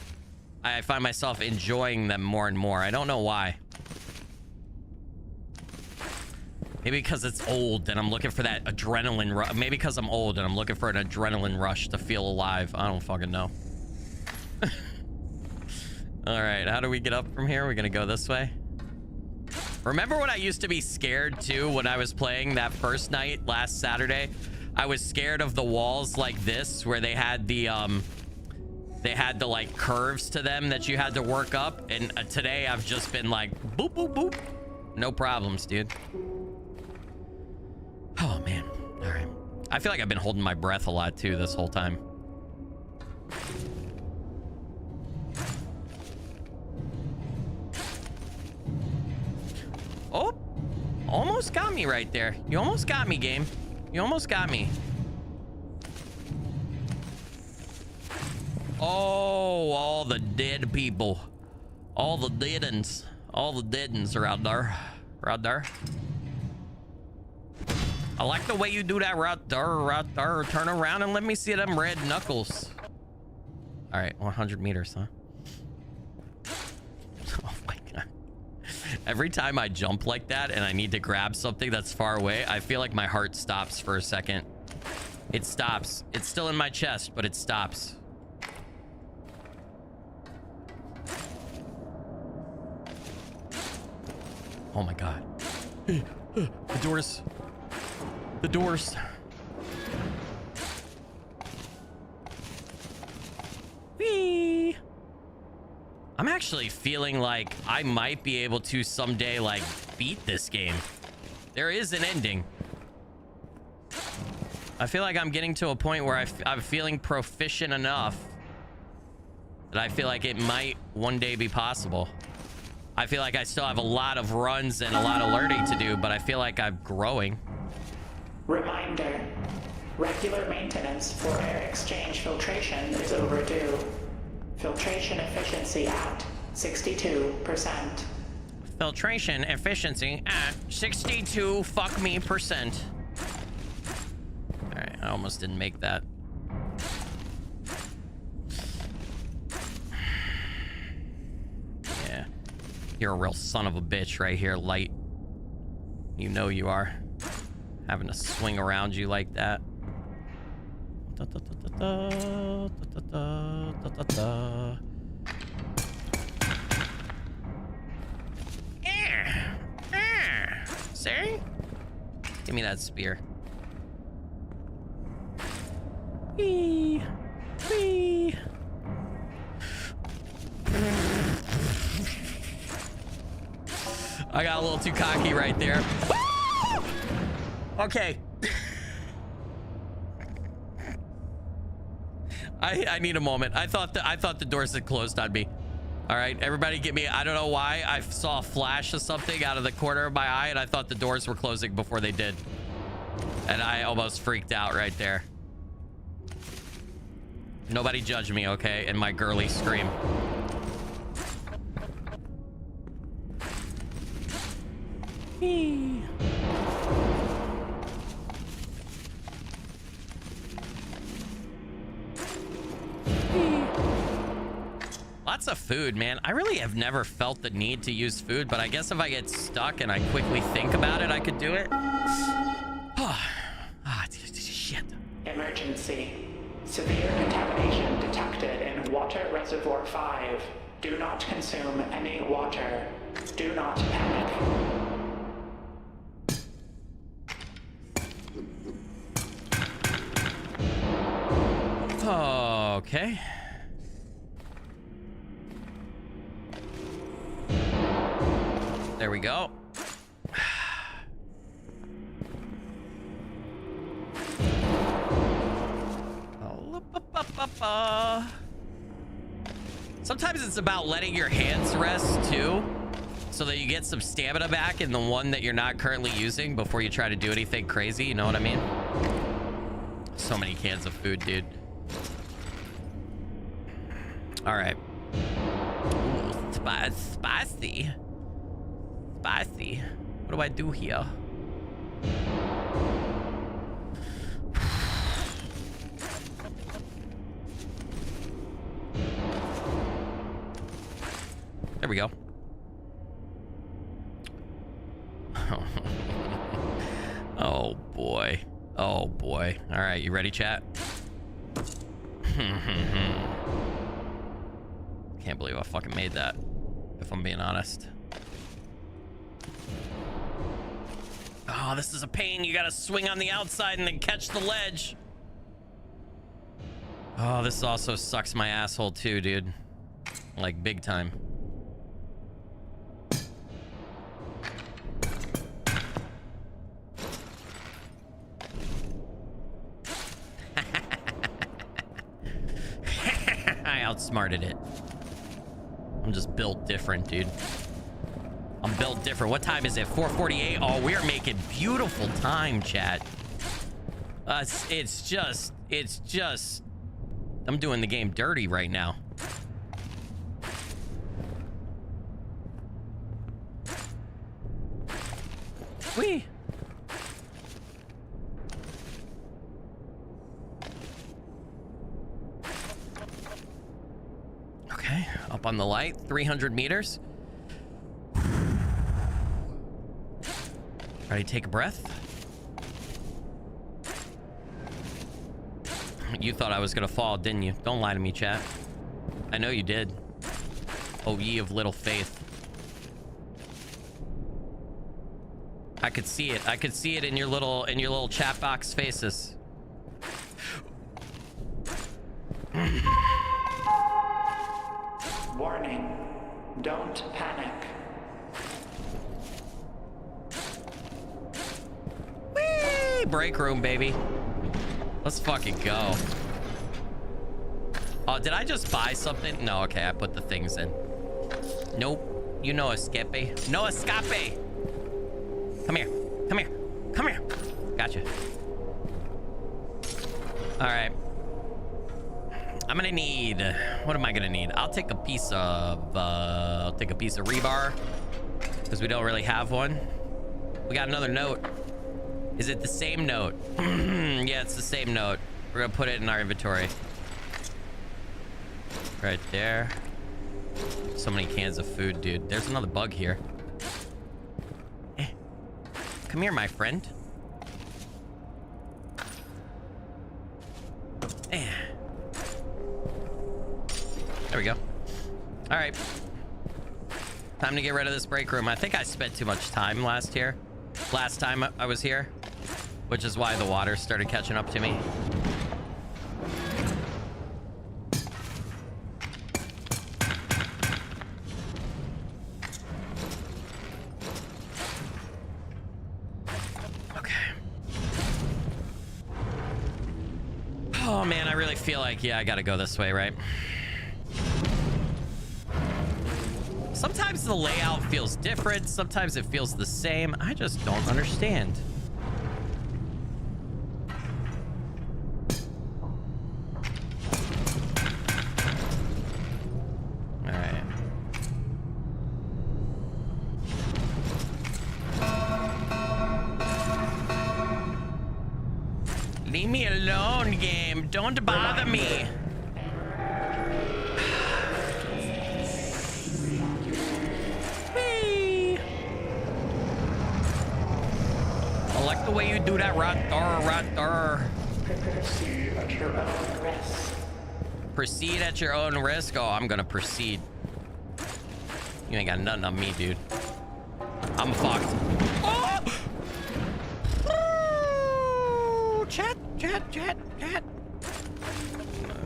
I find myself enjoying them more and more. I don't know why. Maybe because it's old and I'm looking for that adrenaline rush. Maybe because I'm old and I'm looking for an adrenaline rush to feel alive. I don't fucking know. All right, how do we get up from here? We're gonna go this way. Remember when I used to be scared too when I was playing that first night last Saturday? I was scared of the walls like this, where they had the like curves to them that you had to work up. And today I've just been like, boop, boop, boop. No problems, dude. Oh man. All right. I feel like I've been holding my breath a lot too this whole time. Oh, almost got me right there. You almost got me, game. You almost got me. Oh, all the dead people. All the dead uns. All the dead uns are out there. Right there. I like the way you do that right there, right there. Turn around and let me see them red knuckles. All right, 100 meters, huh? Oh my God. Every time I jump like that and I need to grab something that's far away, I feel like my heart stops for a second. It stops. It's still in my chest, but it stops. Oh my God. The doors. The doors. Whee! I'm actually feeling like I might be able to someday like beat this game. There is an ending. I feel like I'm getting to a point where I'm feeling proficient enough that I feel like it might one day be possible. I feel like I still have a lot of runs and a lot of learning to do, but I feel like I'm growing. Reminder. Regular maintenance for air exchange filtration is overdue. Filtration efficiency at 62%. Filtration efficiency at 62 fuck me %. All right, I almost didn't make that. Yeah, you're a real son of a bitch right here, Light. You know you are. Having to swing around you like that. See? Give me that spear. Whee! Whee! I got a little too cocky right there. Okay. I need a moment. I thought the doors had closed on me. All right, everybody get me. I don't know why. I saw a flash of something out of the corner of my eye and I thought the doors were closing before they did. And I almost freaked out right there. Nobody judge me, okay? And my girly scream. Eee. Lots of food, man. I really have never felt the need to use food, but I guess if I get stuck and I quickly think about it, I could do it. Shit. Emergency. Severe contamination detected in Water Reservoir 5. Do not consume any water. Do not panic. Okay. There we go. Sometimes it's about letting your hands rest too. so that you get some stamina back in the one that you're not currently using before you try to do anything crazy. You know what I mean? So many cans of food, dude. All right. Ooh, spicy. Spicy. What do I do here? There we go. Oh boy. Oh boy. All right, you ready, chat? Can't believe I fucking made that, if I'm being honest. Oh, this is a pain. You gotta swing on the outside and then catch the ledge. Oh, this also sucks my asshole too, dude. Like big time. I outsmarted it. I'm just built different, dude. I'm built different. What time is it? 4:48. Oh, we're making beautiful time, chat. It's just I'm doing the game dirty right now. Whee! Okay, up on the light, 300 meters. Ready to take a breath? You thought I was gonna fall, didn't you? Don't lie to me, chat. I know you did. Oh, ye of little faith. I could see it. I could see it in your little chat box faces. Warning. Don't panic. Whee! Break room, baby. Let's fucking go. Oh, did I just buy something? No, okay, I put the things in. Nope. You no escape. No escape. Come here. Come here. Come here. Gotcha. All right. I'm gonna need, what am I gonna need? I'll take a piece of rebar because we don't really have one. We got another note. Is it the same note? Yeah, it's the same note. We're gonna put it in our inventory. Right there. So many cans of food, dude. There's another bug here. Come here, my friend. There we go. All right. Time to get rid of this break room. I think I spent too much time last time I was here, which is why the water started catching up to me. Oh man, I really feel like, yeah, I gotta go this way, right? Sometimes the layout feels different. Sometimes it feels the same. I just don't understand. All right. Leave me alone, game. Don't bother me. I like the way you do that right there. Proceed at your own risk. Proceed at your own risk? Oh, I'm gonna proceed. You ain't got nothing on me, dude. I'm fucked. Oh! Oh! Chat.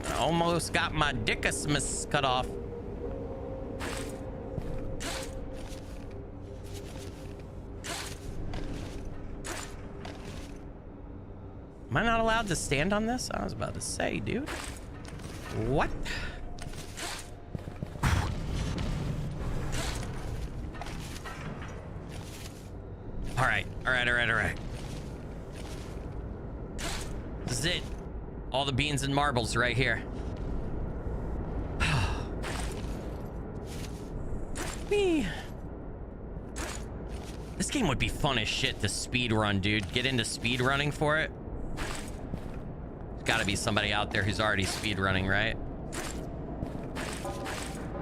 I almost got my dickusmus cut off. Am I not allowed to stand on this? I was about to say, dude. What? All right, all right, all right. This is it. All the beans and marbles right here. Me. This game would be fun as shit to speed run, dude. Get into speed running for it. There's got to be somebody out there who's already speed running, right?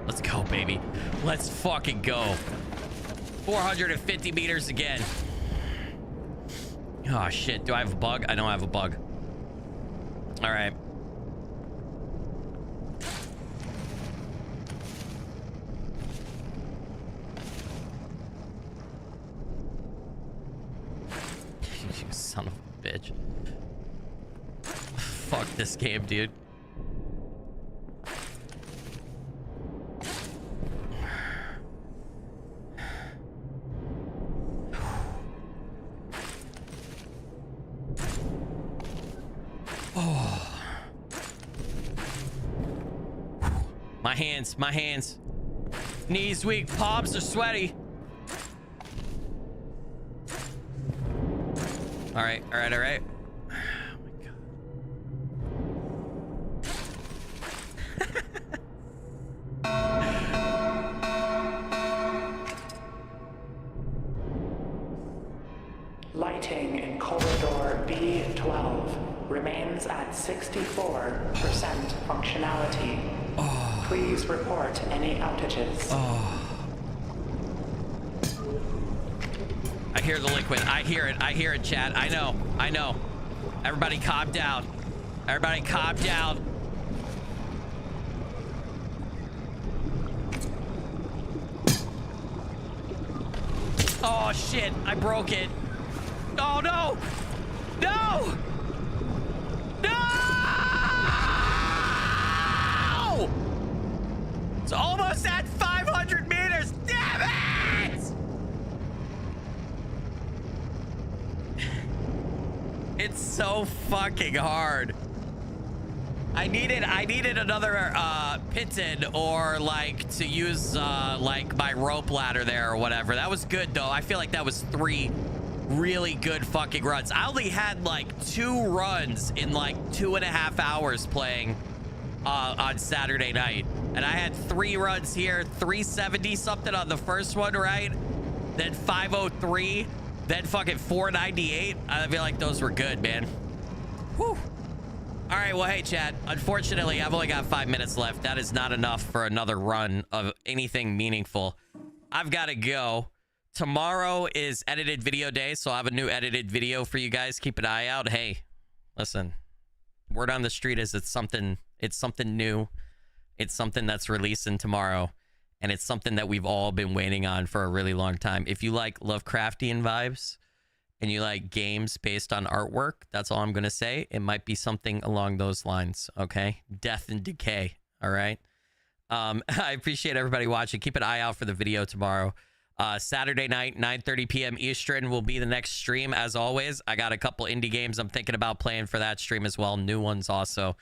Let's go, baby. Let's fucking go. 450 meters again. Oh, shit. Do I have a bug? I know I have a bug. All right. You son of a bitch. Fuck this game, dude. Oh. My hands. Knees weak, palms are sweaty. All right, all right, all right. Oh my God. Lighting in corridor B12 remains at 64% functionality. Oh. Please report any outages. Oh. I hear the liquid. I hear it, chat. I know. Everybody calm down. Everybody calm down. Oh shit, I broke it. Oh no! No! No! It's almost at 500 meters. Damn it! It's so fucking hard. I needed another piton or like to use like my rope ladder there or whatever. That was good though. I feel like that was 3 really good fucking runs. I only had like 2 runs in like 2.5 hours playing on Saturday night, and I had 3 runs here. 370 something on the first one, right? Then 503, then fucking 498. I feel like those were good, man. Whew. All right, well, hey, chat. Unfortunately, I've only got 5 minutes left. That is not enough for another run of anything meaningful. I've got to go. Tomorrow is edited video day, so I'll have a new edited video for you guys. Keep an eye out. Hey, listen, word on the street is it's something new. It's something that's releasing tomorrow, and it's something that we've all been waiting on for a really long time. If you like Lovecraftian vibes and you like games based on artwork, that's all I'm going to say. It might be something along those lines, okay? Death and decay, all right? I appreciate everybody watching. Keep an eye out for the video tomorrow. Saturday night, 9:30 p.m. Eastern will be the next stream. As always, I got a couple indie games I'm thinking about playing for that stream as well. New ones also,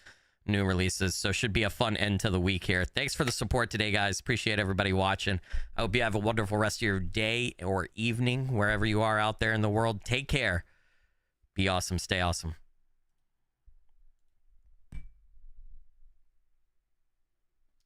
new releases. So should be a fun end to the week here. Thanks for the support today, guys. Appreciate everybody watching. I hope you have a wonderful rest of your day or evening, wherever you are out there in the world. Take care. Be awesome. Stay awesome.